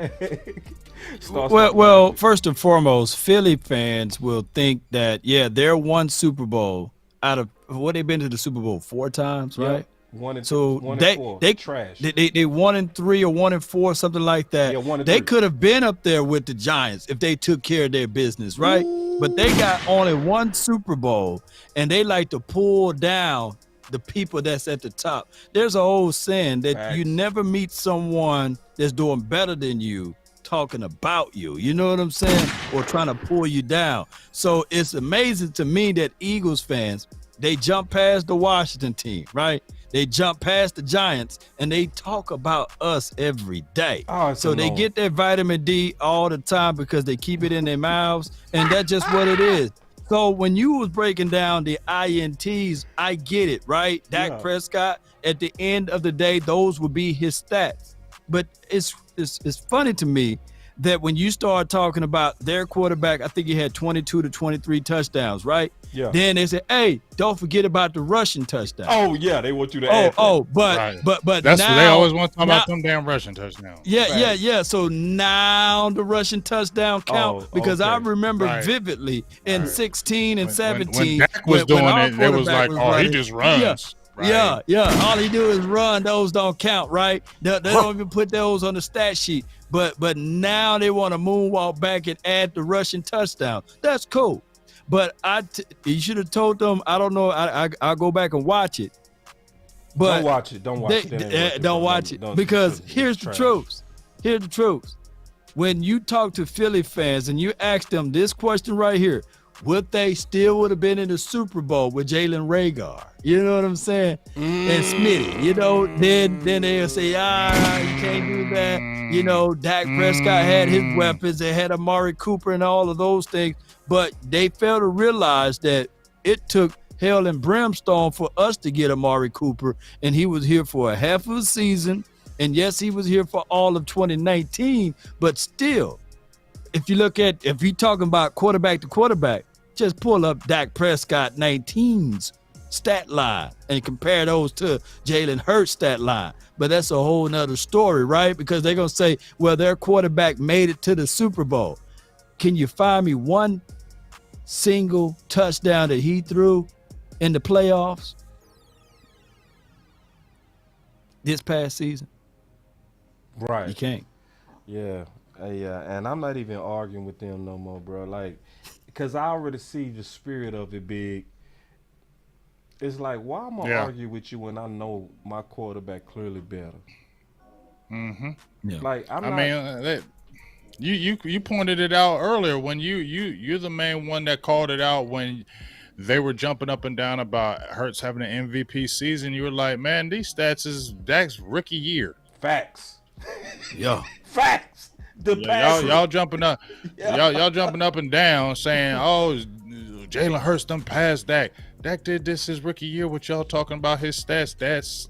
Well, first and foremost, Philly fans will think that, yeah, they're one Super Bowl out of what they've been to the Super Bowl 4 times, right? One and 4. They trash. They 1-3 or 1-4, something like that. Yeah, they could have been up there with the Giants if they took care of their business, right? Ooh. But they got only one Super Bowl, and they like to pull down the people that's at the top. There's an old saying that you never meet someone that's doing better than you talking about you. You know what I'm saying? Or trying to pull you down. So it's amazing to me that Eagles fans, they jump past the Washington team, right? They jump past the Giants, and they talk about us every day. So they get their vitamin D all the time because they keep it in their mouths, and that's just what it is. So when you was breaking down the INTs, I get it, right? Dak Prescott, at the end of the day, those would be his stats. But it's funny to me that when you start talking about their quarterback, I think he had 22 to 23 touchdowns, right? Yeah. Then they said, hey, don't forget about the rushing touchdown. Oh, yeah, they want you to add that. But that's now, what they always want to talk about, them damn rushing touchdowns. Yeah. So now the rushing touchdown count, because I remember vividly in 16 and 17. When Dak was doing it, it was like, he just runs. Yeah. All he do is run. Those don't count, right? They don't even put those on the stat sheet. But now they want to moonwalk back and add the rushing touchdown. That's cool. But you should have told them. I don't know. I'll go back and watch it. But don't watch it. Don't watch it. Because here's the truth. Here's the truth. When you talk to Philly fans and you ask them this question right here, would they still would have been in the Super Bowl with Jalen Reagor? You know what I'm saying? And Smitty, you know, then they'll say, you can't do that. You know, Dak Prescott had his weapons. They had Amari Cooper and all of those things. But they failed to realize that it took hell and brimstone for us to get Amari Cooper. And he was here for a half of a season. And yes, he was here for all of 2019. But still, if you're talking about quarterback to quarterback, just pull up Dak Prescott 19's stat line and compare those to Jalen Hurts' stat line. But that's a whole nother story, right? Because they're going to say, well, their quarterback made it to the Super Bowl. Can you find me one single touchdown that he threw in the playoffs this past season? Right. You can't. Yeah. And I'm not even arguing with them no more, bro. Like, because I already see the spirit of it, Big. It's like, why am I argue with you when I know my quarterback clearly better? Yeah. Like, you pointed it out earlier when you're the main one that called it out when they were jumping up and down about Hurts having an MVP season. You were like, man, these stats is Dak's rookie year. Facts. Yeah. Facts. Y'all jumping up, y'all jumping up and down saying, "Oh, Jalen Hurts done passed Dak. Dak did this his rookie year." What y'all talking about his stats?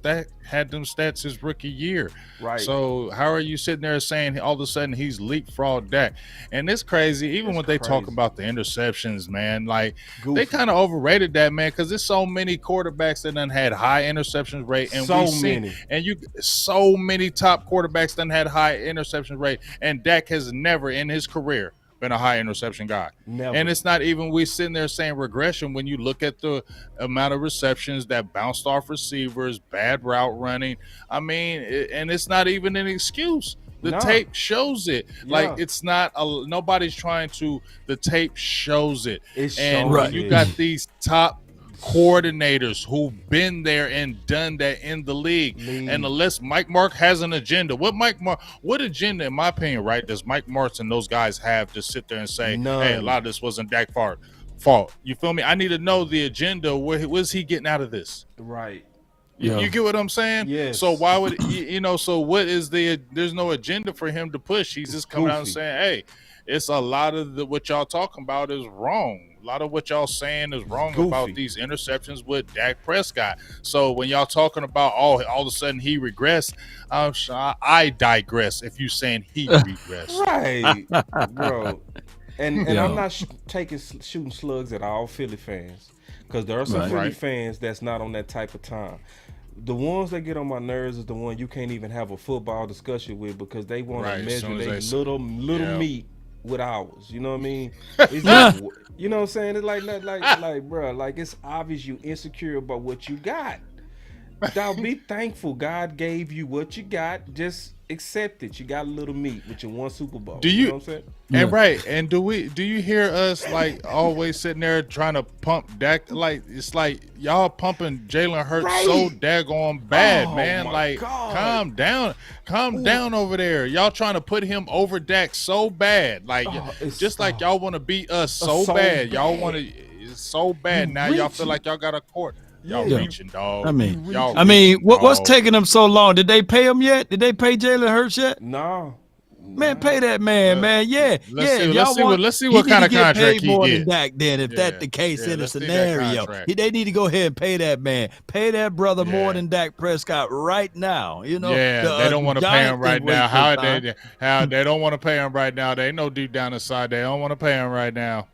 Dak had them stats his rookie year. Right. So how are you sitting there saying all of a sudden he's leapfrogged Dak? And it's crazy. Even when they talk about the interceptions, man, like they kind of overrated that, man, because there's so many quarterbacks that done had high interceptions rate, and so many top quarterbacks done had high interception rate, and Dak has never in his career been a high interception guy. Never. And it's not even we sitting there saying regression when you look at the amount of receptions that bounced off receivers, bad route running. I mean, and it's not even an excuse. The No. tape shows it. Yeah. Like it's not nobody's trying to. The tape shows it. It And shows when you it. got these top coordinators who've been there and done that in the league, and unless Mike Mark has an agenda, what agenda, in my opinion, right, does Mike Marks and those guys have to sit there and say, None. hey, a lot of this wasn't Dak fault? You feel me? I need to know the agenda. What's he getting out of this? Right. You get what I'm saying? Yes. So why would so what is there's no agenda for him to push. He's just coming out and goofy. saying, hey, it's a lot of what y'all talking about is wrong. A lot of what y'all saying is wrong about these interceptions with Dak Prescott. So when y'all talking about all of a sudden he regressed, I digress if you saying he regressed. Right, bro. And I'm not shooting slugs at all Philly fans, because there are some Philly fans that's not on that type of time. The ones that get on my nerves is the one you can't even have a football discussion with, because they want to measure their little meat with ours. You know what I mean? It's just, you know what I'm saying? It's like, bro, like it's obvious you insecure about what you got. Dog, be thankful God gave you what you got. Just accept it. You got a little meat with your one Super Bowl. You know what I'm saying? And and do you hear us like always sitting there trying to pump Dak? Like it's like y'all pumping Jalen Hurts so daggone bad, man. Like calm down over there. Y'all trying to put him over Dak so bad, like just like y'all want to beat us so bad. Y'all want to so bad. Now y'all feel like y'all got a court. Y'all reaching, dog. I mean, what's taking them so long? Did they pay him yet? Did they pay Jalen Hurts yet? No. Man, pay that man, man. Yeah, Let's see what kind of contract he more get. than Dak then, if that's the case in a scenario. They need to go ahead and pay that man. Pay that brother more than Dak Prescott right now. You know. Yeah, they don't want to pay him right now. How they don't want to pay him right now? They know deep down inside they don't want to pay him right now.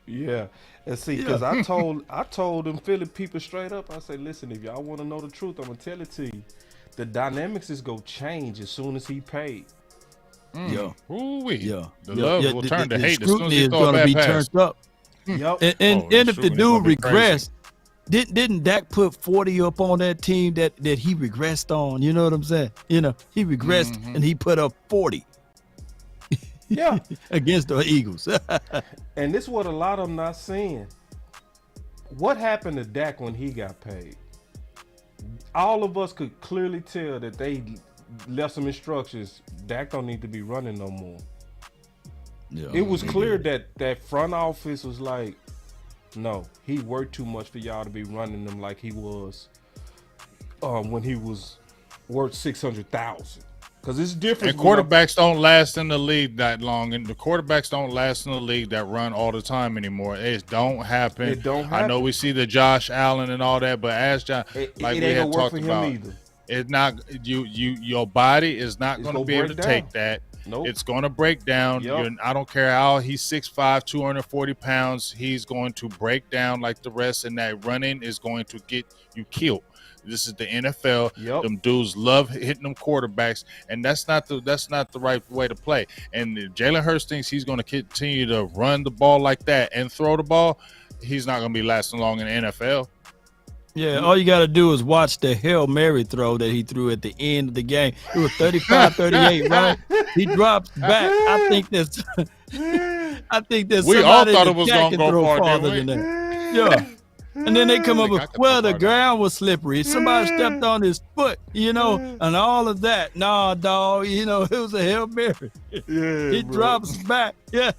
Yeah. And see, because I told them Philly people straight up, I say, listen, if y'all want to know the truth, I'm going to tell it to you. The dynamics is going to change as soon as he paid. The The love will turn to hate as soon as scrutiny he is throw a going to bad be pass. turned up. And if the dude regressed, didn't Dak put 40 up on that team that he regressed on? You know what I'm saying? You know, he regressed and he put up 40. Yeah. Against the Eagles. And this is what a lot of them not seeing. What happened to Dak when he got paid? All of us could clearly tell that they left some instructions. Dak don't need to be running no more. Yeah, it was clear that front office was like, no, he worked too much for y'all to be running them like he was when he was worth 600,000. Because it's different. And quarterbacks don't last in the league that long, and the quarterbacks don't last in the league that run all the time anymore. It don't happen. It don't happen. I know we see the Josh Allen and all that, but as John, like we had talked about, it's not your body is not going to be able to take that. Nope. It's going to break down. Yep. I don't care how he's 6'5", 240 pounds. He's going to break down like the rest, and that running is going to get you killed. This is the NFL. Yep. Them dudes love hitting them quarterbacks, and that's not the right way to play. And if Jalen Hurts thinks he's going to continue to run the ball like that and throw the ball, he's not going to be lasting long in the NFL. Yeah, all you got to do is watch the Hail Mary throw that he threw at the end of the game. It was 35-38, right? He drops back. I think that's we all thought it was going to go farther than that. Yeah. And then they come up with, well, the ground was slippery. Somebody stepped on his foot, you know, and all of that. Nah, dog, you know, it was a Hail Mary. Yeah, he drops back. Yeah,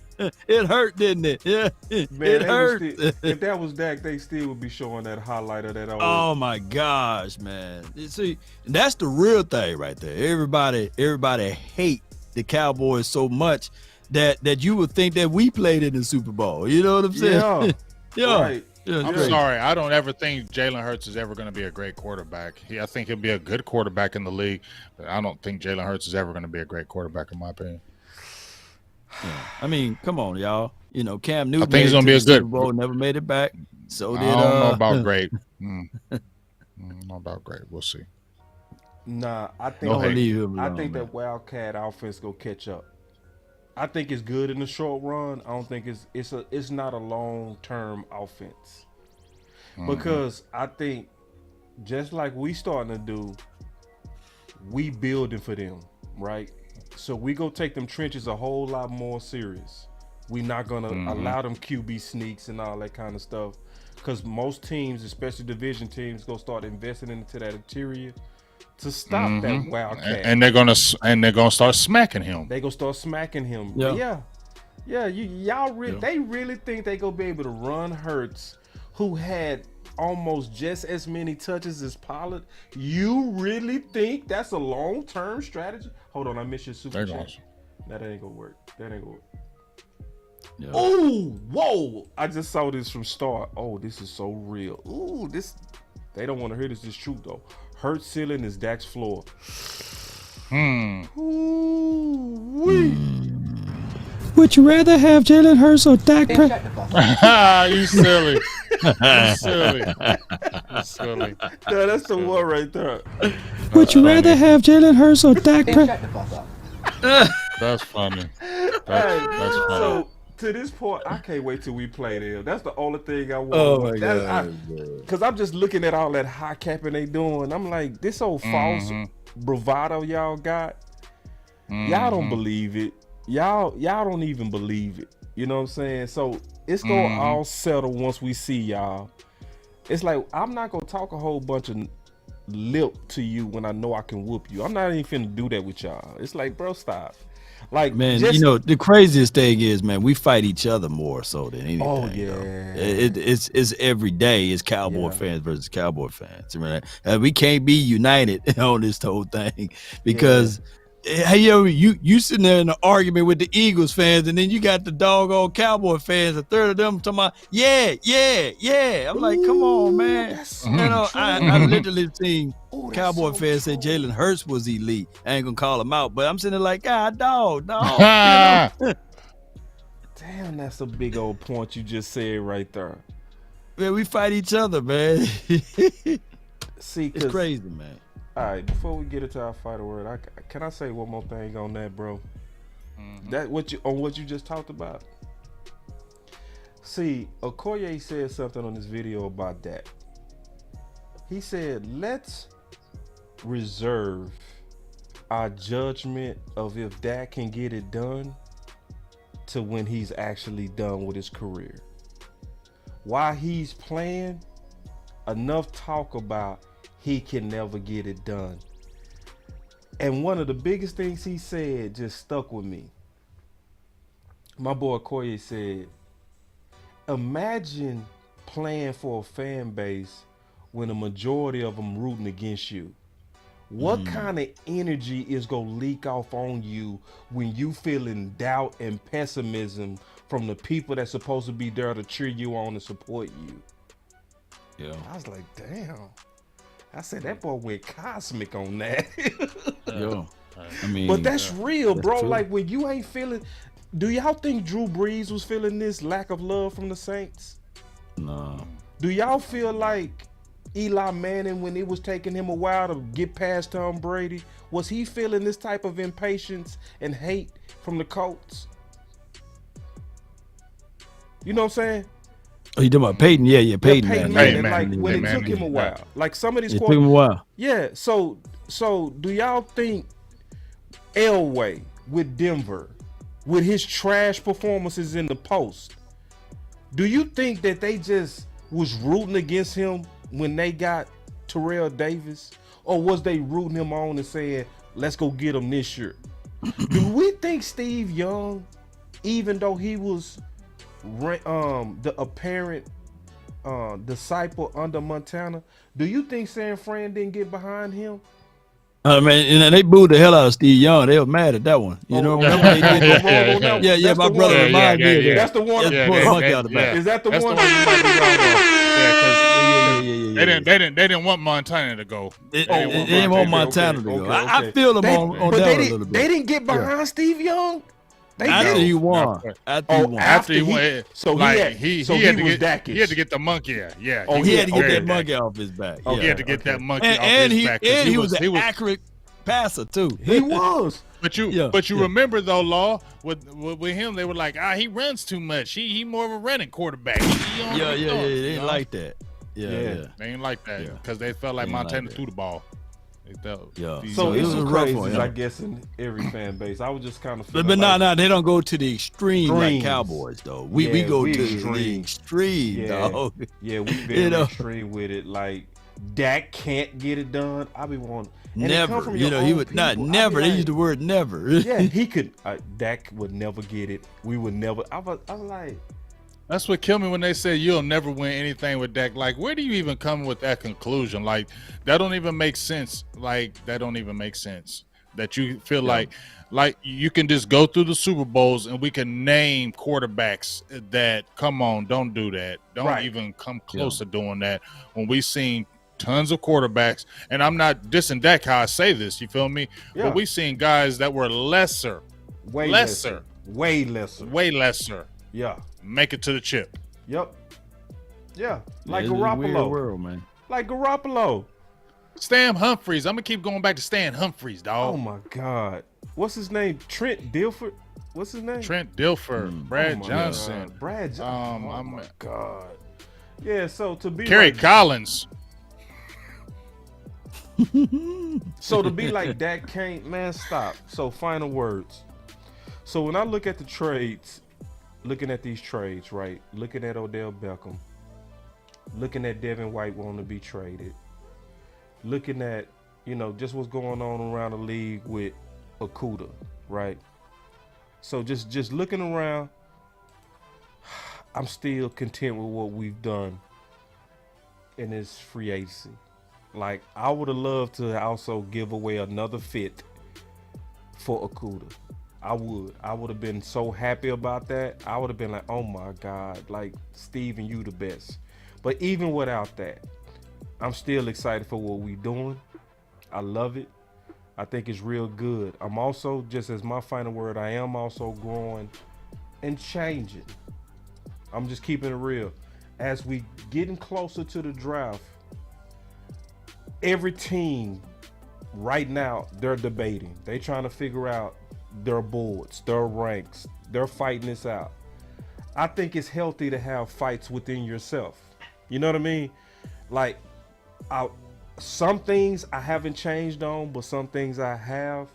it hurt, didn't it? Yeah, man, it hurt. If that was Dak, they still would be showing that highlight of that. Oh, my gosh, man. You see, that's the real thing right there. Everybody hate the Cowboys so much that you would think that we played in the Super Bowl. You know what I'm saying? Yeah, right. Yeah, I'm sorry. I don't ever think Jalen Hurts is ever going to be a great quarterback. I think he'll be a good quarterback in the league, but I don't think Jalen Hurts is ever going to be a great quarterback, in my opinion. Yeah. I mean, come on, y'all. You know, Cam Newton. I think he's going to be a good Super Bowl, never made it back. So did. I don't know about great. Not about great. We'll see. Nah, I think that Wildcat offense go catch up. I think it's good in the short run. I don't think it's not a long-term offense. Because I think just like we starting to do, we building for them. right? So we go take them trenches a whole lot more serious. We not gonna allow them QB sneaks and all that kind of stuff, because most teams, especially division teams, gonna start investing into that interior to stop that wildcat. And they're gonna start smacking him. They gonna start smacking him. Yeah. They really think they gonna be able to run Hurts, who had almost just as many touches as Pollard. You really think that's a long-term strategy? Hold on, I missed your super chat. That ain't gonna work. Yeah. Oh, whoa! I just saw this from Star. Oh, this is so real. Ooh, they don't want to hear this. This is true though. Hurts ceiling is Dak's floor. Ooh, wee. Would you rather have Jalen Hurts or Dak Prescott? You silly. You silly. You silly. No, that's the one right there. Would you rather have Jalen Hurts or Dak Prescott? That's funny. That's funny. So, to this point, I can't wait till we play them. That's the only thing I want. Oh my God. Because I'm just looking at all that high capping they doing. I'm like, this old false bravado y'all got. Y'all don't believe it. Y'all don't even believe it. You know what I'm saying? So it's gonna all settle once we see y'all. It's like, I'm not gonna talk a whole bunch of lip to you when I know I can whoop you. I'm not even finna do that with y'all. It's like, bro, stop. Like, man, you know, the craziest thing is, man, we fight each other more so than anything. Oh yeah, it's every day. It's Cowboy fans versus Cowboy fans. I mean, we can't be united on this whole thing because hey, you sitting there in an argument with the Eagles fans, and then you got the doggone Cowboy fans. A third of them talking about, yeah. I'm like, come on, man. You know, I literally seen Cowboy fans say Jalen Hurts was elite. I ain't gonna call him out, but I'm sitting there like, God, dog. You know? Damn, that's a big old point you just said right there. Man, we fight each other, man. See, it's crazy, man. All right, before we get into our fighter word, can I say one more thing on that, bro? That what you just talked about. See, Okoye said something on this video about that. He said, let's reserve our judgment of if Dak can get it done to when he's actually done with his career. While he's playing, enough talk about he can never get it done. And one of the biggest things he said just stuck with me. My boy Koye said, imagine playing for a fan base when a majority of them rooting against you. What kind of energy is gonna leak off on you when you feeling doubt and pessimism from the people that's supposed to be there to cheer you on and support you? Yeah. I was like, damn. I said that boy went cosmic on that. Yo, I mean, but that's real, bro. true. Like, when you ain't feeling, do y'all think Drew Brees was feeling this lack of love from the Saints? No. Do y'all feel like Eli Manning, when it was taking him a while to get past Tom Brady, was he feeling this type of impatience and hate from the Colts? You know what I'm saying? Oh, you talking about Peyton? Yeah, Peyton. Peyton man. Manning, like when it took him a while. Like some of these it took him a while. Yeah, so do y'all think Elway with Denver, with his trash performances in the post, do you think that they just was rooting against him when they got Terrell Davis? Or was they rooting him on and saying, let's go get him this year? Do we think Steve Young, even though he was the apparent disciple under Montana, do you think San Fran didn't get behind him? I mean, and they booed the hell out of Steve Young. They were mad at that one. You know, remember they did Yeah, my brother reminded me of that. That's the one. Is that the one? They didn't want Montana to go. They didn't want Montana to go. I feel them on that a little bit. They didn't get behind Steve Young. After he won. After he won. So he had to get the monkey out. Yeah. Oh, he had to get that monkey off his back. He had to get that monkey off his back. And he was an accurate passer too. He was. But you remember though, Law, with him, they were like, he runs too much. He more of a running quarterback. Yeah. They didn't like that. Yeah. They ain't like that because they felt like Montana threw the ball. Yeah. So it it's was a some rough crazies, one. Yeah. I guess, in every fan base. I was just kind of But no, they don't go to the extreme like Cowboys though. We go to the extreme, dog. Yeah, we very extreme with it. Like Dak can't get it done. I be wanting never. He would not never. They use the word never. Yeah, he could. Dak would never get it. We would never. I was like. That's what killed me when they said you'll never win anything with Dak. Like, where do you even come with that conclusion? Like, that don't even make sense. That you feel like you can just go through the Super Bowls and we can name quarterbacks that, come on, don't do that. Don't even come close to doing that. When we seen tons of quarterbacks, and I'm not dissing Dak how I say this, you feel me? Yeah. But we seen guys that were way lesser. Yeah. Make it to the chip. Yep. Yeah. Like it's a Garoppolo. weird world, man. Like Garoppolo. Stan Humphries. I'm gonna keep going back to Stan Humphries, dog. Oh my God. What's his name? Trent Dilfer. What's his name? Trent Dilfer. Brad Johnson. Brad Johnson. Oh my God. Yeah. So to be Kerry Collins. So to be like Dak can't, man, stop. So final words. So when I look at the trades, looking at these trades, right? Looking at Odell Beckham, looking at Devin White wanting to be traded, looking at, just what's going on around the league with Okuda, right? So just looking around, I'm still content with what we've done in this free agency. Like, I would have loved to also give away another fit for Okuda. I would have been so happy about that. I would have been like, oh my God, like, Steven, you the best. But even without that, I'm still excited for what we're doing. I love it. I think it's real good. I'm also, just as my final word, I am also growing and changing. I'm just keeping it real. As we getting closer to the draft, every team right now, they're debating. They trying to figure out their boards, their ranks. They're fighting this out. I think it's healthy to have fights within yourself. You know what I mean? Like, some things I haven't changed on, but some things I have.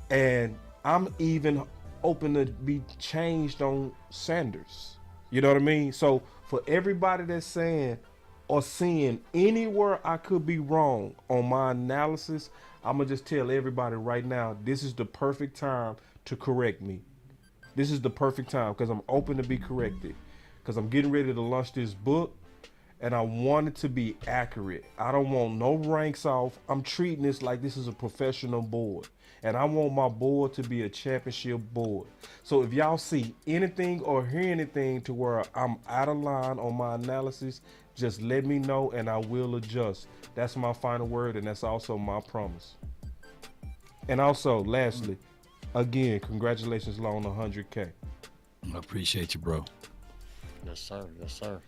And I'm even open to be changed on Sanders. You know what I mean? So for everybody that's saying or seeing anywhere I could be wrong on my analysis, I'm going to just tell everybody right now, this is the perfect time to correct me. This is the perfect time because I'm open to be corrected. Because I'm getting ready to launch this book and I want it to be accurate. I don't want no ranks off. I'm treating this like this is a professional board. And I want my board to be a championship board. So if y'all see anything or hear anything to where I'm out of line on my analysis, just let me know and I will adjust. That's my final word and that's also my promise. And also, lastly, again, congratulations on 100K. I appreciate you, bro. Yes, sir. Yes, sir.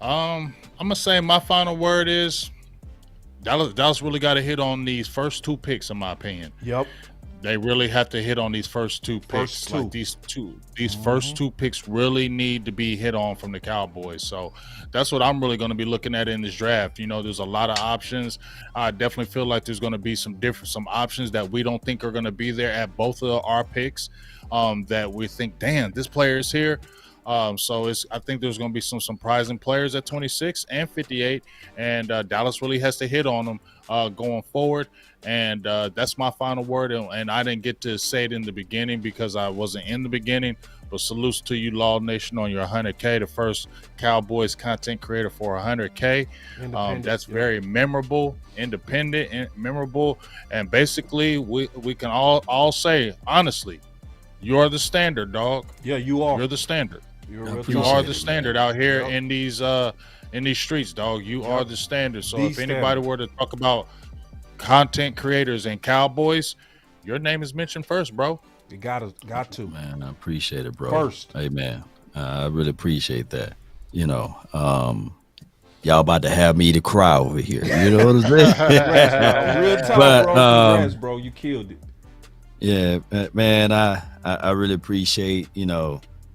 I'm gonna say my final word is Dallas really got to hit on these first two picks, in my opinion. Yep. They really have to hit on these first two picks. Like these first two picks really need to be hit on from the Cowboys. So that's what I'm really going to be looking at in this draft. There's a lot of options. I definitely feel like there's going to be some options that we don't think are going to be there at both of our picks. That we think, damn, this player is here. So I think there's going to be some surprising players at 26 and 58, and Dallas really has to hit on them going forward. And that's my final word. And I didn't get to say it in the beginning because I wasn't in the beginning. But salutes to you, Law Nation, on your 100K, the first Cowboys content creator for 100K. That's very memorable, independent, and memorable. And basically, we can all say honestly, you are the standard, dog. Yeah, you are. You're the standard. You are the standard out here in these streets, dog. You are the standard. So if anybody were to talk about content creators and Cowboys, your name is mentioned first, bro. You got to. Man, I appreciate it, bro. First. Hey, man, I really appreciate that. Y'all about to have me to cry over here. You know what I'm saying? Real talk, bro. Congrats, bro. You killed it. Yeah, man, I really appreciate,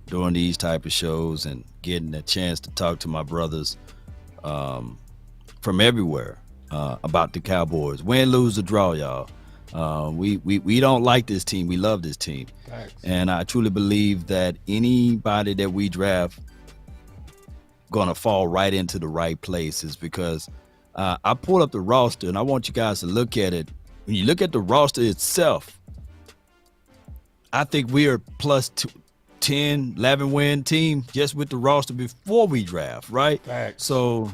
doing these type of shows and getting a chance to talk to my brothers from everywhere. about the Cowboys. Win, lose, or draw, y'all. We don't like this team. We love this team. Thanks. And I truly believe that anybody that we draft gonna fall right into the right places, because I pulled up the roster and I want you guys to look at it. When you look at the roster itself, I think we are plus 10, 11 win team just with the roster before we draft, right? Thanks. So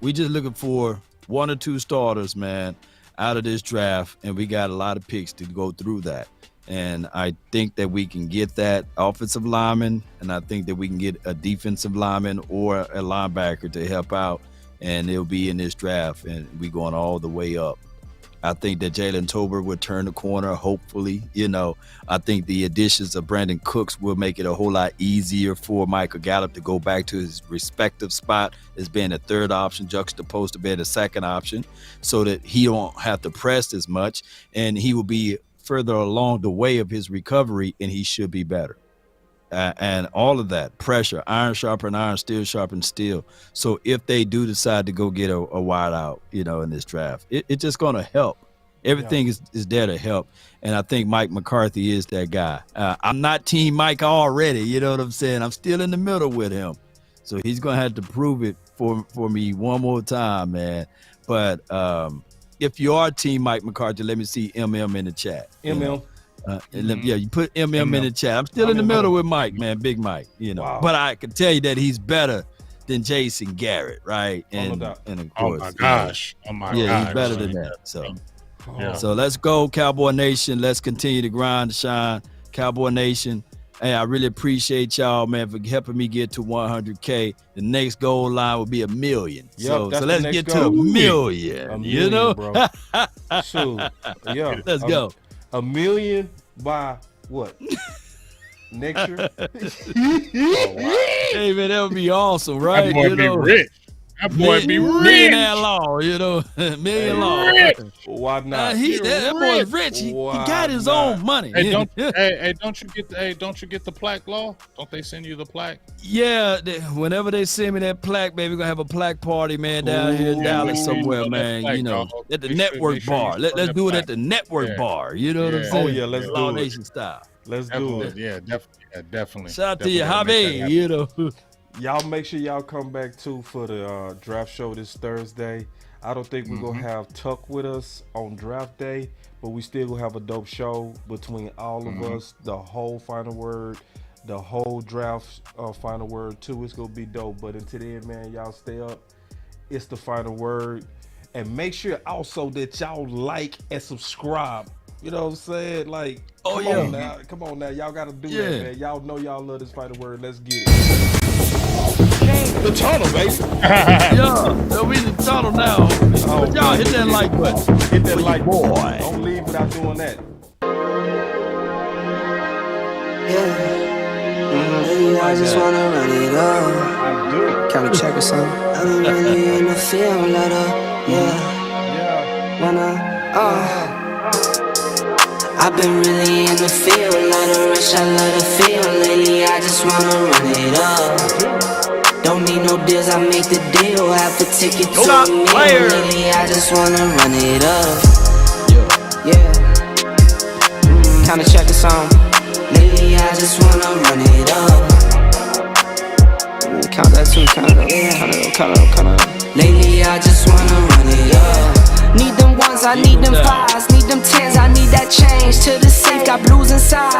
we just looking for 1 or 2 starters, man, out of this draft, and we got a lot of picks to go through that. And I think that we can get that offensive lineman, and I think that we can get a defensive lineman or a linebacker to help out, and they'll be in this draft, and we going all the way up. I think that Jalen Tolbert will turn the corner, hopefully. I think the additions of Brandon Cooks will make it a whole lot easier for Michael Gallup to go back to his respective spot as being a third option, juxtaposed to being a second option, so that he don't have to press as much, and he will be further along the way of his recovery, and he should be better. And all of that pressure, iron sharpen iron, steel sharpen steel. So if they do decide to go get a wide out, in this draft, it's just going to help. Everything is there to help. And I think Mike McCarthy is that guy. I'm not Team Mike already. You know what I'm saying? I'm still in the middle with him. So he's going to have to prove it for me one more time, man. But if you are Team Mike McCarthy, let me see MM in the chat. MM. Yeah, you put MM in the chat. I'm still in the middle with Mike, man, Big Mike. Wow. But I can tell you that he's better than Jason Garrett, right? And of course, oh my gosh, he's better than that. So let's go, Cowboy Nation. Let's continue to grind, shine, Cowboy Nation. Hey, I really appreciate y'all, man, for helping me get to 100K. The next goal line will be 1 million. Yep, so let's get goal. to 1 million. A million, bro. Shoot. Yeah. Let's go. 1 million by what? Next year? Hey, man, that would be awesome, right? That boy be rich. That boy be rich. Millionaire law, million law. Why not? That boy's rich. He got his own money. Hey, don't you get the plaque, Law? Don't they send you the plaque? Yeah, whenever they send me that plaque, baby, we're gonna have a plaque party, man, down here in Dallas somewhere, man. Plaque, at the network bar. Let's do it at the network bar. You know what I'm saying? Oh yeah, let's Law do it. Nation style. Let's do it. Yeah, definitely. Shout out to you, Javi. Y'all make sure y'all come back too for the draft show this Thursday. I don't think we're gonna have Tuck with us on draft day, but we still gonna have a dope show between all of us. The whole final word, the whole draft final word too. It's gonna be dope. But until then, man, y'all stay up. It's the final word, and make sure also that y'all like and subscribe. You know what I'm saying? Like, come on now, y'all gotta do that, man. Y'all know y'all love this final word. Let's get it. The tunnel, baby. We in the tunnel now. Y'all hit that like button. Hit that like button. Don't leave without doing that. I just wanna run it up. I do. Can we check or something? I've been really in the field, let up. I've been really in the field, let her rush, I let her feel. Lately, I just wanna run it up. Don't need no deals, I make the deal. Have to take it to a meal. Lately, I just wanna run it up. Kinda check a song. Lately, I just wanna run it up. Count that too, count it up. Lately, I just wanna run it up. Need them ones, I need them fives, need them tens, I need that change. To the safe, got blues inside.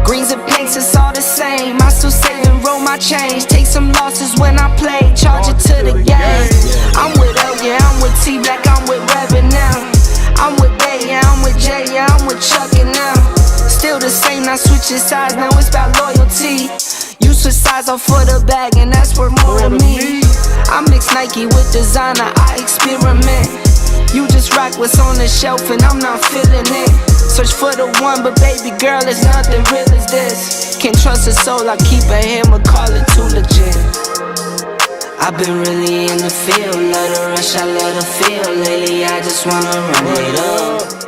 Greens and pinks, it's all the same. I still save and roll my change. Take some losses when I play, charge it to the game. I'm with L, yeah, I'm with T Black, I'm with Revan now. I'm with Bay, yeah, I'm with J, yeah, I'm with Chuck and now. Still the same, not switching sides, now it's about loyalty. You switch sides off for the bag, and that's worth more to me. I mix Nike with designer, I experiment. You just rock what's on the shelf, and I'm not feeling it. Search for the one, but baby girl, it's nothing real as this. Can't trust a soul, I keep a hammer, call it too legit. I've been really in the field, let her rush, I let her feel. Lately, I just wanna run it up.